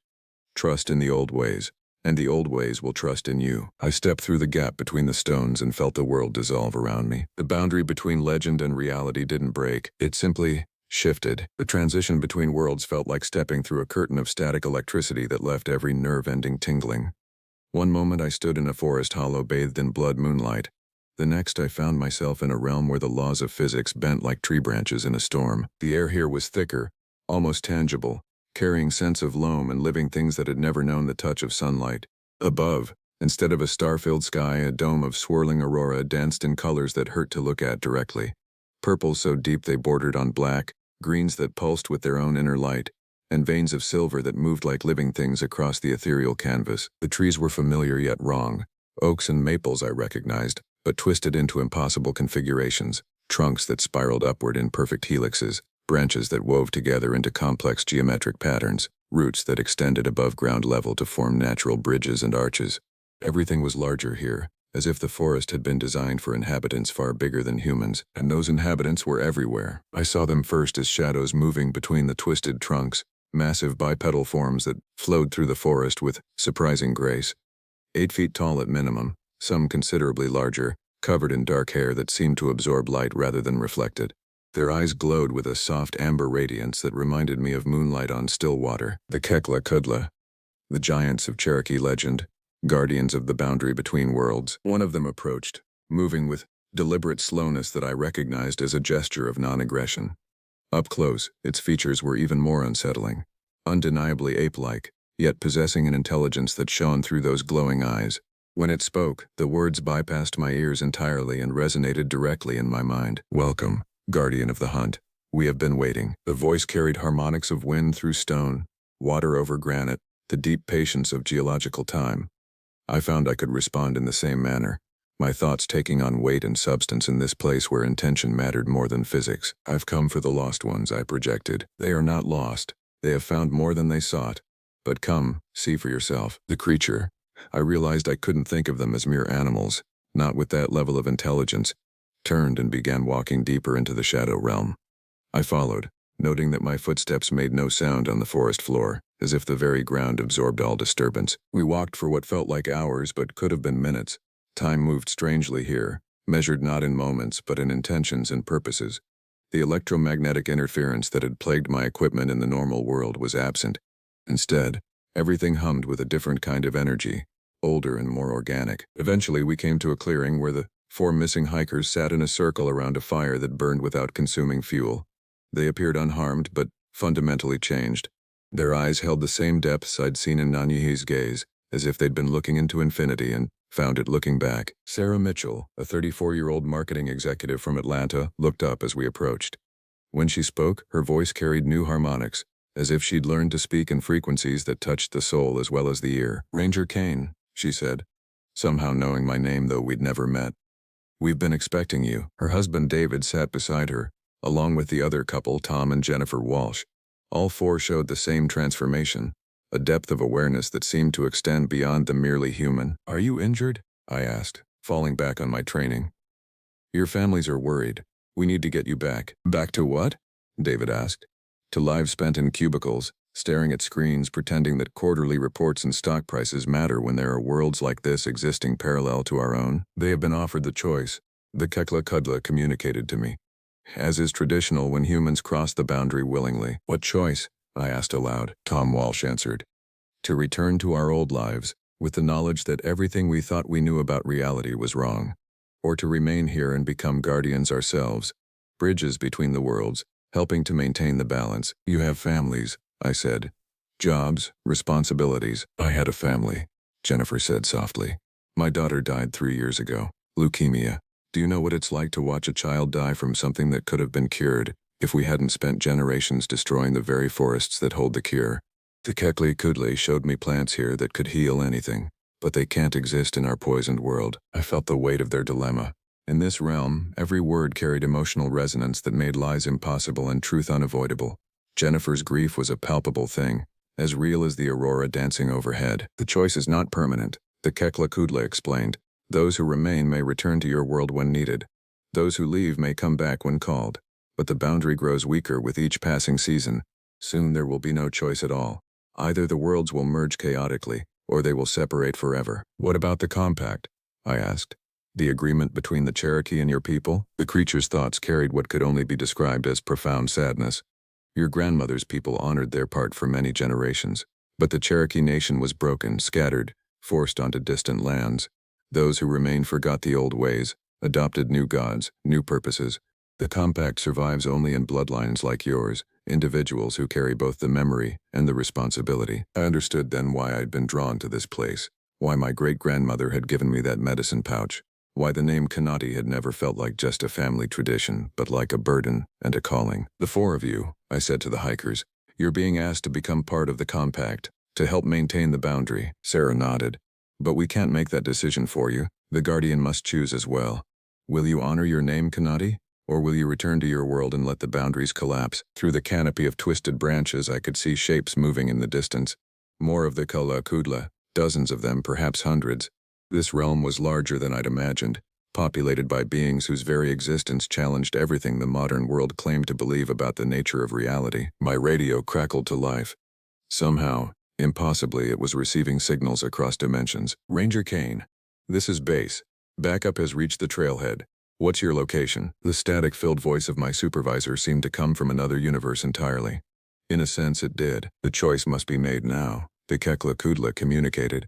Trust in the old ways, and the old ways will trust in you. I stepped through the gap between the stones and felt the world dissolve around me. The boundary between legend and reality didn't break. It simply shifted. The transition between worlds felt like stepping through a curtain of static electricity that left every nerve-ending tingling. One moment I stood in a forest hollow bathed in blood moonlight. The next I found myself in a realm where the laws of physics bent like tree branches in a storm. The air here was thicker, almost tangible, carrying scents of loam and living things that had never known the touch of sunlight. Above, instead of a star-filled sky, a dome of swirling aurora danced in colors that hurt to look at directly. Purples so deep they bordered on black, greens that pulsed with their own inner light, and veins of silver that moved like living things across the ethereal canvas. The trees were familiar yet wrong. Oaks and maples I recognized, but twisted into impossible configurations, trunks that spiraled upward in perfect helixes, branches that wove together into complex geometric patterns, roots that extended above ground level to form natural bridges and arches. Everything was larger here, as if the forest had been designed for inhabitants far bigger than humans, and those inhabitants were everywhere. I saw them first as shadows moving between the twisted trunks, massive bipedal forms that flowed through the forest with surprising grace. 8 feet tall at minimum, some considerably larger, covered in dark hair that seemed to absorb light rather than reflect it. Their eyes glowed with a soft amber radiance that reminded me of moonlight on still water. The Kekla-Kudla, the giants of Cherokee legend, guardians of the boundary between worlds. One of them approached, moving with deliberate slowness that I recognized as a gesture of non-aggression. Up close, its features were even more unsettling, undeniably ape-like, yet possessing an intelligence that shone through those glowing eyes. When it spoke, the words bypassed my ears entirely and resonated directly in my mind. "Welcome, guardian of the hunt. We have been waiting." The voice carried harmonics of wind through stone, water over granite, the deep patience of geological time. I found I could respond in the same manner, my thoughts taking on weight and substance in this place where intention mattered more than physics. "I've come for the lost ones," I projected. "They are not lost. They have found more than they sought. But come, see for yourself." The creature, I realized I couldn't think of them as mere animals, not with that level of intelligence, turned and began walking deeper into the shadow realm. I followed, noting that my footsteps made no sound on the forest floor, as if the very ground absorbed all disturbance. We walked for what felt like hours but could have been minutes. Time moved strangely here, measured not in moments but in intentions and purposes. The electromagnetic interference that had plagued my equipment in the normal world was absent. Instead, everything hummed with a different kind of energy, older and more organic. Eventually we came to a clearing where the 4 missing hikers sat in a circle around a fire that burned without consuming fuel. They appeared unharmed but fundamentally changed. Their eyes held the same depths I'd seen in Nanyehi's gaze, as if they'd been looking into infinity and found it looking back. Sarah Mitchell, a 34-year-old marketing executive from Atlanta, looked up as we approached. When she spoke, her voice carried new harmonics, as if she'd learned to speak in frequencies that touched the soul as well as the ear. "Ranger Kane," she said, somehow knowing my name though we'd never met. "We've been expecting you." Her husband David sat beside her, along with the other couple, Tom and Jennifer Walsh. All 4 showed the same transformation, a depth of awareness that seemed to extend beyond the merely human. "Are you injured?" I asked, falling back on my training. "Your families are worried. We need to get you back." "Back to what?" David asked. "To lives spent in cubicles, staring at screens pretending that quarterly reports and stock prices matter when there are worlds like this existing parallel to our own. They have been offered the choice," the Kekla-Kudla communicated to me, "as is traditional when humans cross the boundary willingly." "What choice?" I asked aloud. Tom Walsh answered. "To return to our old lives, with the knowledge that everything we thought we knew about reality was wrong. Or to remain here and become guardians ourselves, bridges between the worlds, helping to maintain the balance." "You have families," I said. "Jobs, responsibilities." "I had a family," Jennifer said softly. "My daughter died 3 years ago. Leukemia. Do you know what it's like to watch a child die from something that could have been cured if we hadn't spent generations destroying the very forests that hold the cure? The Kekla-Kudla showed me plants here that could heal anything, but they can't exist in our poisoned world." I felt the weight of their dilemma. In this realm, every word carried emotional resonance that made lies impossible and truth unavoidable. Jennifer's grief was a palpable thing, as real as the aurora dancing overhead. "The choice is not permanent," the Kekla-Kudla explained. "Those who remain may return to your world when needed. Those who leave may come back when called. But the boundary grows weaker with each passing season. Soon there will be no choice at all. Either the worlds will merge chaotically, or they will separate forever. What about the compact? I asked. The agreement between the Cherokee and your people? The creature's thoughts carried what could only be described as profound sadness. Your grandmother's people honored their part for many generations, but the Cherokee nation was broken, scattered, forced onto distant lands. Those who remained forgot the old ways, adopted new gods, new purposes. The compact survives only in bloodlines like yours, individuals who carry both the memory and the responsibility. I understood then why I'd been drawn to this place, why my great-grandmother had given me that medicine pouch, why the name Kanati had never felt like just a family tradition, but like a burden and a calling. The four of you, I said to the hikers, you're being asked to become part of the compact, to help maintain the boundary. Sarah nodded. But we can't make that decision for you. The Guardian must choose as well. Will you honor your name, Kanati? Or will you return to your world and let the boundaries collapse? Through the canopy of twisted branches I could see shapes moving in the distance. More of the Kula Kudla, dozens of them, perhaps hundreds. This realm was larger than I'd imagined, populated by beings whose very existence challenged everything the modern world claimed to believe about the nature of reality. My radio crackled to life. Somehow, impossibly, it was receiving signals across dimensions. Ranger Kane. This is base. Backup has reached the trailhead. What's your location? The static-filled voice of my supervisor seemed to come from another universe entirely. In a sense it did. The choice must be made now, the Kekla Kudla communicated.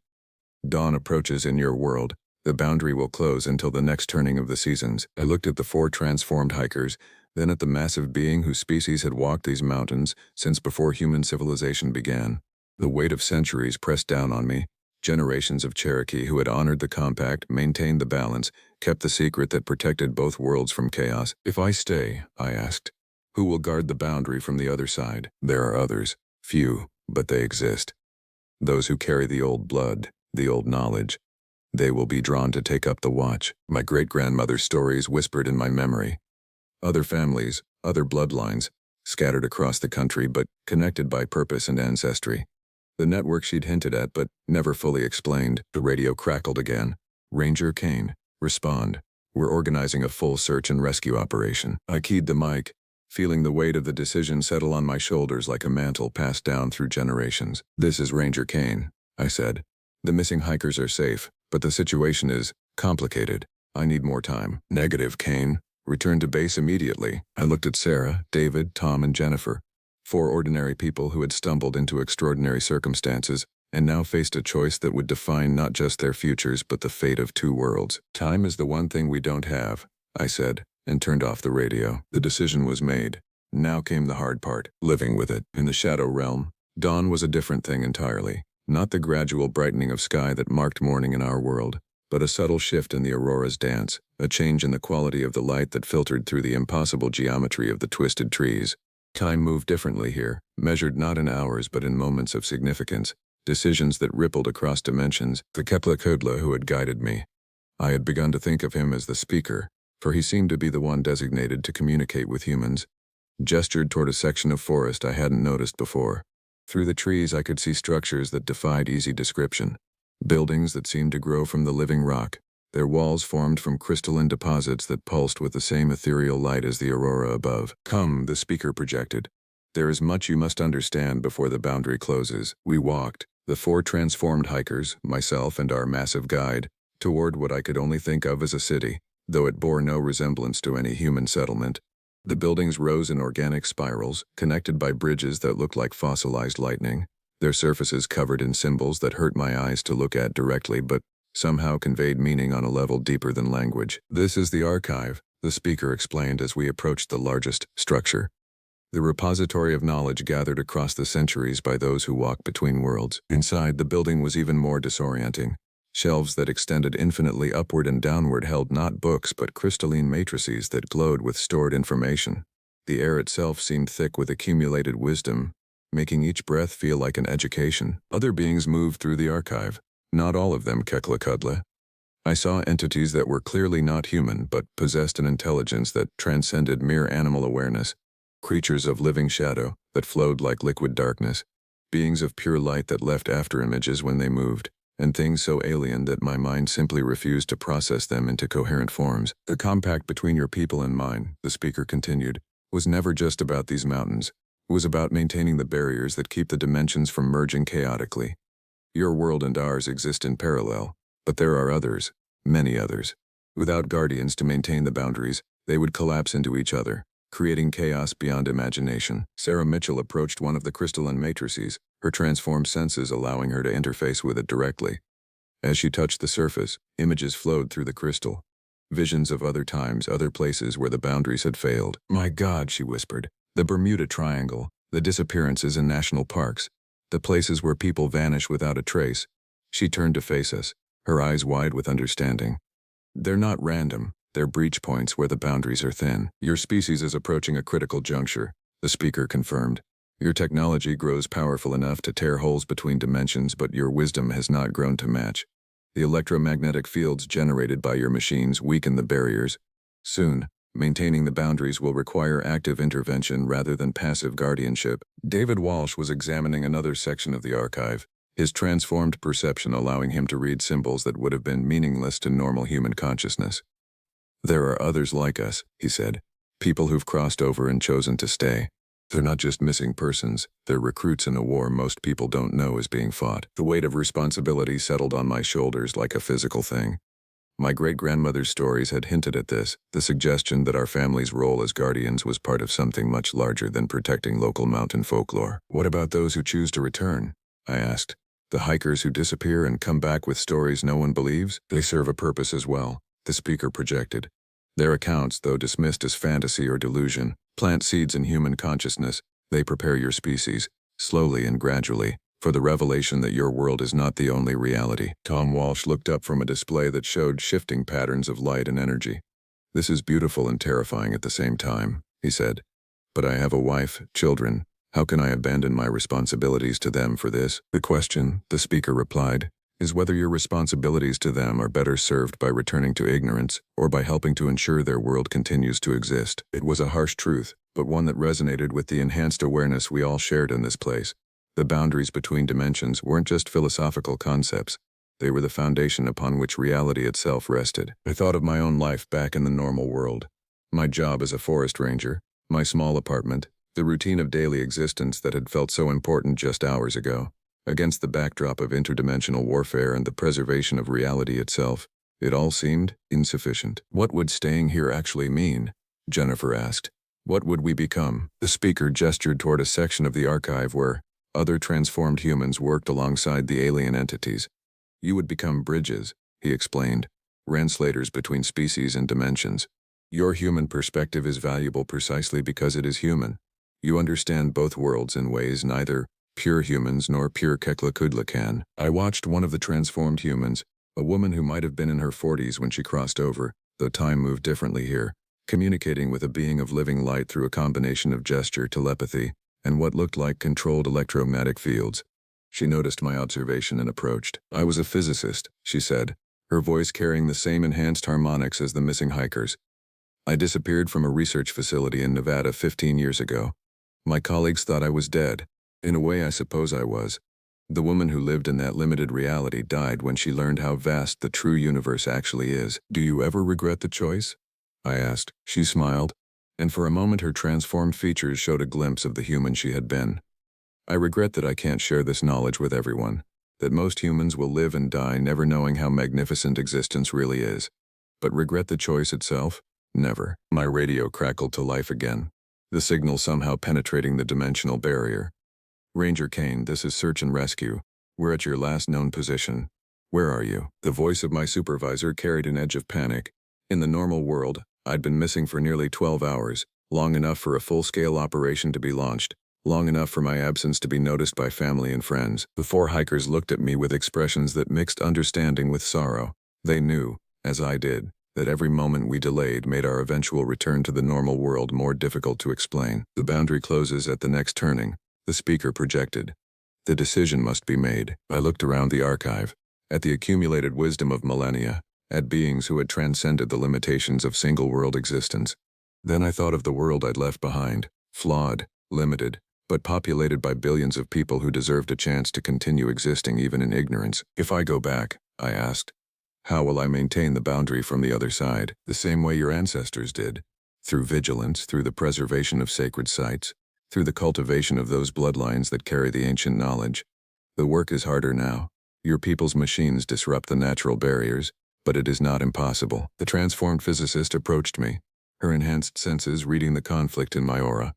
Dawn approaches in your world. The boundary will close until the next turning of the seasons. I looked at the four transformed hikers, then at the massive being whose species had walked these mountains since before human civilization began. The weight of centuries pressed down on me. Generations of Cherokee who had honored the compact, maintained the balance, kept the secret that protected both worlds from chaos. If I stay, I asked, who will guard the boundary from the other side? There are others. Few, but they exist. Those who carry the old blood, the old knowledge. They will be drawn to take up the watch. My great-grandmother's stories whispered in my memory. Other families, other bloodlines, scattered across the country but connected by purpose and ancestry. The network she'd hinted at but never fully explained. The radio crackled again. Ranger Kane, respond. We're organizing a full search and rescue operation. I keyed the mic, feeling the weight of the decision settle on my shoulders like a mantle passed down through generations. This is Ranger Kane, I said. The missing hikers are safe, but the situation is complicated. I need more time. Negative, Kane. Return to base immediately. I looked at Sarah, David, Tom, and Jennifer. Four ordinary people who had stumbled into extraordinary circumstances and now faced a choice that would define not just their futures but the fate of two worlds. Time is the one thing we don't have, I said, and turned off the radio. The decision was made. Now came the hard part, living with it. In the shadow realm, dawn was a different thing entirely. Not the gradual brightening of sky that marked morning in our world, but a subtle shift in the aurora's dance, a change in the quality of the light that filtered through the impossible geometry of the twisted trees. Time moved differently here, measured not in hours but in moments of significance, decisions that rippled across dimensions. The Kepler Kodla who had guided me. I had begun to think of him as the speaker, for he seemed to be the one designated to communicate with humans. Gestured toward a section of forest I hadn't noticed before. Through the trees I could see structures that defied easy description. Buildings that seemed to grow from the living rock, their walls formed from crystalline deposits that pulsed with the same ethereal light as the aurora above. Come, the speaker projected. There is much you must understand before the boundary closes. We walked, the four transformed hikers, myself and our massive guide, toward what I could only think of as a city, though it bore no resemblance to any human settlement. The buildings rose in organic spirals, connected by bridges that looked like fossilized lightning, their surfaces covered in symbols that hurt my eyes to look at directly but somehow conveyed meaning on a level deeper than language. This is the archive, the speaker explained as we approached the largest structure. The repository of knowledge gathered across the centuries by those who walk between worlds. Inside, the building was even more disorienting. Shelves that extended infinitely upward and downward held not books but crystalline matrices that glowed with stored information. The air itself seemed thick with accumulated wisdom, making each breath feel like an education. Other beings moved through the archive. Not all of them Keklakudla. I saw entities that were clearly not human but possessed an intelligence that transcended mere animal awareness. Creatures of living shadow that flowed like liquid darkness. Beings of pure light that left afterimages when they moved. And things so alien that my mind simply refused to process them into coherent forms. The compact between your people and mine, the speaker continued, was never just about these mountains. It was about maintaining the barriers that keep the dimensions from merging chaotically. Your world and ours exist in parallel, but there are others, many others. Without guardians to maintain the boundaries, they would collapse into each other, creating chaos beyond imagination. Sarah Mitchell approached one of the crystalline matrices, her transformed senses allowing her to interface with it directly. As she touched the surface, images flowed through the crystal. Visions of other times, other places where the boundaries had failed. "My God," she whispered. "The Bermuda Triangle, the disappearances in national parks, the places where people vanish without a trace." She turned to face us, her eyes wide with understanding. "They're not random, they're breach points where the boundaries are thin. Your species is approaching a critical juncture," the speaker confirmed. "Your technology grows powerful enough to tear holes between dimensions, but your wisdom has not grown to match. The electromagnetic fields generated by your machines weaken the barriers. Soon, maintaining the boundaries will require active intervention rather than passive guardianship." David Walsh was examining another section of the archive, his transformed perception allowing him to read symbols that would have been meaningless to normal human consciousness. "There are others like us," he said, "people who've crossed over and chosen to stay. They're not just missing persons, they're recruits in a war most people don't know is being fought." The weight of responsibility settled on my shoulders like a physical thing. My great-grandmother's stories had hinted at this, the suggestion that our family's role as guardians was part of something much larger than protecting local mountain folklore. "What about those who choose to return?" I asked. "The hikers who disappear and come back with stories no one believes? They serve a purpose as well," the speaker projected. "Their accounts, though dismissed as fantasy or delusion, plant seeds in human consciousness. They prepare your species, slowly and gradually, for the revelation that your world is not the only reality." Tom Walsh looked up from a display that showed shifting patterns of light and energy. "This is beautiful and terrifying at the same time," he said. "But I have a wife, children. How can I abandon my responsibilities to them for this?" "The question," the speaker replied, "is whether your responsibilities to them are better served by returning to ignorance or by helping to ensure their world continues to exist." It was a harsh truth, but one that resonated with the enhanced awareness we all shared in this place. The boundaries between dimensions weren't just philosophical concepts. They were the foundation upon which reality itself rested. I thought of my own life back in the normal world. My job as a forest ranger, my small apartment, the routine of daily existence that had felt so important just hours ago. Against the backdrop of interdimensional warfare and the preservation of reality itself, it all seemed insufficient. "What would staying here actually mean?" Jennifer asked. "What would we become?" The speaker gestured toward a section of the archive where other transformed humans worked alongside the alien entities. "You would become bridges," he explained, "translators between species and dimensions. Your human perspective is valuable precisely because it is human. You understand both worlds in ways neither pure humans nor pure Keklakudla can." I watched one of the transformed humans, a woman who might have been in her 40s when she crossed over, though time moved differently here, communicating with a being of living light through a combination of gesture, telepathy, and what looked like controlled electromagnetic fields. She noticed my observation and approached. "I was a physicist," she said, her voice carrying the same enhanced harmonics as the missing hikers. "I disappeared from a research facility in Nevada 15 years ago. My colleagues thought I was dead. In a way, I suppose I was. The woman who lived in that limited reality died when she learned how vast the true universe actually is." "Do you ever regret the choice?" I asked. She smiled, and for a moment her transformed features showed a glimpse of the human she had been. "I regret that I can't share this knowledge with everyone, that most humans will live and die never knowing how magnificent existence really is. But regret the choice itself? Never." My radio crackled to life again, the signal somehow penetrating the dimensional barrier. "Ranger Kane, this is search and rescue. We're at your last known position. Where are you?" The voice of my supervisor carried an edge of panic. In the normal world, I'd been missing for nearly 12 hours, long enough for a full-scale operation to be launched, long enough for my absence to be noticed by family and friends. The four hikers looked at me with expressions that mixed understanding with sorrow. They knew, as I did, that every moment we delayed made our eventual return to the normal world more difficult to explain. "The boundary closes at the next turning," the speaker projected. "The decision must be made." I looked around the archive, at the accumulated wisdom of millennia, at beings who had transcended the limitations of single-world existence. Then I thought of the world I'd left behind, flawed, limited, but populated by billions of people who deserved a chance to continue existing even in ignorance. "If I go back," I asked, "how will I maintain the boundary from the other side?" "The same way your ancestors did, through vigilance, through the preservation of sacred sites, through the cultivation of those bloodlines that carry the ancient knowledge. The work is harder now, Your people's machines disrupt the natural barriers, but it is not impossible. The transformed physicist approached me, her enhanced senses reading the conflict in my aura.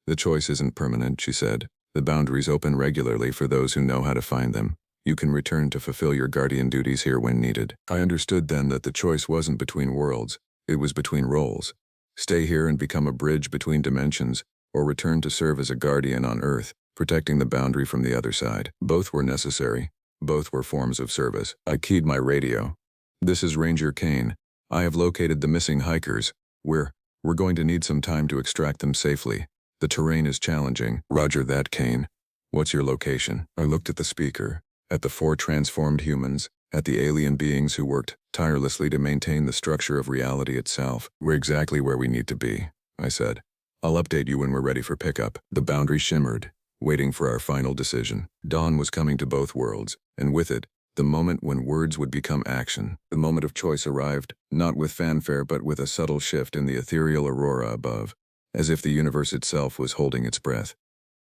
The choice isn't permanent, she said. The boundaries open regularly for those who know how to find them. You can return to fulfill your guardian duties here when needed. I understood then that the choice wasn't between worlds, it was between roles. Stay here and become a bridge between dimensions, or return to serve as a guardian on Earth, protecting the boundary from the other side. Both were necessary. Both were forms of service. I keyed my radio. This is Ranger Kane. I have located the missing hikers. We're going to need some time to extract them safely. The terrain is challenging. Roger that, Kane. What's your location? I looked at the speaker, at the 4 transformed humans, at the alien beings who worked tirelessly to maintain the structure of reality itself. We're exactly where we need to be, I said. I'll update you when we're ready for pickup. The boundary shimmered, waiting for our final decision. Dawn was coming to both worlds, and with it, the moment when words would become action. The moment of choice arrived, not with fanfare but with a subtle shift in the ethereal aurora above, as if the universe itself was holding its breath.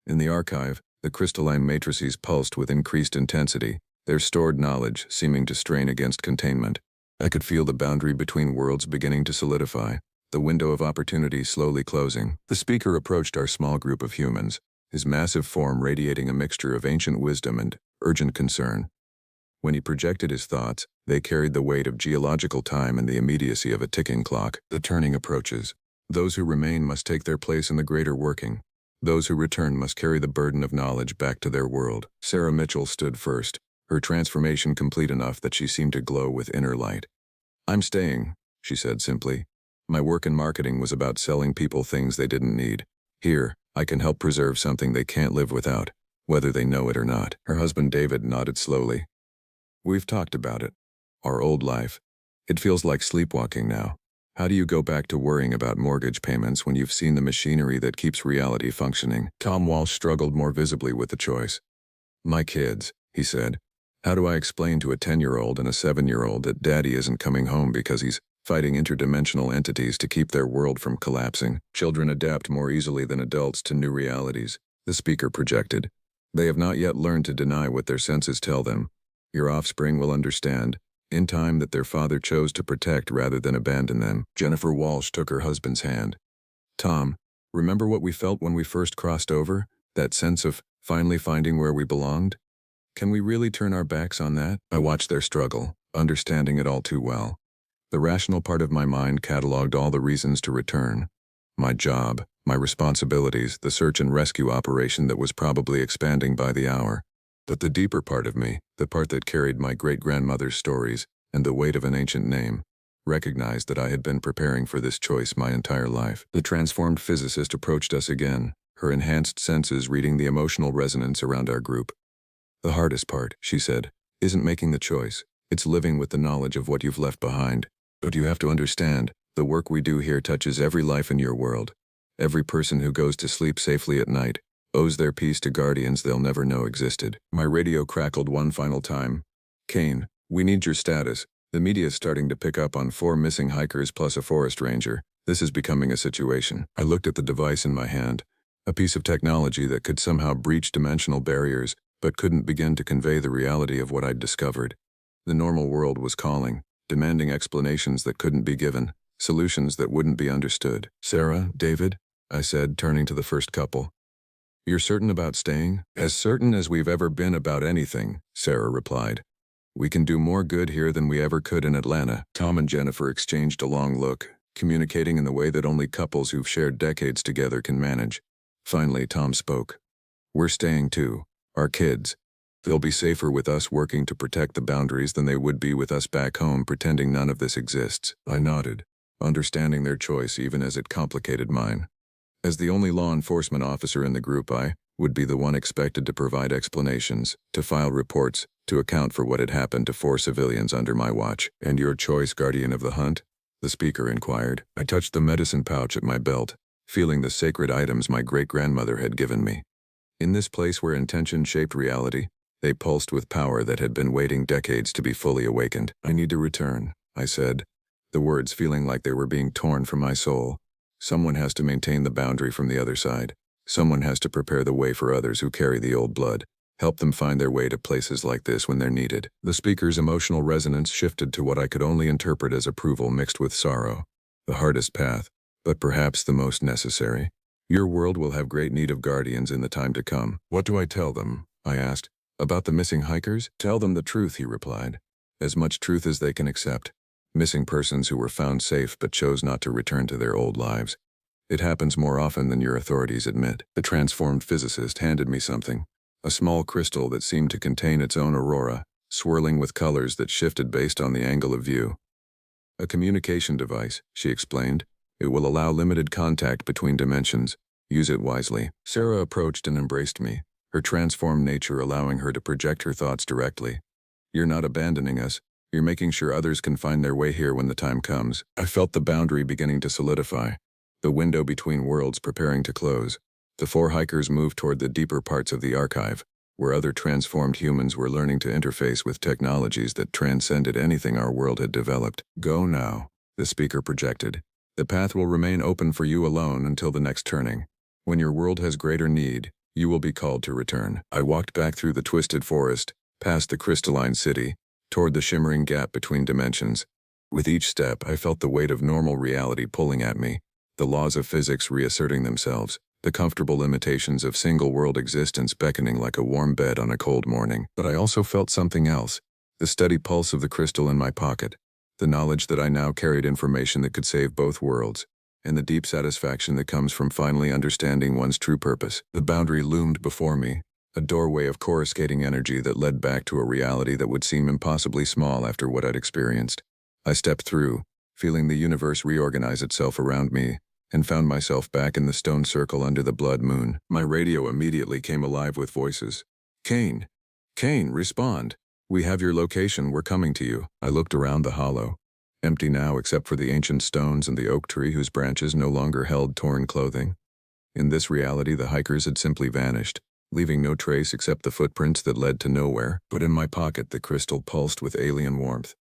In the archive, the crystalline matrices pulsed with increased intensity, their stored knowledge seeming to strain against containment. I could feel the boundary between worlds beginning to solidify, the window of opportunity slowly closing. The speaker approached our small group of humans, his massive form radiating a mixture of ancient wisdom and urgent concern. When he projected his thoughts, they carried the weight of geological time and the immediacy of a ticking clock. The turning approaches. Those who remain must take their place in the greater working. Those who return must carry the burden of knowledge back to their world. Sarah Mitchell stood first, her transformation complete enough that she seemed to glow with inner light. I'm staying, she said simply. My work in marketing was about selling people things they didn't need. Here, I can help preserve something they can't live without, whether they know it or not. Her husband David nodded slowly. We've talked about it. Our old life. It feels like sleepwalking now. How do you go back to worrying about mortgage payments when you've seen the machinery that keeps reality functioning? Tom Walsh struggled more visibly with the choice. My kids, he said. How do I explain to a 10-year-old and a 7-year-old that Daddy isn't coming home because he's fighting interdimensional entities to keep their world from collapsing? Children adapt more easily than adults to new realities, the speaker projected. They have not yet learned to deny what their senses tell them. Your offspring will understand, in time, that their father chose to protect rather than abandon them. Jennifer Walsh took her husband's hand. Tom, remember what we felt when we first crossed over? That sense of finally finding where we belonged? Can we really turn our backs on that? I watched their struggle, understanding it all too well. The rational part of my mind cataloged all the reasons to return. My job, my responsibilities, the search and rescue operation that was probably expanding by the hour. But the deeper part of me, the part that carried my great-grandmother's stories and the weight of an ancient name, recognized that I had been preparing for this choice my entire life. The transformed physicist approached us again, her enhanced senses reading the emotional resonance around our group. The hardest part, she said, isn't making the choice. It's living with the knowledge of what you've left behind. But you have to understand, the work we do here touches every life in your world. Every person who goes to sleep safely at night owes their peace to guardians they'll never know existed. My radio crackled one final time. Kane, we need your status. The media's starting to pick up on 4 missing hikers plus a forest ranger. This is becoming a situation. I looked at the device in my hand, a piece of technology that could somehow breach dimensional barriers, but couldn't begin to convey the reality of what I'd discovered. The normal world was calling, demanding explanations that couldn't be given, solutions that wouldn't be understood. Sarah, David, I said, turning to the first couple. You're certain about staying? As certain as we've ever been about anything, Sarah replied. We can do more good here than we ever could in Atlanta. Tom and Jennifer exchanged a long look, communicating in the way that only couples who've shared decades together can manage. Finally, Tom spoke. We're staying too. Our kids. They'll be safer with us working to protect the boundaries than they would be with us back home pretending none of this exists. I nodded, understanding their choice even as it complicated mine. As the only law enforcement officer in the group, I would be the one expected to provide explanations, to file reports, to account for what had happened to 4 civilians under my watch. And your choice, guardian of the hunt? The speaker inquired. I touched the medicine pouch at my belt, feeling the sacred items my great-grandmother had given me. In this place where intention shaped reality, they pulsed with power that had been waiting decades to be fully awakened. I need to return, I said, the words feeling like they were being torn from my soul. Someone has to maintain the boundary from the other side. Someone has to prepare the way for others who carry the old blood. Help them find their way to places like this when they're needed. The speaker's emotional resonance shifted to what I could only interpret as approval mixed with sorrow. The hardest path, but perhaps the most necessary. Your world will have great need of guardians in the time to come. What do I tell them? I asked. About the missing hikers? Tell them the truth, he replied. As much truth as they can accept. Missing persons who were found safe but chose not to return to their old lives. It happens more often than your authorities admit. The transformed physicist handed me something. A small crystal that seemed to contain its own aurora, swirling with colors that shifted based on the angle of view. A communication device, she explained. It will allow limited contact between dimensions. Use it wisely. Sarah approached and embraced me, her transformed nature allowing her to project her thoughts directly. You're not abandoning us. You're making sure others can find their way here when the time comes. I felt the boundary beginning to solidify, the window between worlds preparing to close. The 4 hikers moved toward the deeper parts of the archive, where other transformed humans were learning to interface with technologies that transcended anything our world had developed. Go now, the speaker projected. The path will remain open for you alone until the next turning. When your world has greater need, you will be called to return. I walked back through the twisted forest, past the crystalline city, toward the shimmering gap between dimensions. With each step, I felt the weight of normal reality pulling at me, the laws of physics reasserting themselves, the comfortable limitations of single-world existence beckoning like a warm bed on a cold morning. But I also felt something else, the steady pulse of the crystal in my pocket, the knowledge that I now carried information that could save both worlds, and the deep satisfaction that comes from finally understanding one's true purpose. The boundary loomed before me, a doorway of coruscating energy that led back to a reality that would seem impossibly small after what I'd experienced. I stepped through, feeling the universe reorganize itself around me, and found myself back in the stone circle under the blood moon. My radio immediately came alive with voices. Kane! Kane, respond! We have your location, we're coming to you. I looked around the hollow, empty now except for the ancient stones and the oak tree whose branches no longer held torn clothing. In this reality, the hikers had simply vanished, leaving no trace except the footprints that led to nowhere. But in my pocket, the crystal pulsed with alien warmth.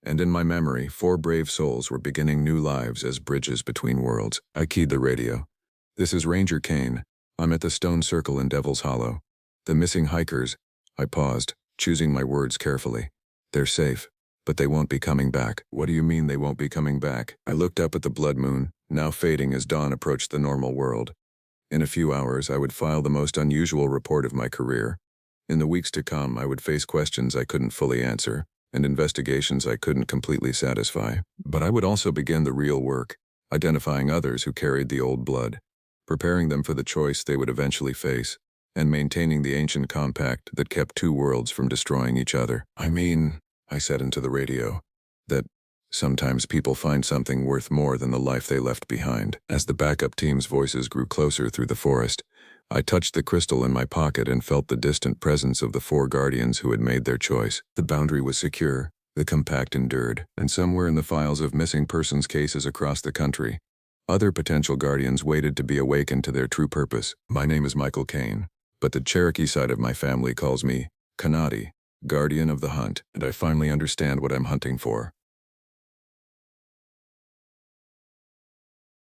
And in my memory, 4 brave souls were beginning new lives as bridges between worlds. I keyed the radio. This is Ranger Kane. I'm at the stone circle in Devil's Hollow. The missing hikers. I paused, choosing my words carefully. They're safe, but they won't be coming back. What do you mean they won't be coming back? I looked up at the blood moon, now fading as dawn approached the normal world. In a few hours, I would file the most unusual report of my career. In the weeks to come, I would face questions I couldn't fully answer, and investigations I couldn't completely satisfy. But I would also begin the real work, identifying others who carried the old blood, preparing them for the choice they would eventually face, and maintaining the ancient compact that kept 2 worlds from destroying each other. I mean, I said into the radio, that sometimes people find something worth more than the life they left behind. As the backup team's voices grew closer through the forest, I touched the crystal in my pocket and felt the distant presence of the 4 guardians who had made their choice. The boundary was secure, the compact endured, and somewhere in the files of missing persons cases across the country, other potential guardians waited to be awakened to their true purpose. My name is Michael Kane, but the Cherokee side of my family calls me Kanati, guardian of the hunt, and I finally understand what I'm hunting for.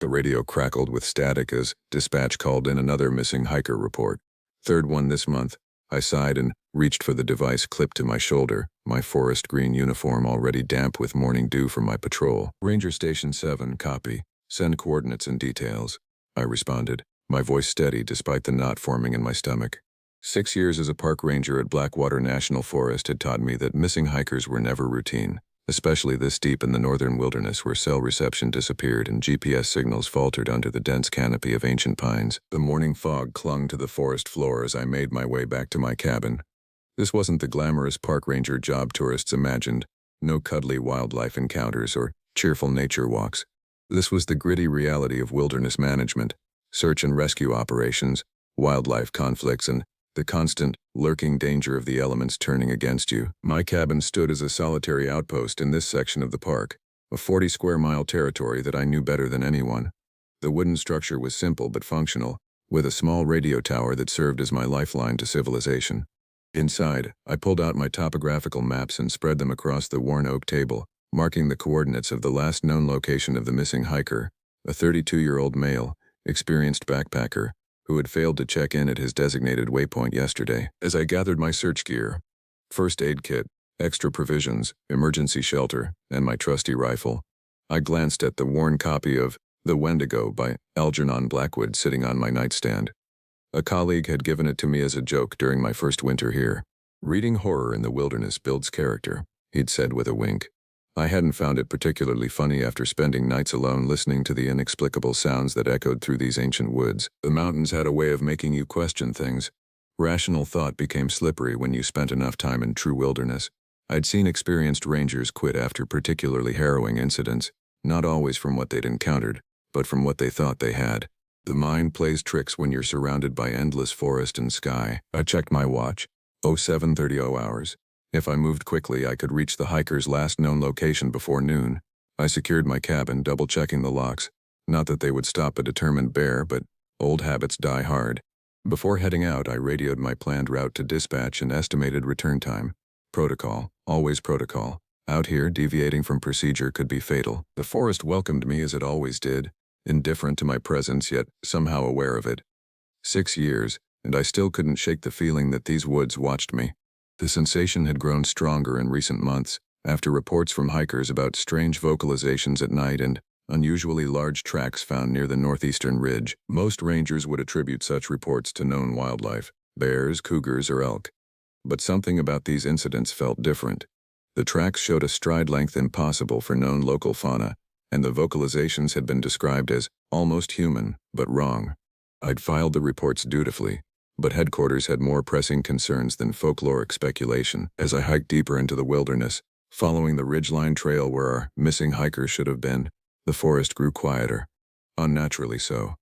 The radio crackled with static as dispatch called in another missing hiker report. 3rd one this month. I sighed and reached for the device clipped to my shoulder, my forest green uniform already damp with morning dew from my patrol. Ranger Station 7, copy. Send coordinates and details. I responded, my voice steady despite the knot forming in my stomach. 6 years as a park ranger at Blackwater National Forest had taught me that missing hikers were never routine, especially this deep in the northern wilderness where cell reception disappeared and GPS signals faltered under the dense canopy of ancient pines. The morning fog clung to the forest floor as I made my way back to my cabin. This wasn't the glamorous park ranger job tourists imagined, no cuddly wildlife encounters or cheerful nature walks. This was the gritty reality of wilderness management, search and rescue operations, wildlife conflicts, and the constant, lurking danger of the elements turning against you. My cabin stood as a solitary outpost in this section of the park, a 40-square-mile territory that I knew better than anyone. The wooden structure was simple but functional, with a small radio tower that served as my lifeline to civilization. Inside, I pulled out my topographical maps and spread them across the worn oak table, marking the coordinates of the last known location of the missing hiker, a 32-year-old male, experienced backpacker, who had failed to check in at his designated waypoint yesterday. As I gathered my search gear, first aid kit, extra provisions, emergency shelter, and my trusty rifle, I glanced at the worn copy of The Wendigo by Algernon Blackwood sitting on my nightstand. A colleague had given it to me as a joke during my first winter here. Reading horror in the wilderness builds character, he'd said with a wink. I hadn't found it particularly funny after spending nights alone listening to the inexplicable sounds that echoed through these ancient woods. The mountains had a way of making you question things. Rational thought became slippery when you spent enough time in true wilderness. I'd seen experienced rangers quit after particularly harrowing incidents, not always from what they'd encountered, but from what they thought they had. The mind plays tricks when you're surrounded by endless forest and sky. I checked my watch. 07:30 hours. If I moved quickly, I could reach the hiker's last known location before noon. I secured my cabin, double-checking the locks. Not that they would stop a determined bear, but old habits die hard. Before heading out, I radioed my planned route to dispatch and estimated return time. Protocol, always protocol. Out here, deviating from procedure could be fatal. The forest welcomed me as it always did, indifferent to my presence yet somehow aware of it. 6 years, and I still couldn't shake the feeling that these woods watched me. The sensation had grown stronger in recent months, after reports from hikers about strange vocalizations at night and unusually large tracks found near the northeastern ridge. Most rangers would attribute such reports to known wildlife, bears, cougars, or elk. But something about these incidents felt different. The tracks showed a stride length impossible for known local fauna, and the vocalizations had been described as almost human, but wrong. I'd filed the reports dutifully, but headquarters had more pressing concerns than folkloric speculation. As I hiked deeper into the wilderness, following the ridgeline trail where our missing hikers should have been, the forest grew quieter, unnaturally so.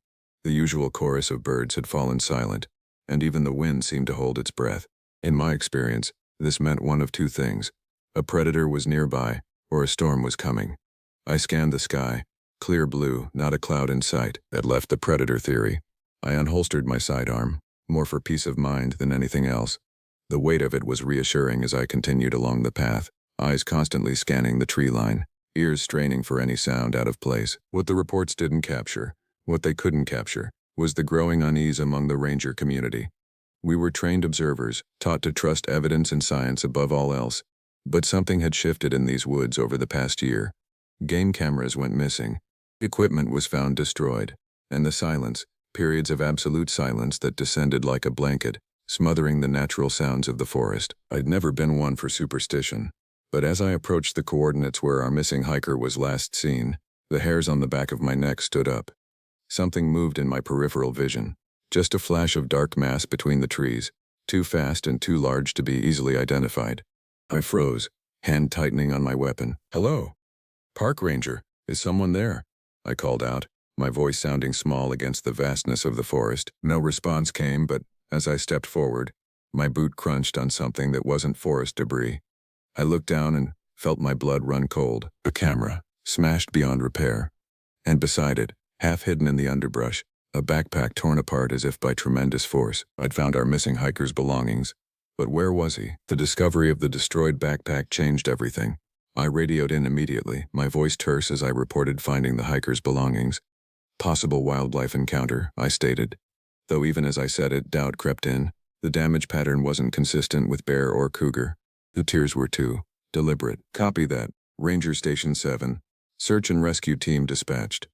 The usual chorus of birds had fallen silent, and even the wind seemed to hold its breath. In my experience, this meant one of two things. A predator was nearby, or a storm was coming. I scanned the sky, clear blue, not a cloud in sight. That left the predator theory. I unholstered my sidearm, more for peace of mind than anything else. The weight of it was reassuring as I continued along the path, eyes constantly scanning the tree line, ears straining for any sound out of place. What the reports didn't capture, what they couldn't capture, was the growing unease among the ranger community. We were trained observers, taught to trust evidence and science above all else. But something had shifted in these woods over the past year. Game cameras went missing. Equipment was found destroyed. And the silence, periods of absolute silence that descended like a blanket, smothering the natural sounds of the forest. I'd never been one for superstition. But as I approached the coordinates where our missing hiker was last seen, the hairs on the back of my neck stood up. Something moved in my peripheral vision. Just a flash of dark mass between the trees, too fast and too large to be easily identified. I froze, hand tightening on my weapon. "Hello? Park ranger, is someone there?" I called out, my voice sounding small against the vastness of the forest. No response came, but as I stepped forward, my boot crunched on something that wasn't forest debris. I looked down and felt my blood run cold. A camera, smashed beyond repair. And beside it, half hidden in the underbrush, a backpack torn apart as if by tremendous force. I'd found our missing hiker's belongings. But where was he? The discovery of the destroyed backpack changed everything. I radioed in immediately, my voice terse as I reported finding the hiker's belongings. "Possible wildlife encounter," I stated. Though even as I said it, doubt crept in. The damage pattern wasn't consistent with bear or cougar. The tears were too. Deliberate. Copy that. Ranger Station 7. Search and rescue team dispatched.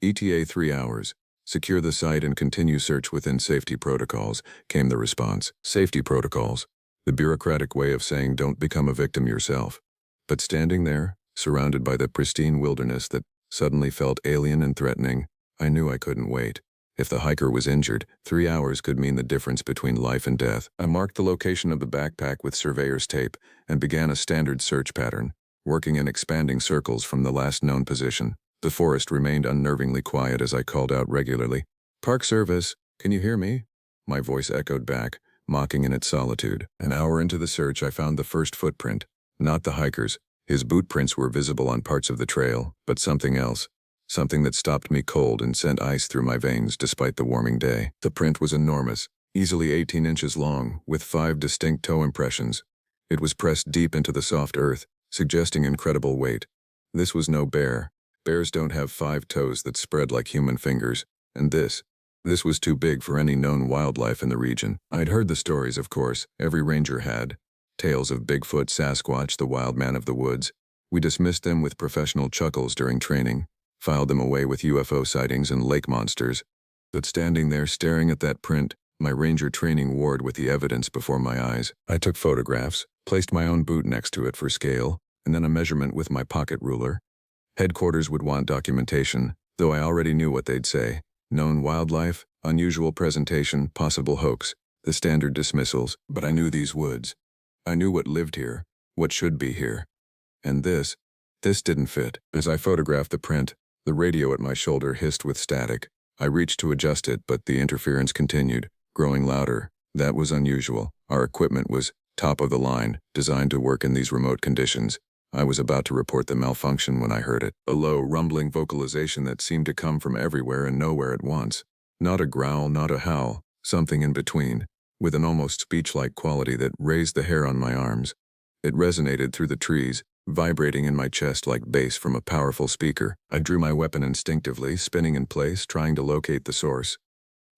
ETA 3 hours. Secure the site and continue search within safety protocols, came the response. Safety protocols. The bureaucratic way of saying don't become a victim yourself. But standing there, surrounded by the pristine wilderness that suddenly felt alien and threatening, I knew I couldn't wait. If the hiker was injured, 3 hours could mean the difference between life and death. I marked the location of the backpack with surveyor's tape and began a standard search pattern, working in expanding circles from the last known position. The forest remained unnervingly quiet as I called out regularly. "Park Service, can you hear me?" My voice echoed back, mocking in its solitude. An hour into the search, I found the first footprint. Not the hiker's. His boot prints were visible on parts of the trail, but something else. Something that stopped me cold and sent ice through my veins despite the warming day. The print was enormous, easily 18 inches long, with 5 distinct toe impressions. It was pressed deep into the soft earth, suggesting incredible weight. This was no bear. Bears don't have 5 toes that spread like human fingers, and this This was too big for any known wildlife in the region. I'd heard the stories, of course, every ranger had. Tales of Bigfoot, Sasquatch, the wild man of the woods. We dismissed them with professional chuckles during training, filed them away with UFO sightings and lake monsters. But standing there staring at that print, my ranger training ward with the evidence before my eyes, I took photographs, placed my own boot next to it for scale, and then a measurement with my pocket ruler. Headquarters would want documentation, though I already knew what they'd say. Known wildlife, unusual presentation, possible hoax, the standard dismissals, but I knew these woods. I knew what lived here, what should be here. And this didn't fit. As I photographed the print, the radio at my shoulder hissed with static. I reached to adjust it, but the interference continued, growing louder. That was unusual. Our equipment was top of the line, designed to work in these remote conditions. I was about to report the malfunction when I heard it. A low, rumbling vocalization that seemed to come from everywhere and nowhere at once. Not a growl, not a howl, something in between, with an almost speech-like quality that raised the hair on my arms. It resonated through the trees, vibrating in my chest like bass from a powerful speaker. I drew my weapon instinctively, spinning in place, trying to locate the source.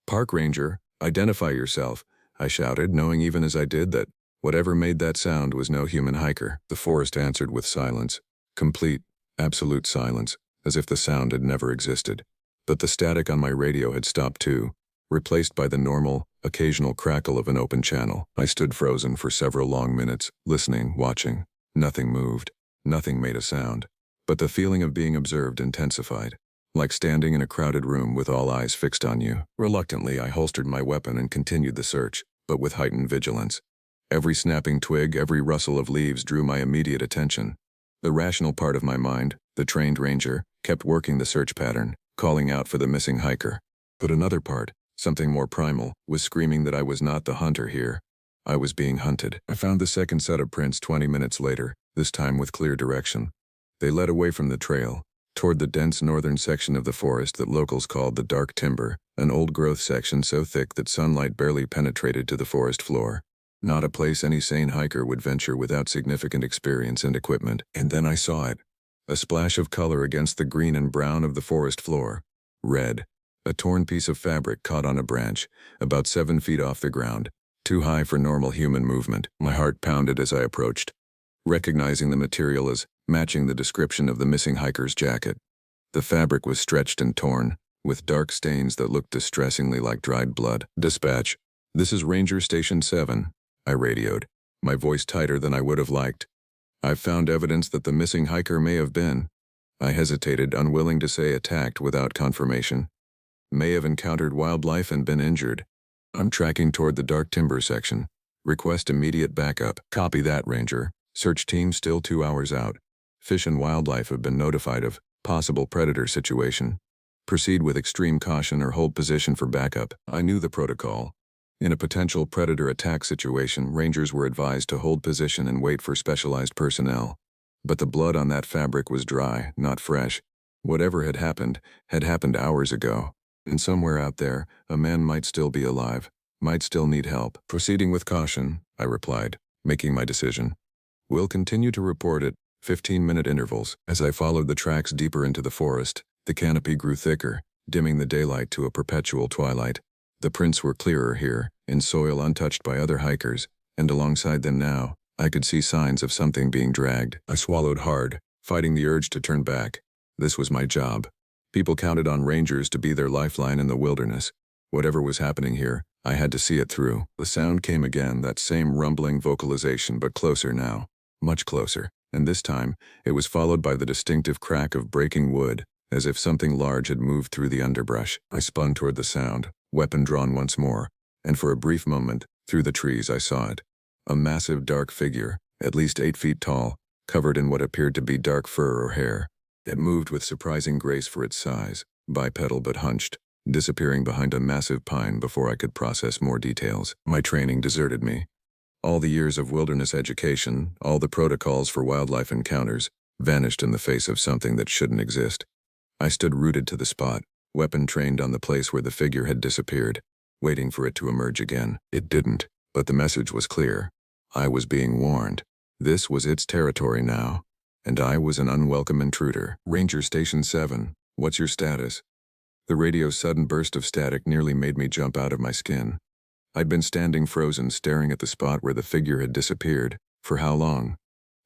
"Park ranger, identify yourself," I shouted, knowing even as I did that whatever made that sound was no human hiker. The forest answered with silence. Complete, absolute silence, as if the sound had never existed. But the static on my radio had stopped too, replaced by the normal, occasional crackle of an open channel. I stood frozen for several long minutes, listening, watching. Nothing moved. Nothing made a sound. But the feeling of being observed intensified, like standing in a crowded room with all eyes fixed on you. Reluctantly, I holstered my weapon and continued the search, but with heightened vigilance. Every snapping twig, every rustle of leaves drew my immediate attention. The rational part of my mind, the trained ranger, kept working the search pattern, calling out for the missing hiker. But another part, something more primal, was screaming that I was not the hunter here. I was being hunted. I found the second set of prints 20 minutes later, this time with clear direction. They led away from the trail, toward the dense northern section of the forest that locals called the dark timber, an old-growth section so thick that sunlight barely penetrated to the forest floor. Not a place any sane hiker would venture without significant experience and equipment. And then I saw it. A splash of color against the green and brown of the forest floor. Red. A torn piece of fabric caught on a branch, about 7 feet off the ground, too high for normal human movement. My heart pounded as I approached, recognizing the material as matching the description of the missing hiker's jacket. The fabric was stretched and torn, with dark stains that looked distressingly like dried blood. "Dispatch. This is Ranger Station 7. I radioed, my voice tighter than I would have liked. "I've found evidence that the missing hiker may have been," I hesitated, unwilling to say attacked without confirmation, "may have encountered wildlife and been injured. I'm tracking toward the dark timber section. Request immediate backup." "Copy that, Ranger. Search team still 2 hours out. Fish and wildlife have been notified of possible predator situation. Proceed with extreme caution or hold position for backup." I knew the protocol. In a potential predator attack situation, rangers were advised to hold position and wait for specialized personnel. But the blood on that fabric was dry, not fresh. Whatever had happened hours ago. And somewhere out there, a man might still be alive, might still need help. "Proceeding with caution," I replied, making my decision. "We'll continue to report at 15-minute intervals." As I followed the tracks deeper into the forest, the canopy grew thicker, dimming the daylight to a perpetual twilight. The prints were clearer here, in soil untouched by other hikers, and alongside them now, I could see signs of something being dragged. I swallowed hard, fighting the urge to turn back. This was my job. People counted on rangers to be their lifeline in the wilderness. Whatever was happening here, I had to see it through. The sound came again, that same rumbling vocalization, but closer now. Much closer. And this time, it was followed by the distinctive crack of breaking wood, as if something large had moved through the underbrush. I spun toward the sound, weapon drawn once more, and for a brief moment, through the trees I saw it. A massive dark figure, at least 8 feet tall, covered in what appeared to be dark fur or hair. It moved with surprising grace for its size, bipedal but hunched, disappearing behind a massive pine before I could process more details. My training deserted me. All the years of wilderness education, all the protocols for wildlife encounters, vanished in the face of something that shouldn't exist. I stood rooted to the spot, weapon trained on the place where the figure had disappeared, waiting for it to emerge again. It didn't, but the message was clear. I was being warned. This was its territory now, and I was an unwelcome intruder. "Ranger Station 7, what's your status?" The radio's sudden burst of static nearly made me jump out of my skin. I'd been standing frozen, staring at the spot where the figure had disappeared. For how long?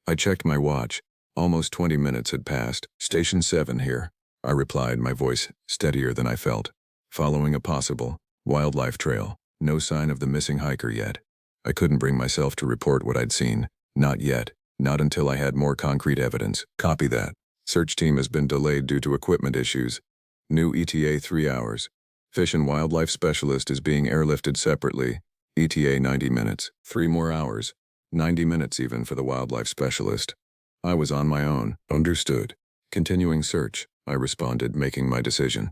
I checked my watch. Almost 20 minutes had passed. Station 7 here, I replied, my voice steadier than I felt. Following a possible wildlife trail. No sign of the missing hiker yet. I couldn't bring myself to report what I'd seen. Not yet. Not until I had more concrete evidence. Copy that. Search team has been delayed due to equipment issues. New ETA 3 hours. Fish and wildlife specialist is being airlifted separately. ETA 90 minutes. 3 more hours. 90 minutes even for the wildlife specialist. I was on my own. Understood. Continuing search, I responded, making my decision.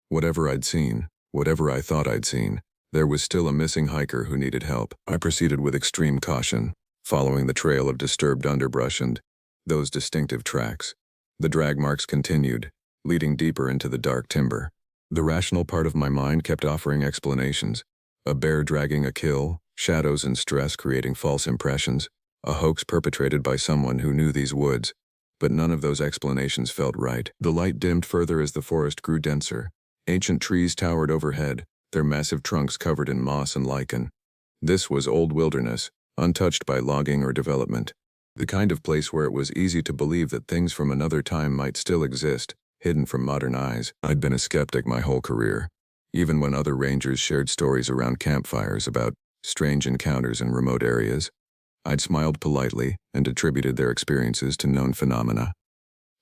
Whatever I'd seen, whatever I thought I'd seen, there was still a missing hiker who needed help. I proceeded with extreme caution, following the trail of disturbed underbrush and those distinctive tracks. The drag marks continued, leading deeper into the dark timber. The rational part of my mind kept offering explanations. A bear dragging a kill, shadows and stress creating false impressions, a hoax perpetrated by someone who knew these woods. But none of those explanations felt right. The light dimmed further as the forest grew denser. Ancient trees towered overhead, their massive trunks covered in moss and lichen. This was old wilderness, untouched by logging or development. The kind of place where it was easy to believe that things from another time might still exist, hidden from modern eyes. I'd been a skeptic my whole career. Even when other rangers shared stories around campfires about strange encounters in remote areas, I'd smiled politely and attributed their experiences to known phenomena.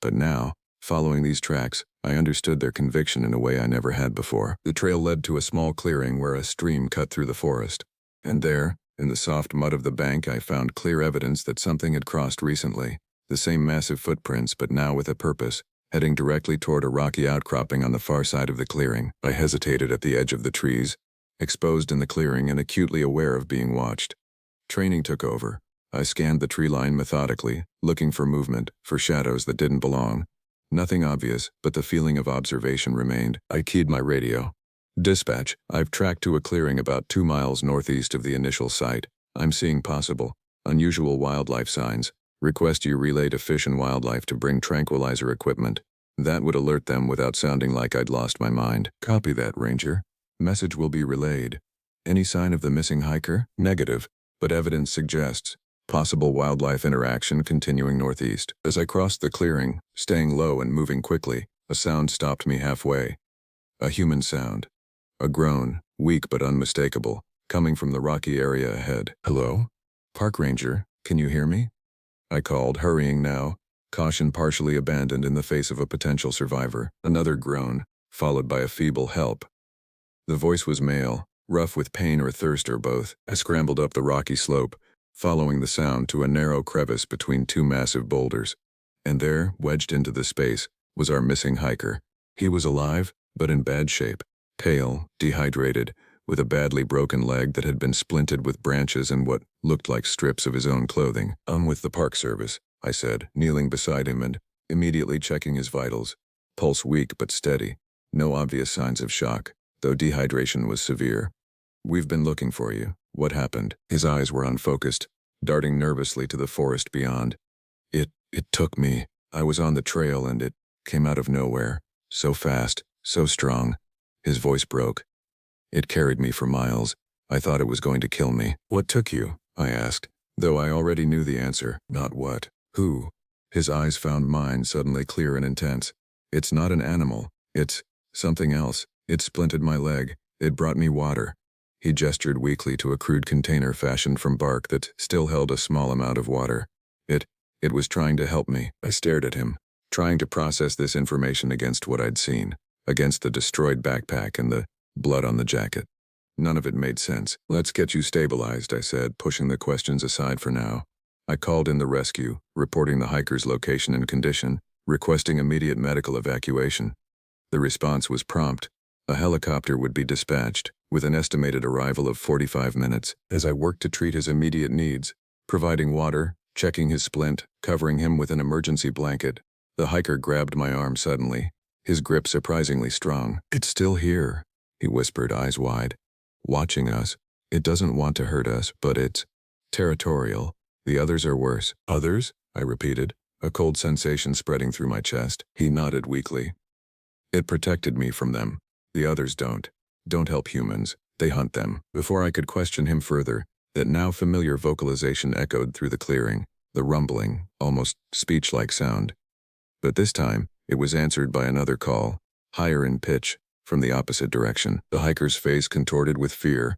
But now, following these tracks, I understood their conviction in a way I never had before. The trail led to a small clearing where a stream cut through the forest. And there, in the soft mud of the bank, I found clear evidence that something had crossed recently. The same massive footprints, but now with a purpose, heading directly toward a rocky outcropping on the far side of the clearing. I hesitated at the edge of the trees, exposed in the clearing and acutely aware of being watched. Training took over. I scanned the tree line methodically, looking for movement, for shadows that didn't belong. Nothing obvious, but the feeling of observation remained. I keyed my radio. Dispatch, I've tracked to a clearing about 2 miles northeast of the initial site. I'm seeing possible, unusual wildlife signs. Request you relay to Fish and Wildlife to bring tranquilizer equipment. That would alert them without sounding like I'd lost my mind. Copy that, Ranger. Message will be relayed. Any sign of the missing hiker? Negative, but evidence suggests possible wildlife interaction continuing northeast. As I crossed the clearing, staying low and moving quickly, a sound stopped me halfway. A human sound. A groan, weak but unmistakable, coming from the rocky area ahead. Hello? Park Ranger, can you hear me? I called, hurrying now, caution partially abandoned in the face of a potential survivor. Another groan, followed by a feeble help. The voice was male, rough with pain or thirst or both. I scrambled up the rocky slope, following the sound to a narrow crevice between 2 massive boulders. And there, wedged into the space, was our missing hiker. He was alive, but in bad shape. Pale, dehydrated, with a badly broken leg that had been splinted with branches and what looked like strips of his own clothing. I'm with the Park Service, I said, kneeling beside him and immediately checking his vitals. Pulse weak but steady. No obvious signs of shock, though dehydration was severe. We've been looking for you. What happened? His eyes were unfocused, darting nervously to the forest beyond. It took me. I was on the trail and it came out of nowhere. So fast, so strong. His voice broke. It carried me for miles. I thought it was going to kill me. What took you? I asked, though I already knew the answer. Not what. Who? His eyes found mine, suddenly clear and intense. It's not an animal. It's something else. It splinted my leg. It brought me water. He gestured weakly to a crude container fashioned from bark that still held a small amount of water. It was trying to help me. I stared at him, trying to process this information against what I'd seen, against the destroyed backpack and the blood on the jacket. None of it made sense. Let's get you stabilized, I said, pushing the questions aside for now. I called in the rescue, reporting the hiker's location and condition, requesting immediate medical evacuation. The response was prompt. A helicopter would be dispatched, with an estimated arrival of 45 minutes, as I worked to treat his immediate needs, providing water, checking his splint, covering him with an emergency blanket. The hiker grabbed my arm suddenly, his grip surprisingly strong. It's still here, he whispered, eyes wide. Watching us. It doesn't want to hurt us, but it's territorial. The others are worse. Others? I repeated, a cold sensation spreading through my chest. He nodded weakly. It protected me from them. The others don't help humans, they hunt them. Before I could question him further, that now familiar vocalization echoed through the clearing, the rumbling, almost speech-like sound. But this time, it was answered by another call, higher in pitch, from the opposite direction. The hiker's face contorted with fear.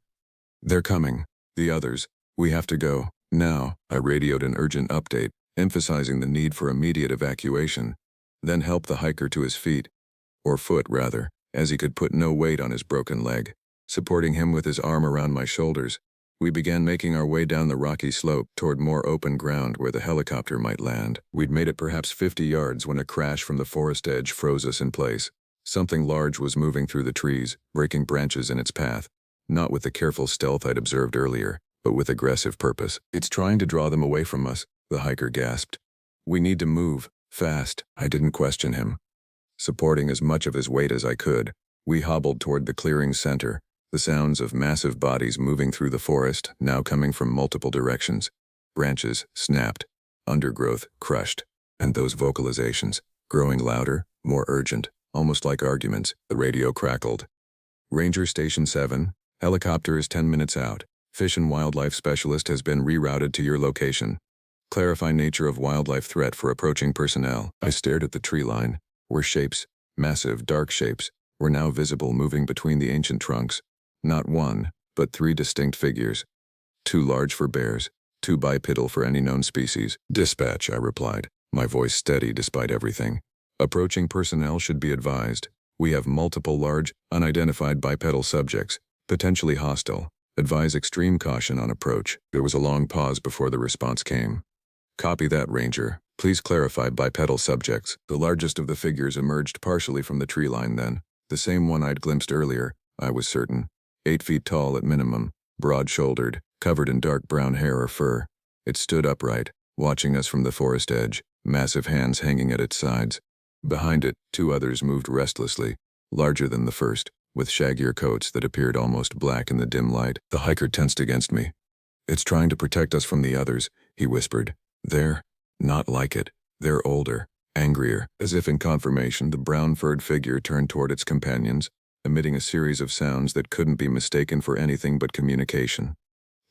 "They're coming. The others. We have to go. Now." I radioed an urgent update, emphasizing the need for immediate evacuation, then helped the hiker to his feet, or foot rather, as he could put no weight on his broken leg. Supporting him with his arm around my shoulders, we began making our way down the rocky slope toward more open ground where the helicopter might land. We'd made it perhaps 50 yards when a crash from the forest edge froze us in place. Something large was moving through the trees, breaking branches in its path, not with the careful stealth I'd observed earlier, but with aggressive purpose. "It's trying to draw them away from us," the hiker gasped. "We need to move, fast." I didn't question him. Supporting as much of his weight as I could, we hobbled toward the clearing's center, the sounds of massive bodies moving through the forest, now coming from multiple directions. Branches snapped, undergrowth crushed, and those vocalizations, growing louder, more urgent, almost like arguments. The radio crackled. "Ranger Station 7, helicopter is 10 minutes out. Fish and wildlife specialist has been rerouted to your location. Clarify nature of wildlife threat for approaching personnel." I stared at the tree line, where shapes, massive, dark shapes, were now visible moving between the ancient trunks. Not one, but 3 distinct figures. Too large for bears, too bipedal for any known species. "Dispatch," I replied, my voice steady despite everything. "Approaching personnel should be advised. We have multiple large, unidentified bipedal subjects, potentially hostile. Advise extreme caution on approach." There was a long pause before the response came. "Copy that, Ranger. Please clarify bipedal subjects." The largest of the figures emerged partially from the tree line then. The same one I'd glimpsed earlier, I was certain. 8 feet tall at minimum, broad-shouldered, covered in dark brown hair or fur. It stood upright, watching us from the forest edge, massive hands hanging at its sides. Behind it, 2 others moved restlessly, larger than the first, with shaggier coats that appeared almost black in the dim light. The hiker tensed against me. "It's trying to protect us from the others," he whispered. "They're not like it. They're older, angrier." As if in confirmation, the brown-furred figure turned toward its companions, emitting a series of sounds that couldn't be mistaken for anything but communication.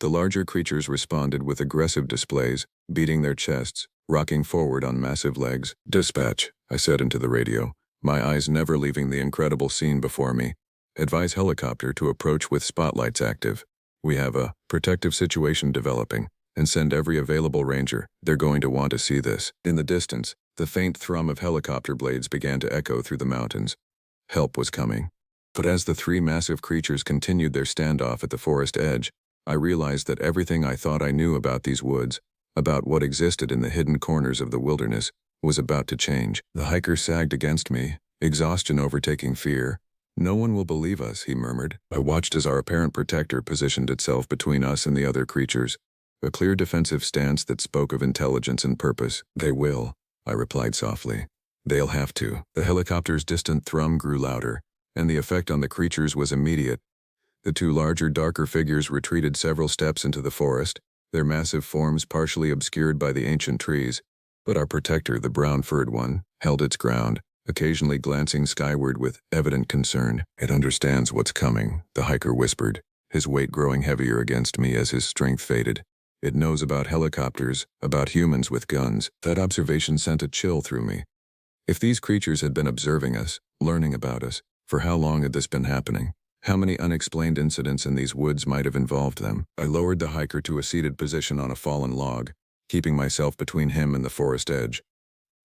The larger creatures responded with aggressive displays, beating their chests, rocking forward on massive legs. "Dispatch," I said into the radio, my eyes never leaving the incredible scene before me. "Advise helicopter to approach with spotlights active. We have a protective situation developing, and send every available ranger. They're going to want to see this." In the distance, the faint thrum of helicopter blades began to echo through the mountains. Help was coming. But as the 3 massive creatures continued their standoff at the forest edge, I realized that everything I thought I knew about these woods, about what existed in the hidden corners of the wilderness, was about to change. The hiker sagged against me, exhaustion overtaking fear. "No one will believe us," he murmured. I watched as our apparent protector positioned itself between us and the other creatures, a clear defensive stance that spoke of intelligence and purpose. "They will," I replied softly. "They'll have to." The helicopter's distant thrum grew louder, and the effect on the creatures was immediate. The 2 larger, darker figures retreated several steps into the forest, their massive forms partially obscured by the ancient trees, but our protector, the brown-furred one, held its ground, occasionally glancing skyward with evident concern. "It understands what's coming," the hiker whispered, his weight growing heavier against me as his strength faded. "It knows about helicopters, about humans with guns." That observation sent a chill through me. If these creatures had been observing us, learning about us, for how long had this been happening? How many unexplained incidents in these woods might have involved them? I lowered the hiker to a seated position on a fallen log, keeping myself between him and the forest edge.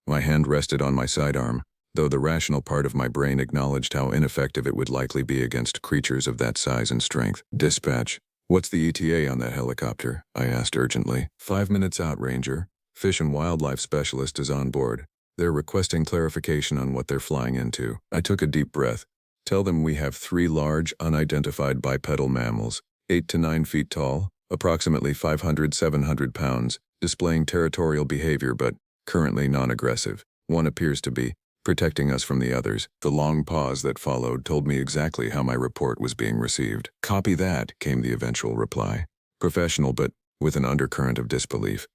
My hand rested on my sidearm, though the rational part of my brain acknowledged how ineffective it would likely be against creatures of that size and strength. "Dispatch. What's the ETA on that helicopter?" I asked urgently. 5 minutes out, Ranger. Fish and wildlife specialist is on board. They're requesting clarification on what they're flying into." I took a deep breath. "Tell them we have 3 large, unidentified bipedal mammals, 8 to 9 feet tall, approximately 500–700 pounds, displaying territorial behavior but currently non-aggressive. One appears to be protecting us from the others." The long pause that followed told me exactly how my report was being received. "Copy that," came the eventual reply. Professional but with an undercurrent of disbelief.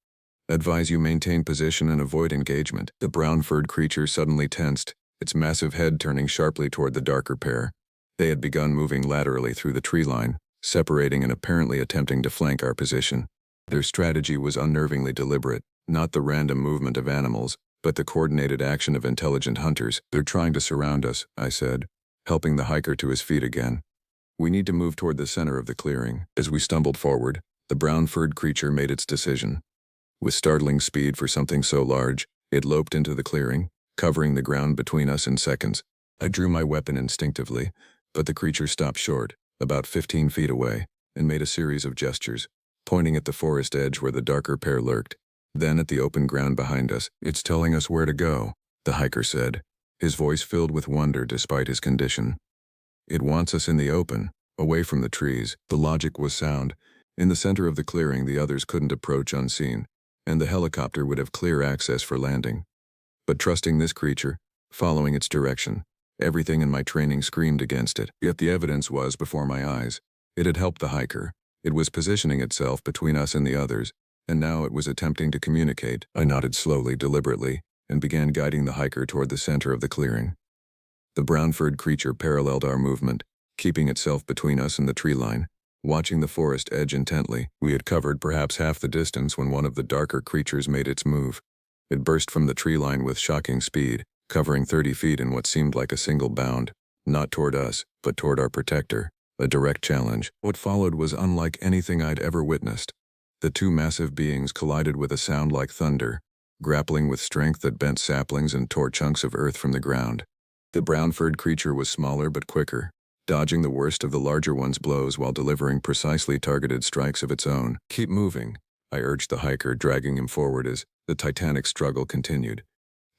"Advise you maintain position and avoid engagement." The brown-furred creature suddenly tensed, its massive head turning sharply toward the darker pair. They had begun moving laterally through the tree line, separating and apparently attempting to flank our position. Their strategy was unnervingly deliberate, not the random movement of animals, but the coordinated action of intelligent hunters. "They're trying to surround us," I said, helping the hiker to his feet again. "We need to move toward the center of the clearing." As we stumbled forward, the brown-furred creature made its decision. With startling speed for something so large, it loped into the clearing, covering the ground between us in seconds. I drew my weapon instinctively, but the creature stopped short, about 15 feet away, and made a series of gestures, pointing at the forest edge where the darker pair lurked, then at the open ground behind us. "It's telling us where to go," the hiker said, his voice filled with wonder despite his condition. "It wants us in the open, away from the trees." The logic was sound. In the center of the clearing, the others couldn't approach unseen, and the helicopter would have clear access for landing. But trusting this creature, following its direction, everything in my training screamed against it. Yet the evidence was before my eyes. It had helped the hiker. It was positioning itself between us and the others, and now it was attempting to communicate. I nodded slowly, deliberately, and began guiding the hiker toward the center of the clearing. The brown-furred creature paralleled our movement, keeping itself between us and the tree line, watching the forest edge intently. We had covered perhaps half the distance when one of the darker creatures made its move. It burst from the tree line with shocking speed, covering 30 feet in what seemed like a single bound, not toward us, but toward our protector, a direct challenge. What followed was unlike anything I'd ever witnessed. The two massive beings collided with a sound like thunder, grappling with strength that bent saplings and tore chunks of earth from the ground. The brown-furred creature was smaller but quicker, dodging the worst of the larger one's blows while delivering precisely targeted strikes of its own. "Keep moving," I urged the hiker, dragging him forward as the titanic struggle continued.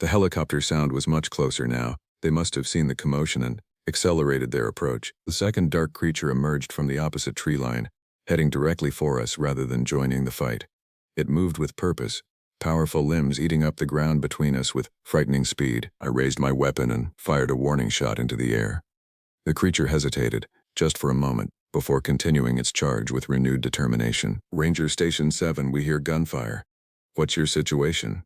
The helicopter sound was much closer now. They must have seen the commotion and accelerated their approach. The second dark creature emerged from the opposite tree line, heading directly for us rather than joining the fight. It moved with purpose, powerful limbs eating up the ground between us with frightening speed. I raised my weapon and fired a warning shot into the air. The creature hesitated, just for a moment, before continuing its charge with renewed determination. "Ranger Station 7, we hear gunfire. What's your situation?"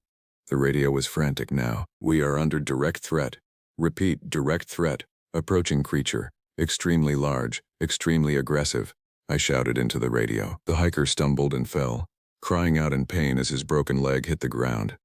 The radio was frantic now. "We are under direct threat. Repeat, direct threat. Approaching creature. Extremely large, extremely aggressive," I shouted into the radio. The hiker stumbled and fell, crying out in pain as his broken leg hit the ground.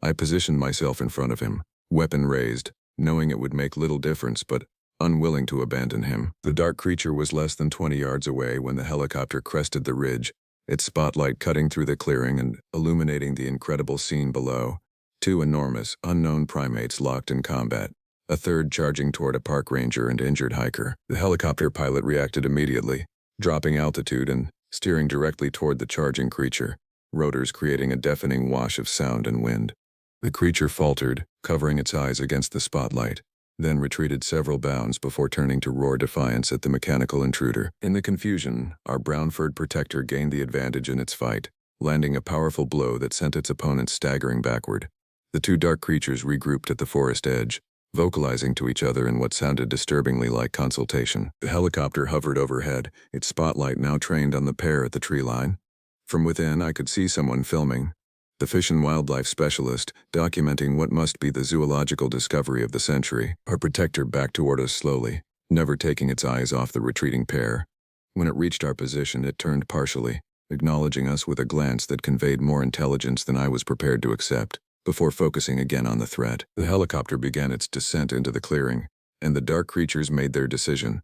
I positioned myself in front of him, weapon raised, knowing it would make little difference but unwilling to abandon him. The dark creature was less than 20 yards away when the helicopter crested the ridge, its spotlight cutting through the clearing and illuminating the incredible scene below. Two enormous, unknown primates locked in combat, a third charging toward a park ranger and injured hiker. The helicopter pilot reacted immediately, dropping altitude and steering directly toward the charging creature, rotors creating a deafening wash of sound and wind. The creature faltered, covering its eyes against the spotlight, then retreated several bounds before turning to roar defiance at the mechanical intruder. In the confusion, our brown-furred protector gained the advantage in its fight, landing a powerful blow that sent its opponent staggering backward. The two dark creatures regrouped at the forest edge, vocalizing to each other in what sounded disturbingly like consultation. The helicopter hovered overhead, its spotlight now trained on the pair at the tree line. From within, I could see someone filming. The fish and wildlife specialist, documenting what must be the zoological discovery of the century. Our protector backed toward us slowly, never taking its eyes off the retreating pair. When it reached our position, it turned partially, acknowledging us with a glance that conveyed more intelligence than I was prepared to accept, before focusing again on the threat. The helicopter began its descent into the clearing, and the dark creatures made their decision.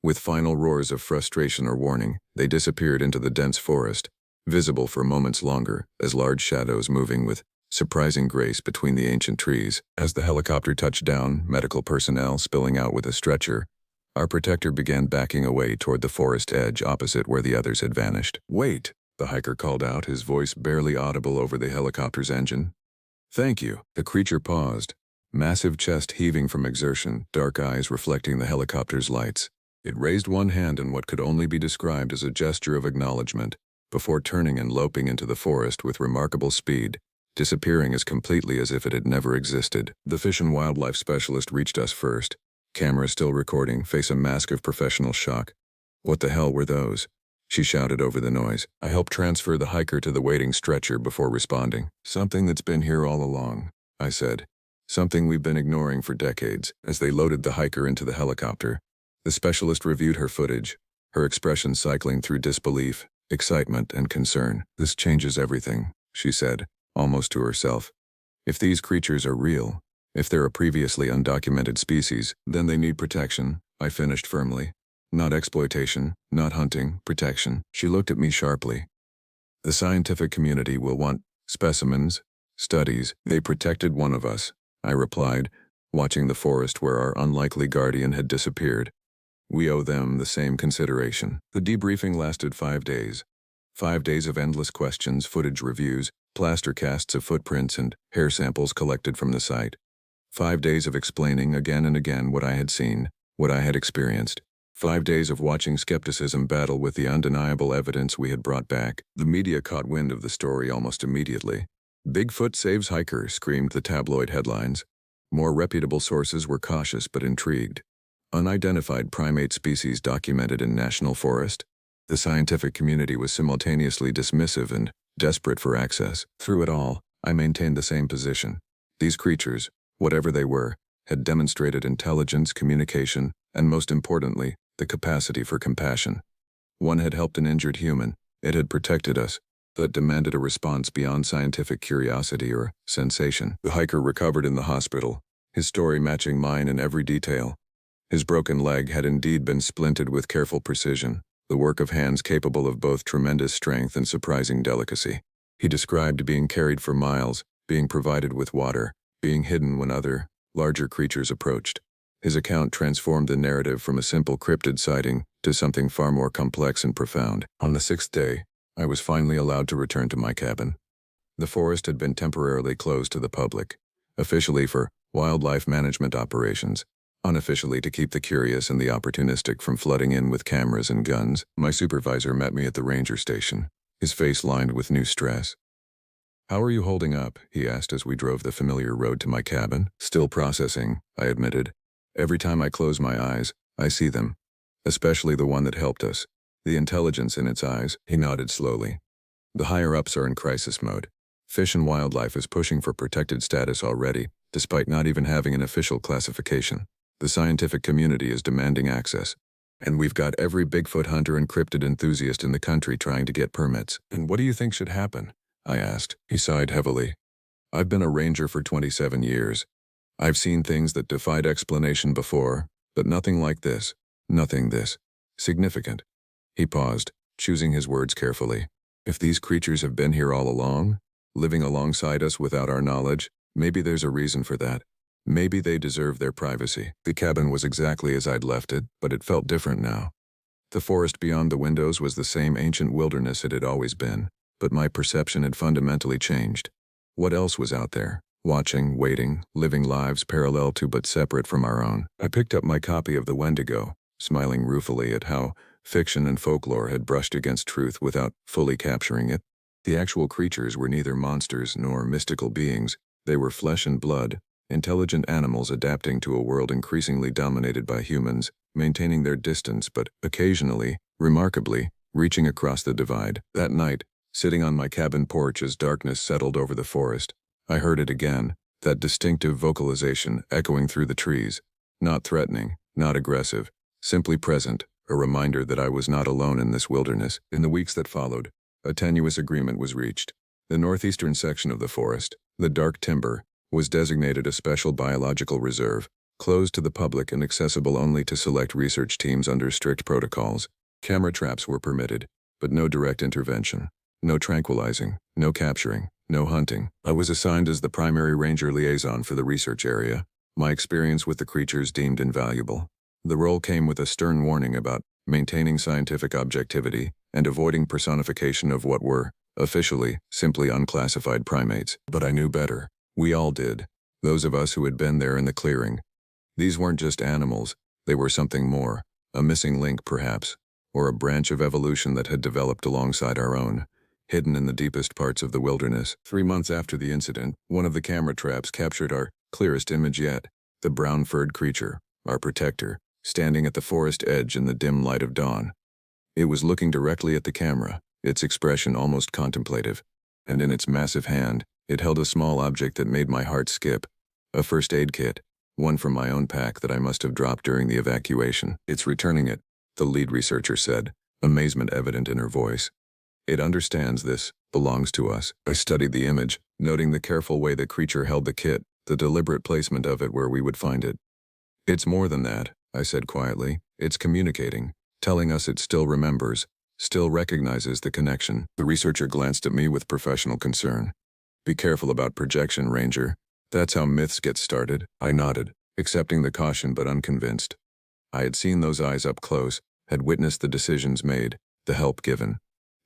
With final roars of frustration or warning, they disappeared into the dense forest, visible for moments longer as large shadows moving with surprising grace between the ancient trees. As the helicopter touched down, medical personnel spilling out with a stretcher, our protector began backing away toward the forest edge opposite where the others had vanished. "Wait," the hiker called out, his voice barely audible over the helicopter's engine. "Thank you." The creature paused, massive chest heaving from exertion, dark eyes reflecting the helicopter's lights. It raised one hand in what could only be described as a gesture of acknowledgement, before turning and loping into the forest with remarkable speed, disappearing as completely as if it had never existed. The fish and wildlife specialist reached us first, camera still recording, face a mask of professional shock. "What the hell were those?" she shouted over the noise. I helped transfer the hiker to the waiting stretcher before responding. "Something that's been here all along," I said, something we've been ignoring for decades. As they loaded the hiker into the helicopter, the specialist reviewed her footage, her expression cycling through disbelief, excitement, and concern. "This changes everything," she said, almost to herself. "If these creatures are real, if they're a previously undocumented species, then they need protection," I finished firmly. "Not exploitation, not hunting, protection." She looked at me sharply. "The scientific community will want specimens, studies." "They protected one of us," I replied, watching the forest where our unlikely guardian had disappeared. "We owe them the same consideration." The debriefing lasted 5 days. 5 days of endless questions, footage reviews, plaster casts of footprints, and hair samples collected from the site. 5 days of explaining again and again what I had seen, what I had experienced. 5 days of watching skepticism battle with the undeniable evidence we had brought back. The media caught wind of the story almost immediately. "Bigfoot saves hiker," screamed the tabloid headlines. More reputable sources were cautious but intrigued. "Unidentified primate species documented in national forest." The scientific community was simultaneously dismissive and desperate for access. Through it all, I maintained the same position. These creatures, whatever they were, had demonstrated intelligence, communication, and most importantly, the capacity for compassion. One had helped an injured human. It had protected us. That demanded a response beyond scientific curiosity or sensation. The hiker recovered in the hospital, his story matching mine in every detail. His broken leg had indeed been splinted with careful precision, the work of hands capable of both tremendous strength and surprising delicacy. He described being carried for miles, being provided with water, being hidden when other, larger creatures approached. His account transformed the narrative from a simple cryptid sighting to something far more complex and profound. On the 6th day, I was finally allowed to return to my cabin. The forest had been temporarily closed to the public, officially for wildlife management operations, unofficially to keep the curious and the opportunistic from flooding in with cameras and guns. My supervisor met me at the ranger station, his face lined with new stress. "How are you holding up?" he asked as we drove the familiar road to my cabin. "Still processing," I admitted. "Every time I close my eyes, I see them, especially the one that helped us. The intelligence in its eyes." He nodded slowly. "The higher-ups are in crisis mode. Fish and Wildlife is pushing for protected status already, despite not even having an official classification. The scientific community is demanding access. And we've got every Bigfoot hunter and cryptid enthusiast in the country trying to get permits." "And what do you think should happen?" I asked. He sighed heavily. "I've been a ranger for 27 years. I've seen things that defied explanation before, but nothing like this. Nothing this significant." He paused, choosing his words carefully. "If these creatures have been here all along, living alongside us without our knowledge, maybe there's a reason for that. Maybe they deserve their privacy." The cabin was exactly as I'd left it, but it felt different now. The forest beyond the windows was the same ancient wilderness it had always been, but my perception had fundamentally changed. What else was out there? Watching, waiting, living lives parallel to but separate from our own. I picked up my copy of the Wendigo, smiling ruefully at how fiction and folklore had brushed against truth without fully capturing it. The actual creatures were neither monsters nor mystical beings. They were flesh and blood, intelligent animals adapting to a world increasingly dominated by humans, maintaining their distance but occasionally, remarkably, reaching across the divide. That night, sitting on my cabin porch as darkness settled over the forest, I heard it again, that distinctive vocalization echoing through the trees. Not threatening, not aggressive, simply present, a reminder that I was not alone in this wilderness. In the weeks that followed, a tenuous agreement was reached. The northeastern section of the forest, the dark timber, was designated a special biological reserve, closed to the public and accessible only to select research teams under strict protocols. Camera traps were permitted, but no direct intervention. No tranquilizing, no capturing, no hunting. I was assigned as the primary ranger liaison for the research area, my experience with the creatures deemed invaluable. The role came with a stern warning about maintaining scientific objectivity and avoiding personification of what were, officially, simply unclassified primates. But I knew better. We all did. Those of us who had been there in the clearing. These weren't just animals, they were something more, a missing link perhaps, or a branch of evolution that had developed alongside our own, hidden in the deepest parts of the wilderness. 3 months after the incident, one of the camera traps captured our clearest image yet, the brown-furred creature, our protector, standing at the forest edge in the dim light of dawn. It was looking directly at the camera, its expression almost contemplative, and in its massive hand, it held a small object that made my heart skip, A first aid kit, one from my own pack that I must have dropped during the evacuation. It's returning it, the lead researcher said, amazement evident in her voice. It understands this, belongs to us. I studied the image, noting the careful way the creature held the kit, the deliberate placement of it where we would find it. It's more than that, I said quietly. It's communicating, telling us it still remembers, still recognizes the connection. The researcher glanced at me with professional concern. Be careful about projection, Ranger. That's how myths get started. I nodded, accepting the caution but unconvinced. I had seen those eyes up close, had witnessed the decisions made, the help given.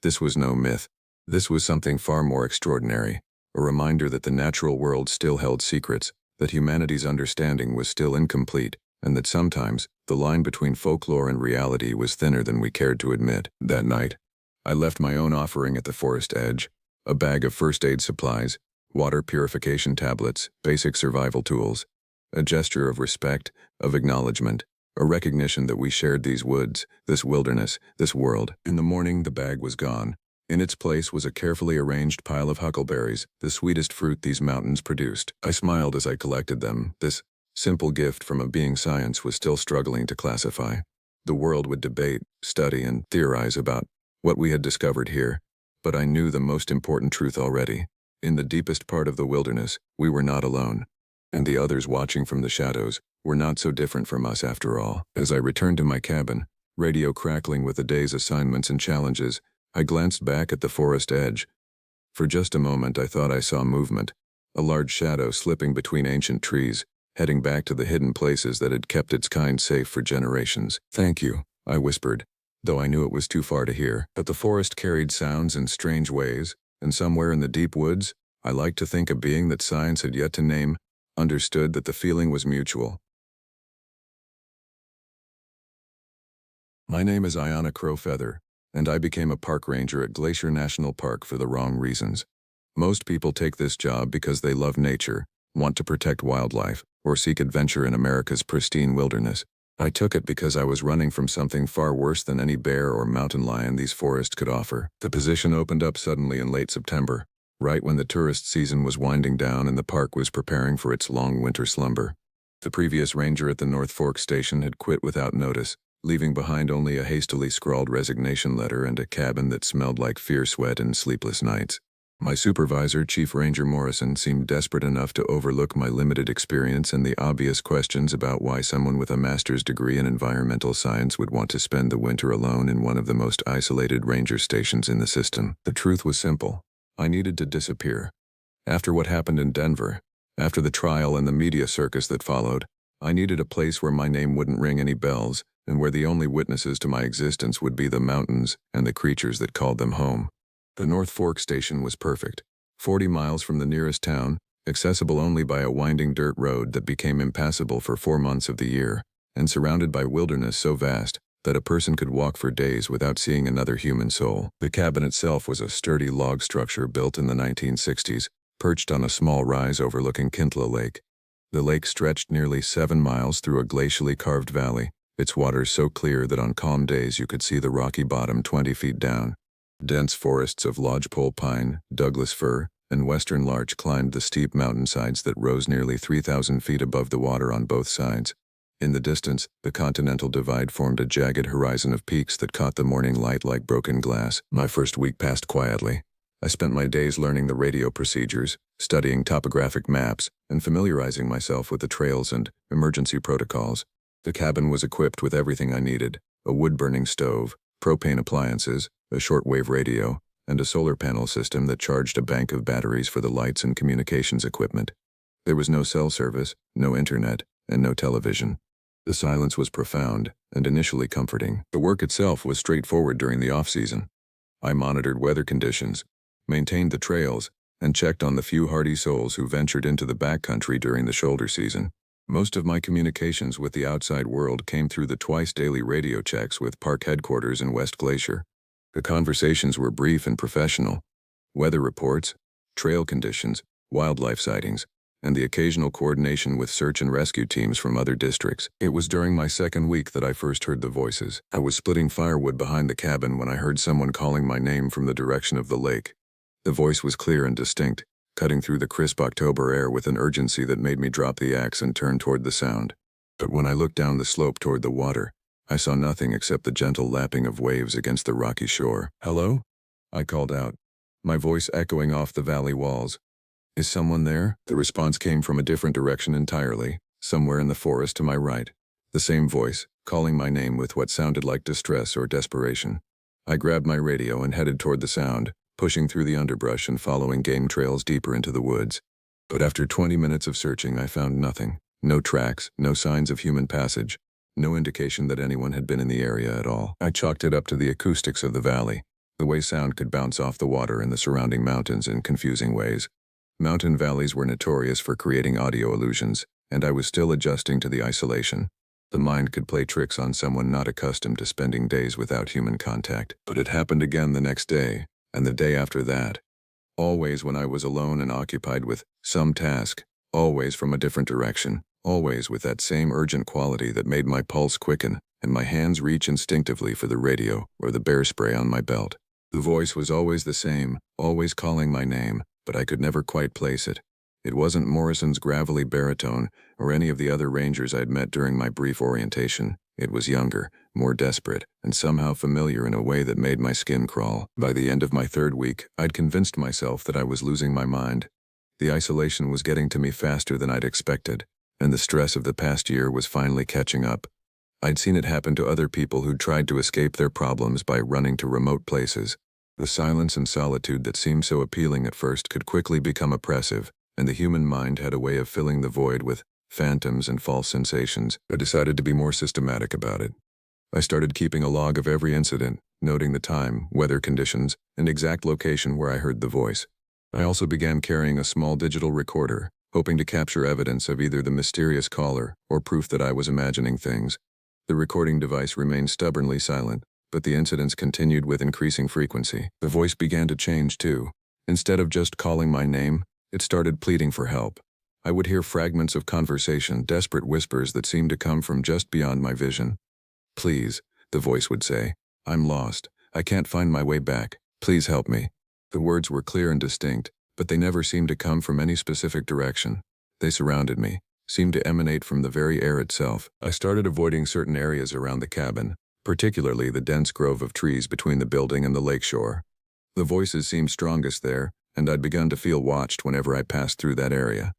This was no myth. This was something far more extraordinary, a reminder that the natural world still held secrets, that humanity's understanding was still incomplete, and that sometimes the line between folklore and reality was thinner than we cared to admit. That night, I left my own offering at the forest edge, a bag of first aid supplies, water purification tablets, basic survival tools, a gesture of respect, of acknowledgement, a recognition that we shared these woods, this wilderness, this world. In the morning, the bag was gone. In its place was a carefully arranged pile of huckleberries, the sweetest fruit these mountains produced. I smiled as I collected them. This simple gift from a being science was still struggling to classify. The world would debate, study, and theorize about what we had discovered here, but I knew the most important truth already. In the deepest part of the wilderness, we were not alone. And the others watching from the shadows were not so different from us after all. As I returned to my cabin, radio crackling with the day's assignments and challenges, I glanced back at the forest edge. For just a moment I thought I saw movement, a large shadow slipping between ancient trees, heading back to the hidden places that had kept its kind safe for generations. Thank you, I whispered, though I knew it was too far to hear. But the forest carried sounds in strange ways, and somewhere in the deep woods, I liked to think a being that science had yet to name, understood that the feeling was mutual. My name is Iana Crowfeather, and I became a park ranger at Glacier National Park for the wrong reasons. Most people take this job because they love nature, want to protect wildlife, or seek adventure in America's pristine wilderness. I took it because I was running from something far worse than any bear or mountain lion these forests could offer. The position opened up suddenly in late September, right when the tourist season was winding down and the park was preparing for its long winter slumber. The previous ranger at the North Fork station had quit without notice, leaving behind only a hastily scrawled resignation letter and a cabin that smelled like fear sweat and sleepless nights. My supervisor, Chief Ranger Morrison, seemed desperate enough to overlook my limited experience and the obvious questions about why someone with a master's degree in environmental science would want to spend the winter alone in one of the most isolated ranger stations in the system. The truth was simple. I needed to disappear. After what happened in Denver, after the trial and the media circus that followed, I needed a place where my name wouldn't ring any bells, and where the only witnesses to my existence would be the mountains and the creatures that called them home. The North Fork station was perfect, 40 miles from the nearest town, accessible only by a winding dirt road that became impassable for 4 months of the year, and surrounded by wilderness so vast that a person could walk for days without seeing another human soul. The cabin itself was a sturdy log structure built in the 1960s, perched on a small rise overlooking Kintla Lake. The lake stretched nearly 7 miles through a glacially carved valley, its waters so clear that on calm days you could see the rocky bottom 20 feet down. Dense forests of lodgepole pine, Douglas fir, and western larch climbed the steep mountainsides that rose nearly 3,000 feet above the water on both sides. In the distance, the Continental Divide formed a jagged horizon of peaks that caught the morning light like broken glass. My first week passed quietly. I spent my days learning the radio procedures, studying topographic maps, and familiarizing myself with the trails and emergency protocols. The cabin was equipped with everything I needed: a wood-burning stove, propane appliances, a shortwave radio, and a solar panel system that charged a bank of batteries for the lights and communications equipment. There was no cell service, no internet, and no television. The silence was profound and initially comforting. The work itself was straightforward during the off-season. I monitored weather conditions, maintained the trails, and checked on the few hardy souls who ventured into the backcountry during the shoulder season. Most of my communications with the outside world came through the twice-daily radio checks with park headquarters in West Glacier. The conversations were brief and professional. Weather reports, trail conditions, wildlife sightings, and the occasional coordination with search and rescue teams from other districts. It was during my second week that I first heard the voices. I was splitting firewood behind the cabin when I heard someone calling my name from the direction of the lake. The voice was clear and distinct, cutting through the crisp October air with an urgency that made me drop the axe and turn toward the sound. But when I looked down the slope toward the water, I saw nothing except the gentle lapping of waves against the rocky shore. "Hello?" I called out, my voice echoing off the valley walls. "Is someone there?" The response came from a different direction entirely, somewhere in the forest to my right. The same voice, calling my name with what sounded like distress or desperation. I grabbed my radio and headed toward the sound, pushing through the underbrush and following game trails deeper into the woods. But after 20 minutes of searching, I found nothing. No tracks, no signs of human passage, no indication that anyone had been in the area at all. I chalked it up to the acoustics of the valley, the way sound could bounce off the water and the surrounding mountains in confusing ways. Mountain valleys were notorious for creating audio illusions, and I was still adjusting to the isolation. The mind could play tricks on someone not accustomed to spending days without human contact. But it happened again the next day, and the day after that. Always when I was alone and occupied with some task, always from a different direction, always with that same urgent quality that made my pulse quicken and my hands reach instinctively for the radio or the bear spray on my belt. The voice was always the same, always calling my name, but I could never quite place it. It wasn't Morrison's gravelly baritone or any of the other rangers I'd met during my brief orientation. It was younger, more desperate, and somehow familiar in a way that made my skin crawl. By the end of my third week, I'd convinced myself that I was losing my mind. The isolation was getting to me faster than I'd expected, and the stress of the past year was finally catching up. I'd seen it happen to other people who'd tried to escape their problems by running to remote places. The silence and solitude that seemed so appealing at first could quickly become oppressive, and the human mind had a way of filling the void with phantoms and false sensations. I decided to be more systematic about it. I started keeping a log of every incident, noting the time, weather conditions, and exact location where I heard the voice. I also began carrying a small digital recorder, hoping to capture evidence of either the mysterious caller or proof that I was imagining things. The recording device remained stubbornly silent, but the incidents continued with increasing frequency. The voice began to change too. Instead of just calling my name, it started pleading for help. I would hear fragments of conversation, desperate whispers that seemed to come from just beyond my vision. "Please," the voice would say, "I'm lost. I can't find my way back. Please help me." The words were clear and distinct, but they never seemed to come from any specific direction. They surrounded me, seemed to emanate from the very air itself. I started avoiding certain areas around the cabin, particularly the dense grove of trees between the building and the lakeshore. The voices seemed strongest there, and I'd begun to feel watched whenever I passed through that area.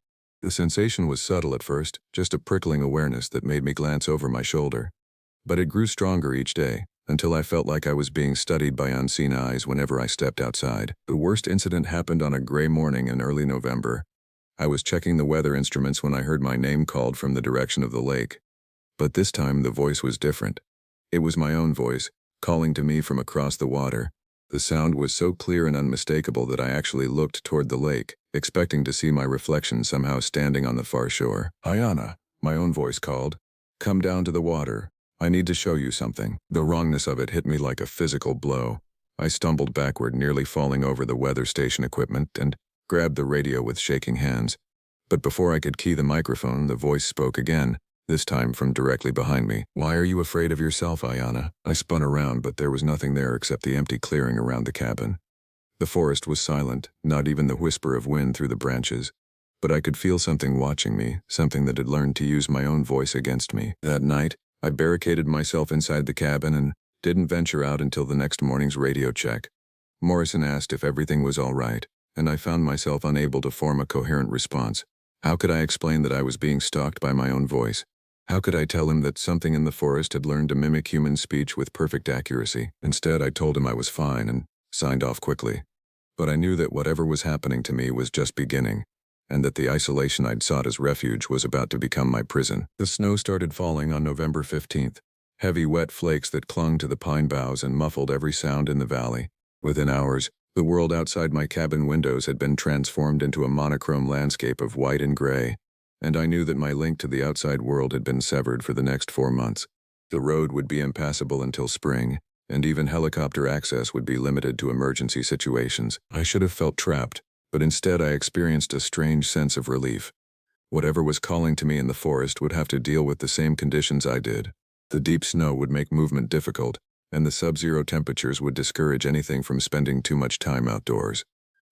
The sensation was subtle at first, just a prickling awareness that made me glance over my shoulder. But it grew stronger each day, until I felt like I was being studied by unseen eyes whenever I stepped outside. The worst incident happened on a gray morning in early November. I was checking the weather instruments when I heard my name called from the direction of the lake. But this time the voice was different. It was my own voice, calling to me from across the water. The sound was so clear and unmistakable that I actually looked toward the lake, expecting to see my reflection somehow standing on the far shore. "Ayana," my own voice called. "Come down to the water. I need to show you something." The wrongness of it hit me like a physical blow. I stumbled backward, nearly falling over the weather station equipment, and grabbed the radio with shaking hands. But before I could key the microphone, the voice spoke again, this time from directly behind me. "Why are you afraid of yourself, Ayana?" I spun around, but there was nothing there except the empty clearing around the cabin. The forest was silent, not even the whisper of wind through the branches. But I could feel something watching me, something that had learned to use my own voice against me. That night, I barricaded myself inside the cabin and didn't venture out until the next morning's radio check. Morrison asked if everything was all right, and I found myself unable to form a coherent response. How could I explain that I was being stalked by my own voice? How could I tell him that something in the forest had learned to mimic human speech with perfect accuracy? Instead, I told him I was fine and signed off quickly. But I knew that whatever was happening to me was just beginning, and that the isolation I'd sought as refuge was about to become my prison. The snow started falling on November 15th, heavy wet flakes that clung to the pine boughs and muffled every sound in the valley. Within hours, the world outside my cabin windows had been transformed into a monochrome landscape of white and gray, and I knew that my link to the outside world had been severed for the next 4 months. The road would be impassable until spring, and even helicopter access would be limited to emergency situations. I should have felt trapped, but instead I experienced a strange sense of relief. Whatever was calling to me in the forest would have to deal with the same conditions I did. The deep snow would make movement difficult, and the sub-zero temperatures would discourage anything from spending too much time outdoors.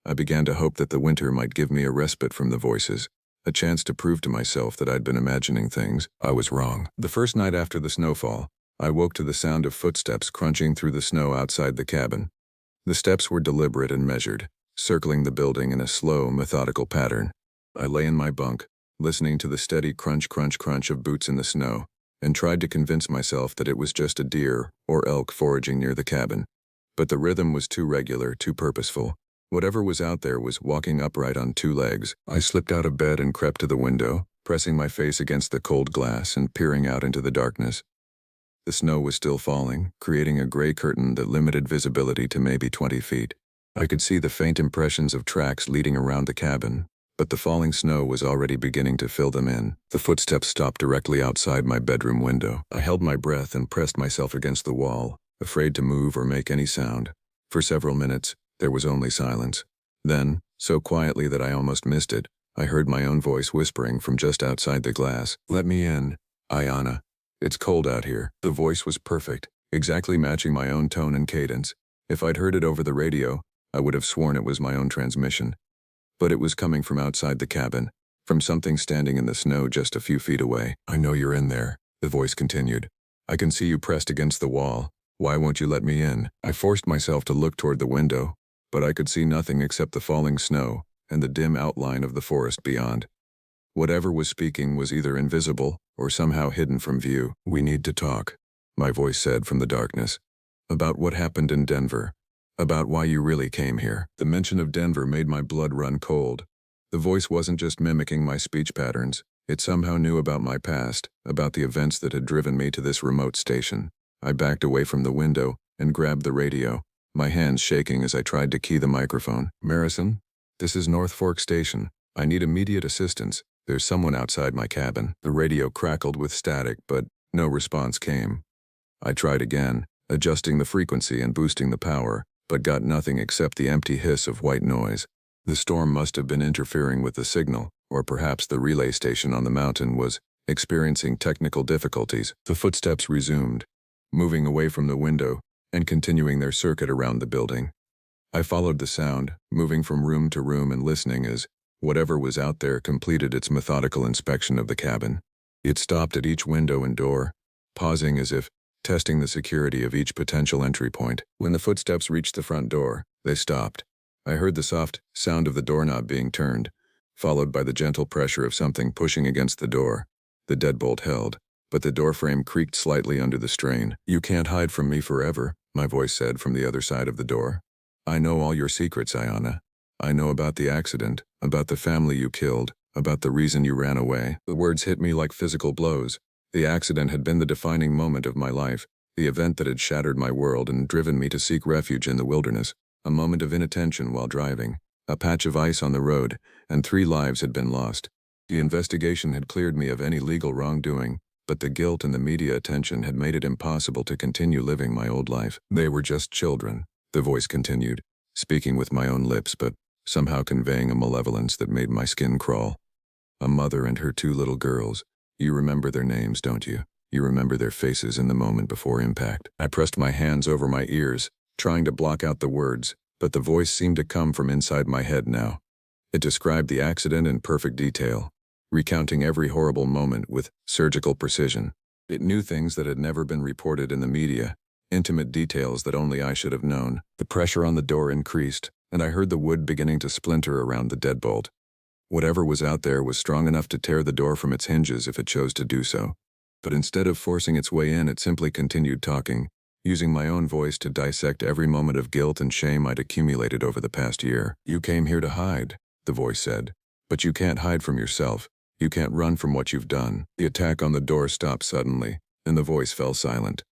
I began to hope that the winter might give me a respite from the voices, a chance to prove to myself that I'd been imagining things. I was wrong. The first night after the snowfall, I woke to the sound of footsteps crunching through the snow outside the cabin. The steps were deliberate and measured, circling the building in a slow, methodical pattern. I lay in my bunk, listening to the steady crunch, crunch, crunch of boots in the snow, and tried to convince myself that it was just a deer or elk foraging near the cabin. But the rhythm was too regular, too purposeful. Whatever was out there was walking upright on two legs. I slipped out of bed and crept to the window, pressing my face against the cold glass and peering out into the darkness. The snow was still falling, creating a gray curtain that limited visibility to maybe 20 feet. I could see the faint impressions of tracks leading around the cabin, but the falling snow was already beginning to fill them in. The footsteps stopped directly outside my bedroom window. I held my breath and pressed myself against the wall, afraid to move or make any sound. For several minutes, there was only silence. Then, so quietly that I almost missed it, I heard my own voice whispering from just outside the glass. "Let me in, Ayana. It's cold out here." The voice was perfect, exactly matching my own tone and cadence. If I'd heard it over the radio, I would have sworn it was my own transmission. But it was coming from outside the cabin, from something standing in the snow just a few feet away. "I know you're in there," the voice continued. "I can see you pressed against the wall. Why won't you let me in?" I forced myself to look toward the window, but I could see nothing except the falling snow and the dim outline of the forest beyond. Whatever was speaking was either invisible or somehow hidden from view. "We need to talk," my voice said from the darkness. "About what happened in Denver. About why you really came here." The mention of Denver made my blood run cold. The voice wasn't just mimicking my speech patterns. It somehow knew about my past, about the events that had driven me to this remote station. I backed away from the window and grabbed the radio, my hands shaking as I tried to key the microphone. "Marison, this is North Fork Station. I need immediate assistance. There's someone outside my cabin." The radio crackled with static, but no response came. I tried again, adjusting the frequency and boosting the power, but got nothing except the empty hiss of white noise. The storm must have been interfering with the signal, or perhaps the relay station on the mountain was experiencing technical difficulties. The footsteps resumed, moving away from the window and continuing their circuit around the building. I followed the sound, moving from room to room and listening as whatever was out there completed its methodical inspection of the cabin. It stopped at each window and door, pausing as if testing the security of each potential entry point. When the footsteps reached the front door, they stopped. I heard the soft sound of the doorknob being turned, followed by the gentle pressure of something pushing against the door. The deadbolt held, but the doorframe creaked slightly under the strain. "You can't hide from me forever," my voice said from the other side of the door. "I know all your secrets, Ayana. I know about the accident, about the family you killed, about the reason you ran away." The words hit me like physical blows. The accident had been the defining moment of my life, the event that had shattered my world and driven me to seek refuge in the wilderness. A moment of inattention while driving, a patch of ice on the road, and 3 lives had been lost. The investigation had cleared me of any legal wrongdoing, but the guilt and the media attention had made it impossible to continue living my old life. "They were just children," the voice continued, speaking with my own lips but somehow conveying a malevolence that made my skin crawl. "A mother and her 2 little girls. You remember their names, don't you? You remember their faces in the moment before impact." I pressed my hands over my ears, trying to block out the words, but the voice seemed to come from inside my head now. It described the accident in perfect detail, recounting every horrible moment with surgical precision. It knew things that had never been reported in the media, intimate details that only I should have known. The pressure on the door increased, and I heard the wood beginning to splinter around the deadbolt. Whatever was out there was strong enough to tear the door from its hinges if it chose to do so. But instead of forcing its way in, it simply continued talking, using my own voice to dissect every moment of guilt and shame I'd accumulated over the past year. "You came here to hide," the voice said. "But you can't hide from yourself. You can't run from what you've done." The attack on the door stopped suddenly, and the voice fell silent.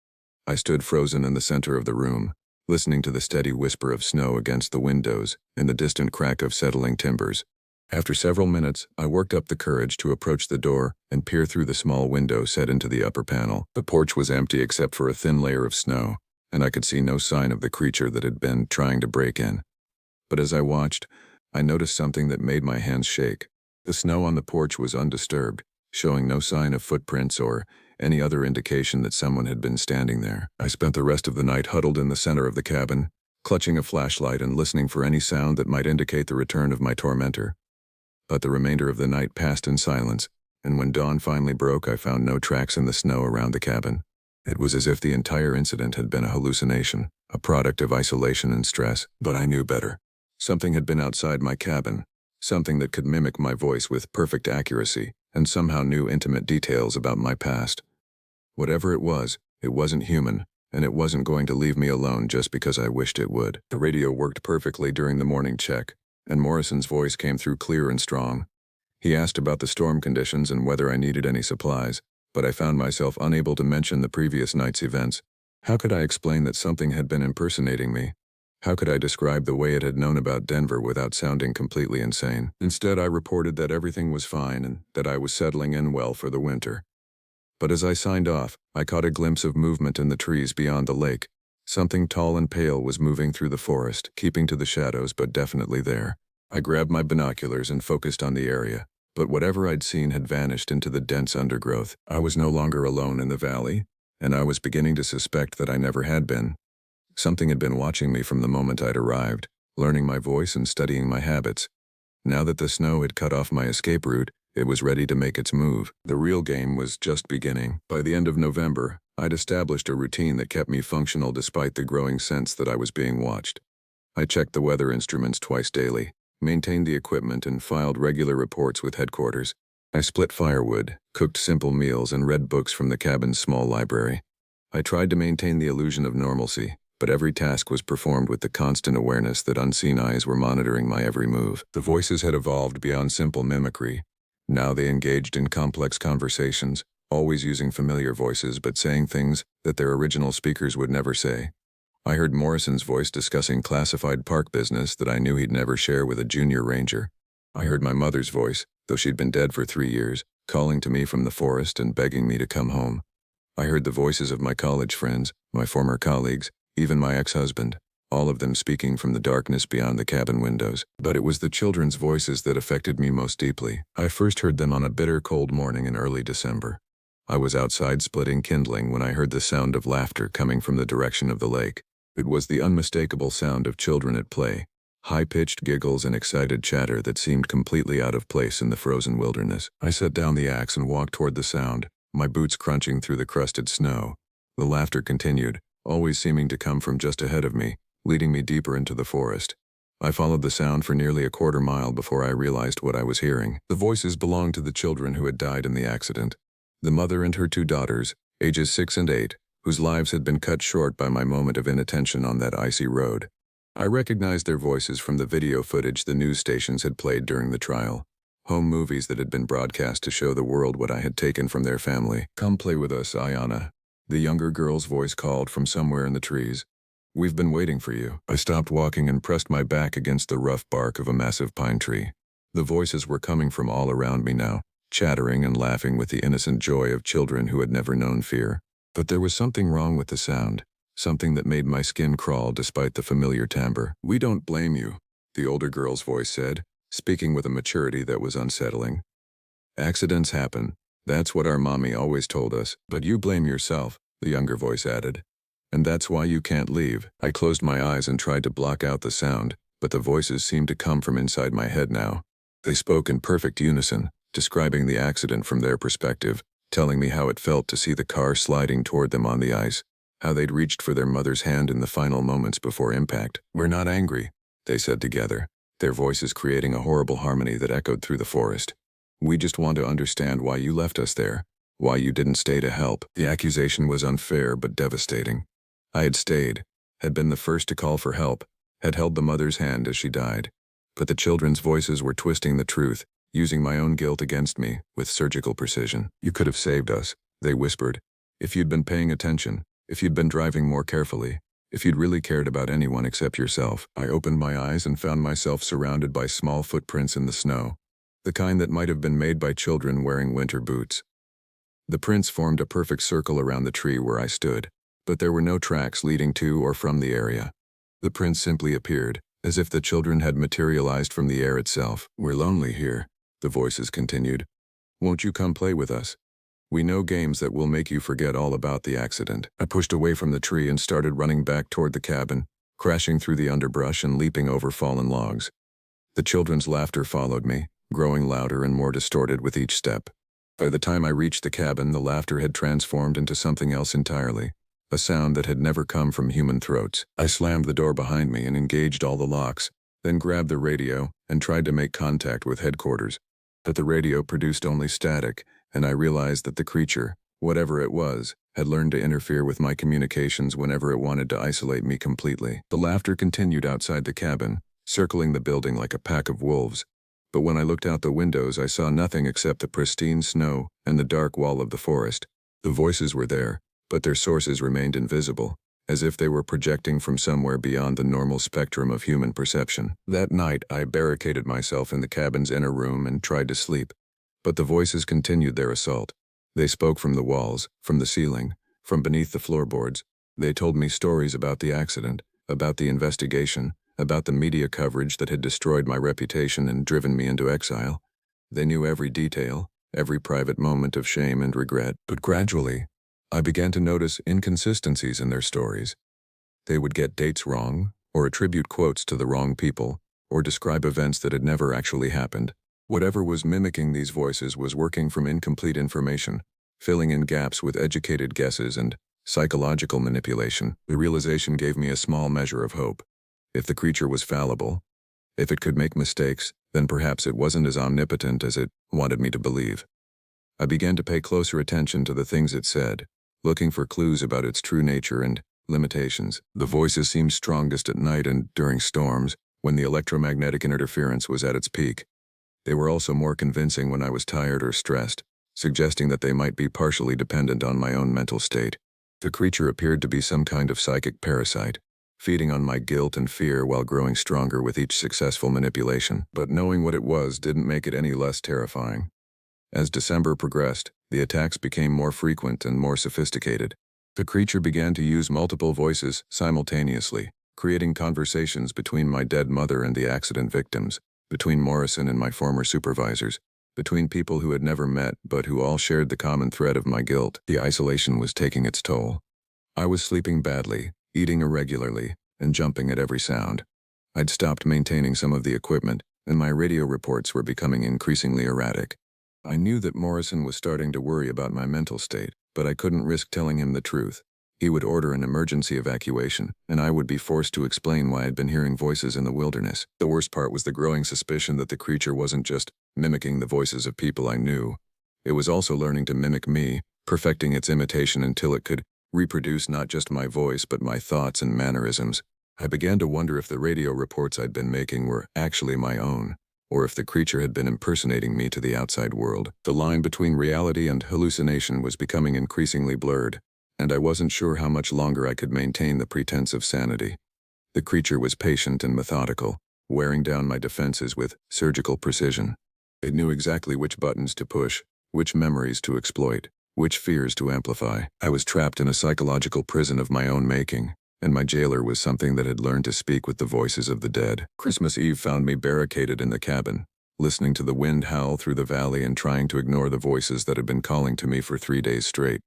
I stood frozen in the center of the room, listening to the steady whisper of snow against the windows and the distant crack of settling timbers. After several minutes, I worked up the courage to approach the door and peer through the small window set into the upper panel. The porch was empty except for a thin layer of snow, and I could see no sign of the creature that had been trying to break in. But as I watched, I noticed something that made my hands shake. The snow on the porch was undisturbed, showing no sign of footprints or any other indication that someone had been standing there. I spent the rest of the night huddled in the center of the cabin, clutching a flashlight and listening for any sound that might indicate the return of my tormentor. But the remainder of the night passed in silence, and when dawn finally broke, I found no tracks in the snow around the cabin. It was as if the entire incident had been a hallucination, a product of isolation and stress, but I knew better. Something had been outside my cabin, something that could mimic my voice with perfect accuracy, and somehow knew intimate details about my past. Whatever it wasn't human, and it wasn't going to leave me alone just because I wished it would. The radio worked perfectly during the morning check, and Morrison's voice came through clear and strong. He asked about the storm conditions and whether I needed any supplies, but I found myself unable to mention the previous night's events. How could I explain that something had been impersonating me? How could I describe the way it had known about Denver without sounding completely insane? Instead, I reported that everything was fine and that I was settling in well for the winter. But as I signed off, I caught a glimpse of movement in the trees beyond the lake. Something tall and pale was moving through the forest, keeping to the shadows but definitely there. I grabbed my binoculars and focused on the area, but whatever I'd seen had vanished into the dense undergrowth. I was no longer alone in the valley, and I was beginning to suspect that I never had been. Something had been watching me from the moment I'd arrived, learning my voice and studying my habits. Now that the snow had cut off my escape route, it was ready to make its move. The real game was just beginning. By the end of November, I'd established a routine that kept me functional despite the growing sense that I was being watched. I checked the weather instruments twice daily, maintained the equipment, and filed regular reports with headquarters. I split firewood, cooked simple meals, and read books from the cabin's small library. I tried to maintain the illusion of normalcy, but every task was performed with the constant awareness that unseen eyes were monitoring my every move. The voices had evolved beyond simple mimicry. Now they engaged in complex conversations, always using familiar voices but saying things that their original speakers would never say. I heard Morrison's voice discussing classified park business that I knew he'd never share with a junior ranger. I heard my mother's voice, though she'd been dead for 3 years, calling to me from the forest and begging me to come home. I heard the voices of my college friends, my former colleagues, even my ex-husband, all of them speaking from the darkness beyond the cabin windows. But it was the children's voices that affected me most deeply. I first heard them on a bitter cold morning in early December. I was outside splitting kindling when I heard the sound of laughter coming from the direction of the lake. It was the unmistakable sound of children at play, high-pitched giggles and excited chatter that seemed completely out of place in the frozen wilderness. I set down the axe and walked toward the sound, my boots crunching through the crusted snow. The laughter continued, always seeming to come from just ahead of me, leading me deeper into the forest. I followed the sound for nearly a quarter mile before I realized what I was hearing. The voices belonged to the children who had died in the accident. The mother and her 2 daughters, ages 6 and 8, whose lives had been cut short by my moment of inattention on that icy road. I recognized their voices from the video footage the news stations had played during the trial, home movies that had been broadcast to show the world what I had taken from their family. "Come play with us, Ayana," the younger girl's voice called from somewhere in the trees. "We've been waiting for you." I stopped walking and pressed my back against the rough bark of a massive pine tree. The voices were coming from all around me now, chattering and laughing with the innocent joy of children who had never known fear. But there was something wrong with the sound, something that made my skin crawl despite the familiar timbre. "We don't blame you," the older girl's voice said, speaking with a maturity that was unsettling. "Accidents happen. That's what our mommy always told us. But you blame yourself," the younger voice added. "And that's why you can't leave." I closed my eyes and tried to block out the sound, but the voices seemed to come from inside my head now. They spoke in perfect unison, describing the accident from their perspective, telling me how it felt to see the car sliding toward them on the ice, how they'd reached for their mother's hand in the final moments before impact. "We're not angry," they said together, their voices creating a horrible harmony that echoed through the forest. "We just want to understand why you left us there, why you didn't stay to help." The accusation was unfair but devastating. I had stayed, had been the first to call for help, had held the mother's hand as she died. But the children's voices were twisting the truth, using my own guilt against me with surgical precision. "You could have saved us," they whispered. "If you'd been paying attention, if you'd been driving more carefully, if you'd really cared about anyone except yourself." I opened my eyes and found myself surrounded by small footprints in the snow, the kind that might have been made by children wearing winter boots. The prints formed a perfect circle around the tree where I stood, but there were no tracks leading to or from the area. The prints simply appeared, as if the children had materialized from the air itself. "We're lonely here," the voices continued. "Won't you come play with us? We know games that will make you forget all about the accident." I pushed away from the tree and started running back toward the cabin, crashing through the underbrush and leaping over fallen logs. The children's laughter followed me, growing louder and more distorted with each step. By the time I reached the cabin, the laughter had transformed into something else entirely, a sound that had never come from human throats. I slammed the door behind me and engaged all the locks, then grabbed the radio and tried to make contact with headquarters. But the radio produced only static, and I realized that the creature, whatever it was, had learned to interfere with my communications whenever it wanted to isolate me completely. The laughter continued outside the cabin, circling the building like a pack of wolves. But when I looked out the windows, I saw nothing except the pristine snow and the dark wall of the forest. The voices were there, but their sources remained invisible, as if they were projecting from somewhere beyond the normal spectrum of human perception. That night, I barricaded myself in the cabin's inner room and tried to sleep. But the voices continued their assault. They spoke from the walls, from the ceiling, from beneath the floorboards. They told me stories about the accident, about the investigation, about the media coverage that had destroyed my reputation and driven me into exile. They knew every detail, every private moment of shame and regret. But gradually, I began to notice inconsistencies in their stories. They would get dates wrong, or attribute quotes to the wrong people, or describe events that had never actually happened. Whatever was mimicking these voices was working from incomplete information, filling in gaps with educated guesses and psychological manipulation. The realization gave me a small measure of hope. If the creature was fallible, if it could make mistakes, then perhaps it wasn't as omnipotent as it wanted me to believe. I began to pay closer attention to the things it said, looking for clues about its true nature and limitations. The voices seemed strongest at night and during storms, when the electromagnetic interference was at its peak. They were also more convincing when I was tired or stressed, suggesting that they might be partially dependent on my own mental state. The creature appeared to be some kind of psychic parasite, feeding on my guilt and fear while growing stronger with each successful manipulation. But knowing what it was didn't make it any less terrifying. As December progressed, the attacks became more frequent and more sophisticated. The creature began to use multiple voices simultaneously, creating conversations between my dead mother and the accident victims, between Morrison and my former supervisors, between people who had never met but who all shared the common thread of my guilt. The isolation was taking its toll. I was sleeping badly, eating irregularly, and jumping at every sound. I'd stopped maintaining some of the equipment, and my radio reports were becoming increasingly erratic. I knew that Morrison was starting to worry about my mental state, but I couldn't risk telling him the truth. He would order an emergency evacuation, and I would be forced to explain why I'd been hearing voices in the wilderness. The worst part was the growing suspicion that the creature wasn't just mimicking the voices of people I knew. It was also learning to mimic me, perfecting its imitation until it could reproduce not just my voice but my thoughts and mannerisms. I began to wonder if the radio reports I'd been making were actually my own, or if the creature had been impersonating me to the outside world. The line between reality and hallucination was becoming increasingly blurred, and I wasn't sure how much longer I could maintain the pretense of sanity. The creature was patient and methodical, wearing down my defenses with surgical precision. It knew exactly which buttons to push, which memories to exploit, which fears to amplify. I was trapped in a psychological prison of my own making, and my jailer was something that had learned to speak with the voices of the dead. Christmas Eve found me barricaded in the cabin, listening to the wind howl through the valley and trying to ignore the voices that had been calling to me for 3 days straight.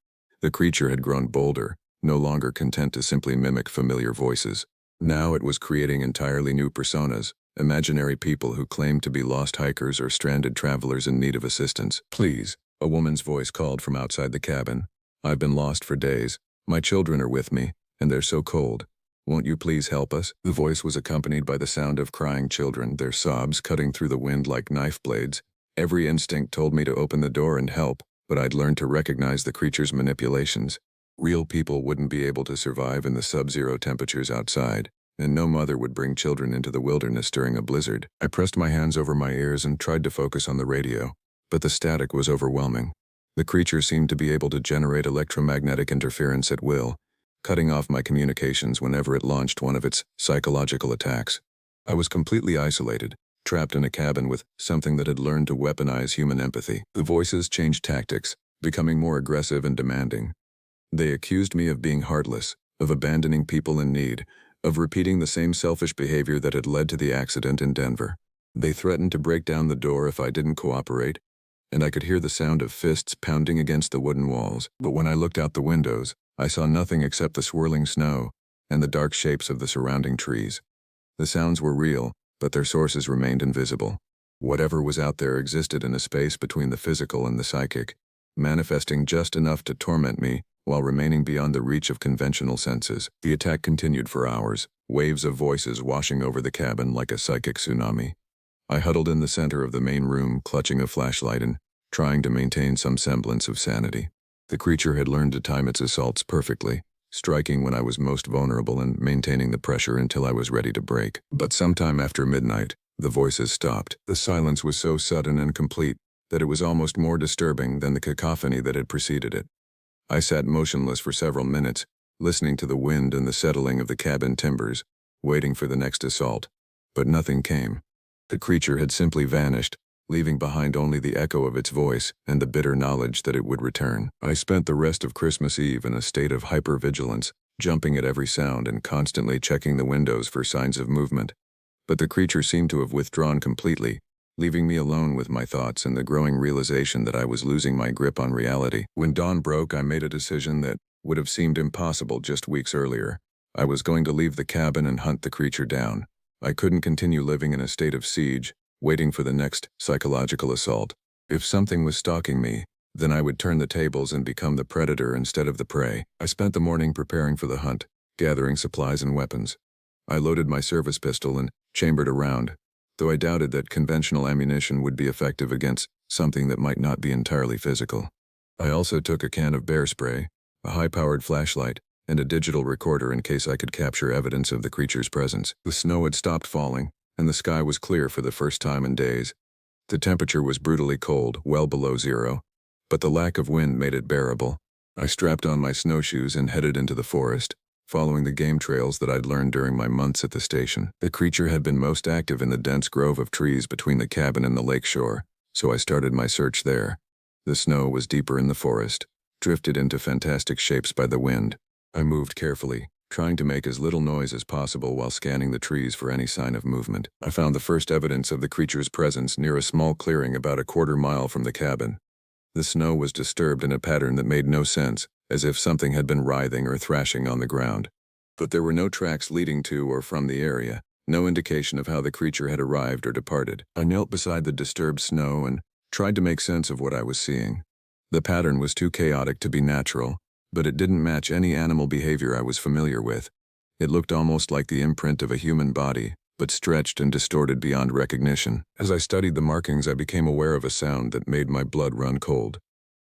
The creature had grown bolder, no longer content to simply mimic familiar voices. Now it was creating entirely new personas, imaginary people who claimed to be lost hikers or stranded travelers in need of assistance. "Please," a woman's voice called from outside the cabin. "I've been lost for days. My children are with me, and they're so cold. Won't you please help us?" The voice was accompanied by the sound of crying children, their sobs cutting through the wind like knife blades. Every instinct told me to open the door and help, but I'd learned to recognize the creature's manipulations. Real people wouldn't be able to survive in the sub-zero temperatures outside, and no mother would bring children into the wilderness during a blizzard. I pressed my hands over my ears and tried to focus on the radio, but the static was overwhelming. The creature seemed to be able to generate electromagnetic interference at will, cutting off my communications whenever it launched one of its psychological attacks. I was completely isolated, trapped in a cabin with something that had learned to weaponize human empathy. The voices changed tactics, becoming more aggressive and demanding. They accused me of being heartless, of abandoning people in need, of repeating the same selfish behavior that had led to the accident in Denver. They threatened to break down the door if I didn't cooperate, and I could hear the sound of fists pounding against the wooden walls. But when I looked out the windows, I saw nothing except the swirling snow and the dark shapes of the surrounding trees. The sounds were real, but their sources remained invisible. Whatever was out there existed in a space between the physical and the psychic, manifesting just enough to torment me while remaining beyond the reach of conventional senses. The attack continued for hours, waves of voices washing over the cabin like a psychic tsunami. I huddled in the center of the main room, clutching a flashlight and trying to maintain some semblance of sanity. The creature had learned to time its assaults perfectly, striking when I was most vulnerable and maintaining the pressure until I was ready to break. But sometime after midnight, the voices stopped. The silence was so sudden and complete that it was almost more disturbing than the cacophony that had preceded it. I sat motionless for several minutes, listening to the wind and the settling of the cabin timbers, waiting for the next assault. But nothing came. The creature had simply vanished, leaving behind only the echo of its voice and the bitter knowledge that it would return. I spent the rest of Christmas Eve in a state of hypervigilance, jumping at every sound and constantly checking the windows for signs of movement. But the creature seemed to have withdrawn completely, leaving me alone with my thoughts and the growing realization that I was losing my grip on reality. When dawn broke, I made a decision that would have seemed impossible just weeks earlier. I was going to leave the cabin and hunt the creature down. I couldn't continue living in a state of siege, waiting for the next psychological assault. If something was stalking me, then I would turn the tables and become the predator instead of the prey. I spent the morning preparing for the hunt, gathering supplies and weapons. I loaded my service pistol and chambered a round, though I doubted that conventional ammunition would be effective against something that might not be entirely physical. I also took a can of bear spray, a high-powered flashlight, and a digital recorder in case I could capture evidence of the creature's presence. The snow had stopped falling, and the sky was clear for the first time in days. The temperature was brutally cold, well below zero, but the lack of wind made it bearable. I strapped on my snowshoes and headed into the forest, following the game trails that I'd learned during my months at the station. The creature had been most active in the dense grove of trees between the cabin and the lake shore, so I started my search there. The snow was deeper in the forest, drifted into fantastic shapes by the wind. I moved carefully, trying to make as little noise as possible while scanning the trees for any sign of movement. I found the first evidence of the creature's presence near a small clearing about a quarter-mile from the cabin. The snow was disturbed in a pattern that made no sense, as if something had been writhing or thrashing on the ground. But there were no tracks leading to or from the area, no indication of how the creature had arrived or departed. I knelt beside the disturbed snow and tried to make sense of what I was seeing. The pattern was too chaotic to be natural, but it didn't match any animal behavior I was familiar with. It looked almost like the imprint of a human body, but stretched and distorted beyond recognition. As I studied the markings, I became aware of a sound that made my blood run cold.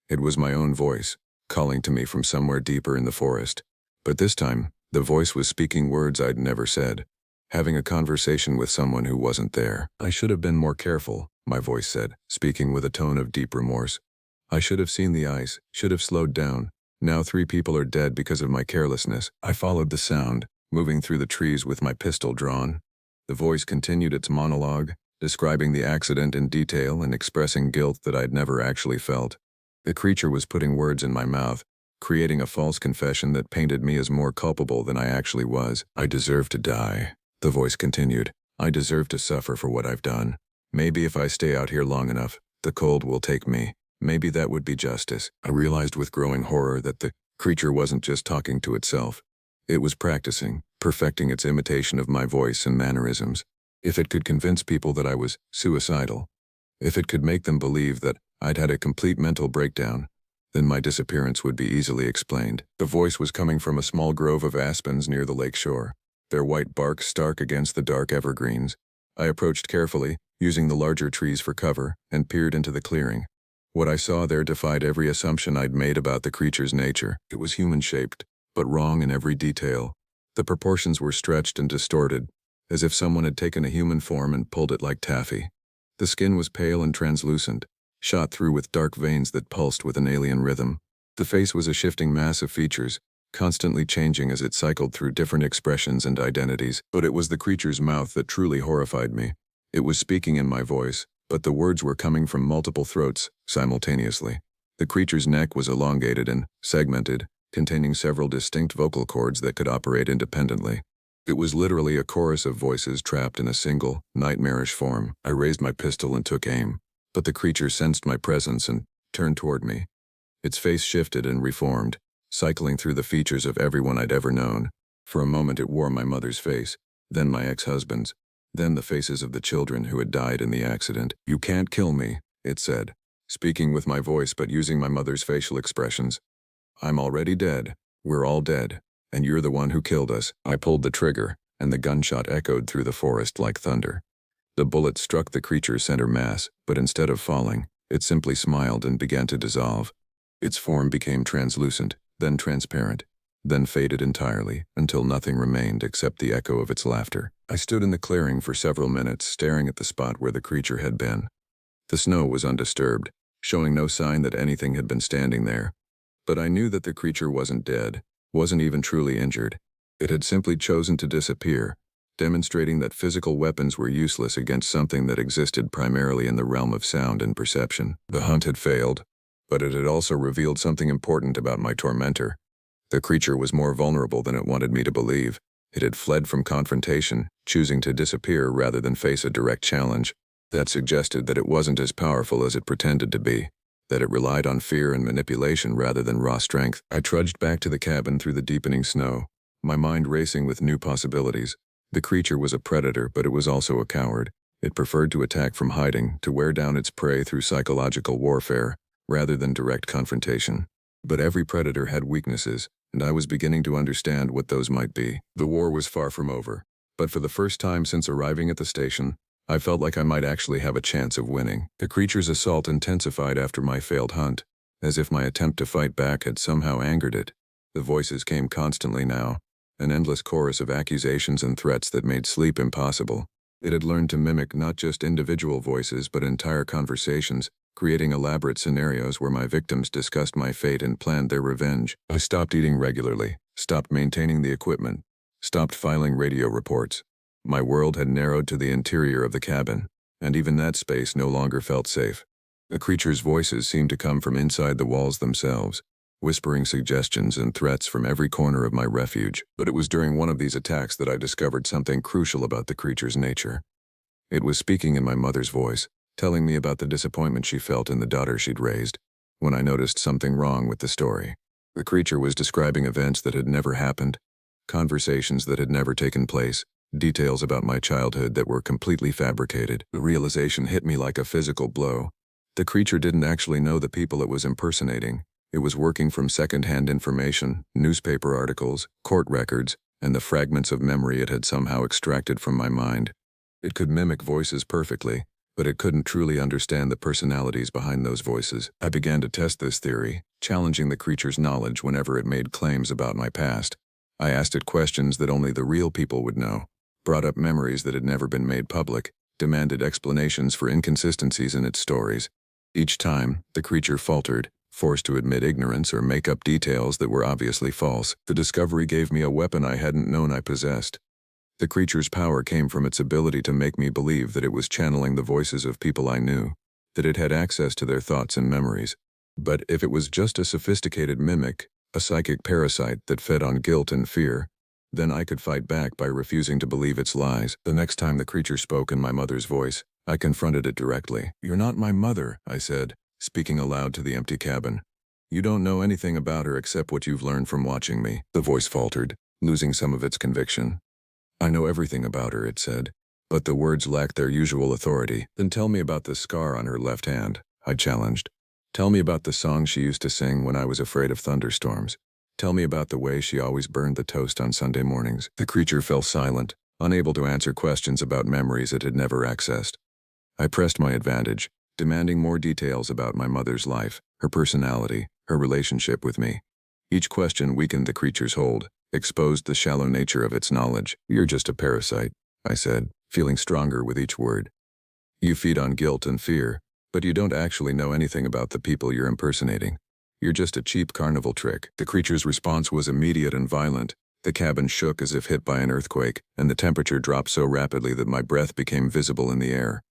It was my own voice, calling to me from somewhere deeper in the forest. But this time, the voice was speaking words I'd never said, having a conversation with someone who wasn't there. "I should have been more careful," my voice said, speaking with a tone of deep remorse. "I should have seen the ice, should have slowed down. Now 3 people are dead because of my carelessness." I followed the sound, moving through the trees with my pistol drawn. The voice continued its monologue, describing the accident in detail and expressing guilt that I'd never actually felt. The creature was putting words in my mouth, creating a false confession that painted me as more culpable than I actually was. "I deserve to die," the voice continued. "I deserve to suffer for what I've done. Maybe if I stay out here long enough, the cold will take me. Maybe that would be justice." I realized with growing horror that the creature wasn't just talking to itself. It was practicing, perfecting its imitation of my voice and mannerisms. If it could convince people that I was suicidal, if it could make them believe that I'd had a complete mental breakdown, then my disappearance would be easily explained. The voice was coming from a small grove of aspens near the lake shore, their white bark stark against the dark evergreens. I approached carefully, using the larger trees for cover, and peered into the clearing. What I saw there defied every assumption I'd made about the creature's nature. It was human-shaped, but wrong in every detail. The proportions were stretched and distorted, as if someone had taken a human form and pulled it like taffy. The skin was pale and translucent, shot through with dark veins that pulsed with an alien rhythm. The face was a shifting mass of features, constantly changing as it cycled through different expressions and identities. But it was the creature's mouth that truly horrified me. It was speaking in my voice, but the words were coming from multiple throats simultaneously. The creature's neck was elongated and segmented, containing several distinct vocal cords that could operate independently. It was literally a chorus of voices trapped in a single, nightmarish form. I raised my pistol and took aim, but the creature sensed my presence and turned toward me. Its face shifted and reformed, cycling through the features of everyone I'd ever known. For a moment it wore my mother's face, then my ex-husband's, then the faces of the children who had died in the accident. "You can't kill me," it said, speaking with my voice but using my mother's facial expressions. "I'm already dead. We're all dead. And you're the one who killed us." I pulled the trigger, and the gunshot echoed through the forest like thunder. The bullet struck the creature's center mass, but instead of falling, it simply smiled and began to dissolve. Its form became translucent, then transparent, then faded entirely, until nothing remained except the echo of its laughter. I stood in the clearing for several minutes, staring at the spot where the creature had been. The snow was undisturbed, showing no sign that anything had been standing there. But I knew that the creature wasn't dead, wasn't even truly injured. It had simply chosen to disappear, demonstrating that physical weapons were useless against something that existed primarily in the realm of sound and perception. The hunt had failed, but it had also revealed something important about my tormentor. The creature was more vulnerable than it wanted me to believe. It had fled from confrontation, choosing to disappear rather than face a direct challenge. That suggested that it wasn't as powerful as it pretended to be, that it relied on fear and manipulation rather than raw strength. I trudged back to the cabin through the deepening snow, my mind racing with new possibilities. The creature was a predator, but it was also a coward. It preferred to attack from hiding, to wear down its prey through psychological warfare, rather than direct confrontation. But every predator had weaknesses, and I was beginning to understand what those might be. The war was far from over, but for the first time since arriving at the station, I felt like I might actually have a chance of winning. The creature's assault intensified after my failed hunt, as if my attempt to fight back had somehow angered it. The voices came constantly now, an endless chorus of accusations and threats that made sleep impossible. It had learned to mimic not just individual voices but entire conversations, creating elaborate scenarios where my victims discussed my fate and planned their revenge. I stopped eating regularly, stopped maintaining the equipment, stopped filing radio reports. My world had narrowed to the interior of the cabin, and even that space no longer felt safe. The creature's voices seemed to come from inside the walls themselves, whispering suggestions and threats from every corner of my refuge. But it was during one of these attacks that I discovered something crucial about the creature's nature. It was speaking in my mother's voice, telling me about the disappointment she felt in the daughter she'd raised, when I noticed something wrong with the story. The creature was describing events that had never happened, conversations that had never taken place, details about my childhood that were completely fabricated. The realization hit me like a physical blow. The creature didn't actually know the people it was impersonating. It was working from second-hand information, newspaper articles, court records, and the fragments of memory it had somehow extracted from my mind. It could mimic voices perfectly, but it couldn't truly understand the personalities behind those voices. I began to test this theory, challenging the creature's knowledge whenever it made claims about my past. I asked it questions that only the real people would know, brought up memories that had never been made public, demanded explanations for inconsistencies in its stories. Each time, the creature faltered, forced to admit ignorance or make up details that were obviously false. The discovery gave me a weapon I hadn't known I possessed. The creature's power came from its ability to make me believe that it was channeling the voices of people I knew, that it had access to their thoughts and memories. But if it was just a sophisticated mimic, a psychic parasite that fed on guilt and fear, then I could fight back by refusing to believe its lies. The next time the creature spoke in my mother's voice, I confronted it directly. "You're not my mother," I said, speaking aloud to the empty cabin. "You don't know anything about her except what you've learned from watching me." The voice faltered, losing some of its conviction. "I know everything about her," it said, but the words lacked their usual authority. "Then tell me about the scar on her left hand," I challenged. "Tell me about the song she used to sing when I was afraid of thunderstorms. Tell me about the way she always burned the toast on Sunday mornings." The creature fell silent, unable to answer questions about memories it had never accessed. I pressed my advantage, demanding more details about my mother's life, her personality, her relationship with me. Each question weakened the creature's hold, exposed the shallow nature of its knowledge. "You're just a parasite," I said, feeling stronger with each word. "You feed on guilt and fear, but you don't actually know anything about the people you're impersonating. You're just a cheap carnival trick." The creature's response was immediate and violent. The cabin shook as if hit by an earthquake, and the temperature dropped so rapidly that my breath became visible in the air.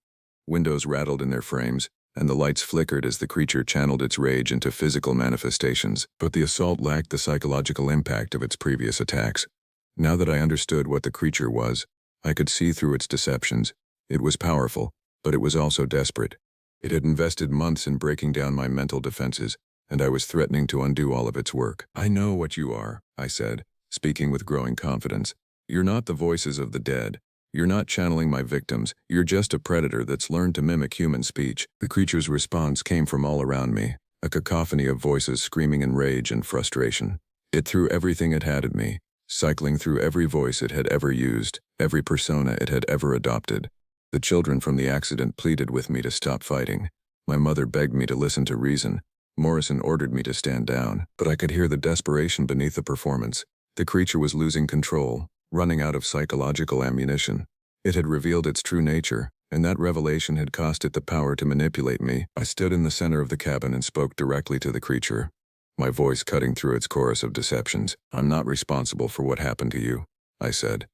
Windows rattled in their frames, and the lights flickered as the creature channeled its rage into physical manifestations. But the assault lacked the psychological impact of its previous attacks. Now that I understood what the creature was, I could see through its deceptions. It was powerful, but it was also desperate. It had invested months in breaking down my mental defenses, and I was threatening to undo all of its work. "I know what you are," I said, speaking with growing confidence. "You're not the voices of the dead. You're not channeling my victims. You're just a predator that's learned to mimic human speech." The creature's response came from all around me, a cacophony of voices screaming in rage and frustration. It threw everything it had at me, cycling through every voice it had ever used, every persona it had ever adopted. The children from the accident pleaded with me to stop fighting. My mother begged me to listen to reason. Morrison ordered me to stand down, but I could hear the desperation beneath the performance. The creature was losing control, running out of psychological ammunition. It had revealed its true nature, and that revelation had cost it the power to manipulate me. I stood in the center of the cabin and spoke directly to the creature, my voice cutting through its chorus of deceptions. "I'm not responsible for what happened to you," I said.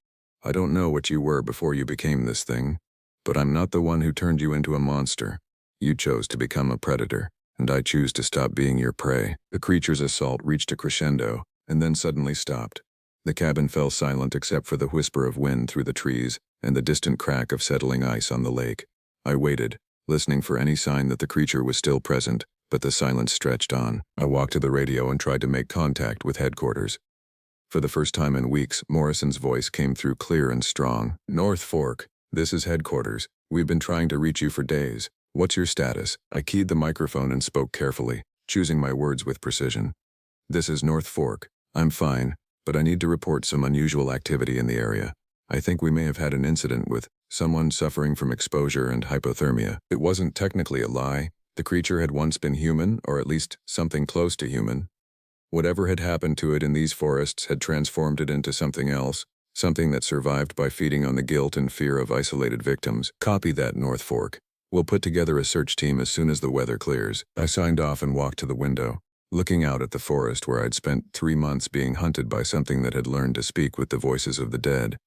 "I don't know what you were before you became this thing, but I'm not the one who turned you into a monster. You chose to become a predator, and I choose to stop being your prey." The creature's assault reached a crescendo, and then suddenly stopped. The cabin fell silent except for the whisper of wind through the trees and the distant crack of settling ice on the lake. I waited, listening for any sign that the creature was still present, but the silence stretched on. I walked to the radio and tried to make contact with headquarters. For the first time in weeks, Morrison's voice came through clear and strong. "North Fork, this is headquarters. We've been trying to reach you for days. What's your status?" I keyed the microphone and spoke carefully, choosing my words with precision. "This is North Fork. I'm fine, but I need to report some unusual activity in the area. I think we may have had an incident with someone suffering from exposure and hypothermia." It wasn't technically a lie. The creature had once been human, or at least something close to human. Whatever had happened to it in these forests had transformed it into something else, something that survived by feeding on the guilt and fear of isolated victims. "Copy that, North Fork. We'll put together a search team as soon as the weather clears." I signed off and walked to the window, looking out at the forest where I'd spent 3 months being hunted by something that had learned to speak with the voices of the dead.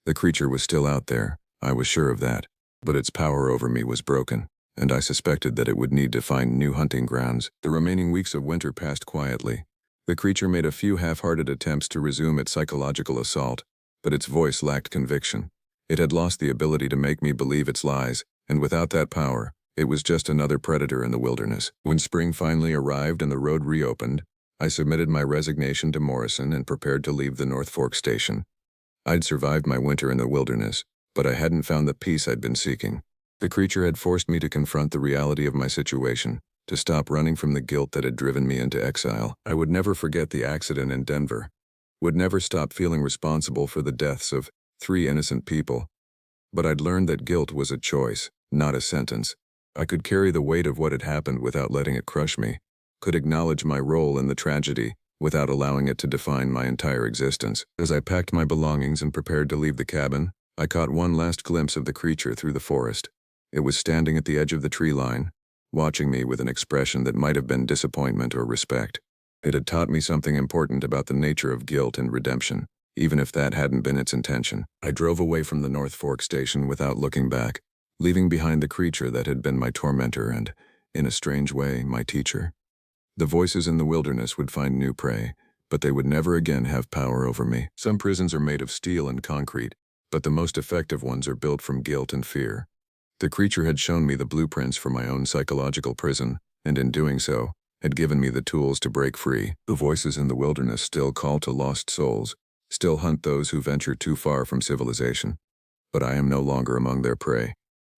The creature was still out there, I was sure of that, but its power over me was broken, and I suspected that it would need to find new hunting grounds. The remaining weeks of winter passed quietly. The creature made a few half-hearted attempts to resume its psychological assault, but its voice lacked conviction. It had lost the ability to make me believe its lies, and without that power, it was just another predator in the wilderness. When spring finally arrived and the road reopened, I submitted my resignation to Morrison and prepared to leave the North Fork station. I'd survived my winter in the wilderness, but I hadn't found the peace I'd been seeking. The creature had forced me to confront the reality of my situation, to stop running from the guilt that had driven me into exile. I would never forget the accident in Denver, would never stop feeling responsible for the deaths of 3 innocent people. But I'd learned that guilt was a choice, not a sentence. I could carry the weight of what had happened without letting it crush me, could acknowledge my role in the tragedy without allowing it to define my entire existence. As I packed my belongings and prepared to leave the cabin, I caught one last glimpse of the creature through the forest. It was standing at the edge of the tree line, watching me with an expression that might have been disappointment or respect. It had taught me something important about the nature of guilt and redemption, even if that hadn't been its intention. I drove away from the North Fork station without looking back, leaving behind the creature that had been my tormentor and, in a strange way, my teacher. The voices in the wilderness would find new prey, but they would never again have power over me. Some prisons are made of steel and concrete, but the most effective ones are built from guilt and fear. The creature had shown me the blueprints for my own psychological prison, and in doing so, had given me the tools to break free. The voices in the wilderness still call to lost souls, still hunt those who venture too far from civilization. But I am no longer among their prey.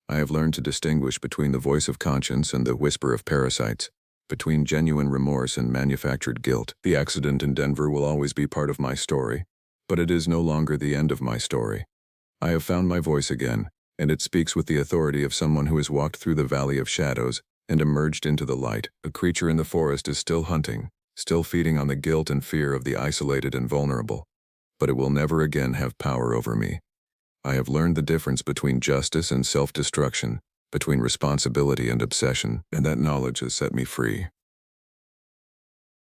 I have learned to distinguish between the voice of conscience and the whisper of parasites, between genuine remorse and manufactured guilt. The accident in Denver will always be part of my story, but it is no longer the end of my story. I have found my voice again, and it speaks with the authority of someone who has walked through the valley of shadows and emerged into the light. A creature in the forest is still hunting, still feeding on the guilt and fear of the isolated and vulnerable, but it will never again have power over me. I have learned the difference between justice and self-destruction, between responsibility and obsession, and that knowledge has set me free.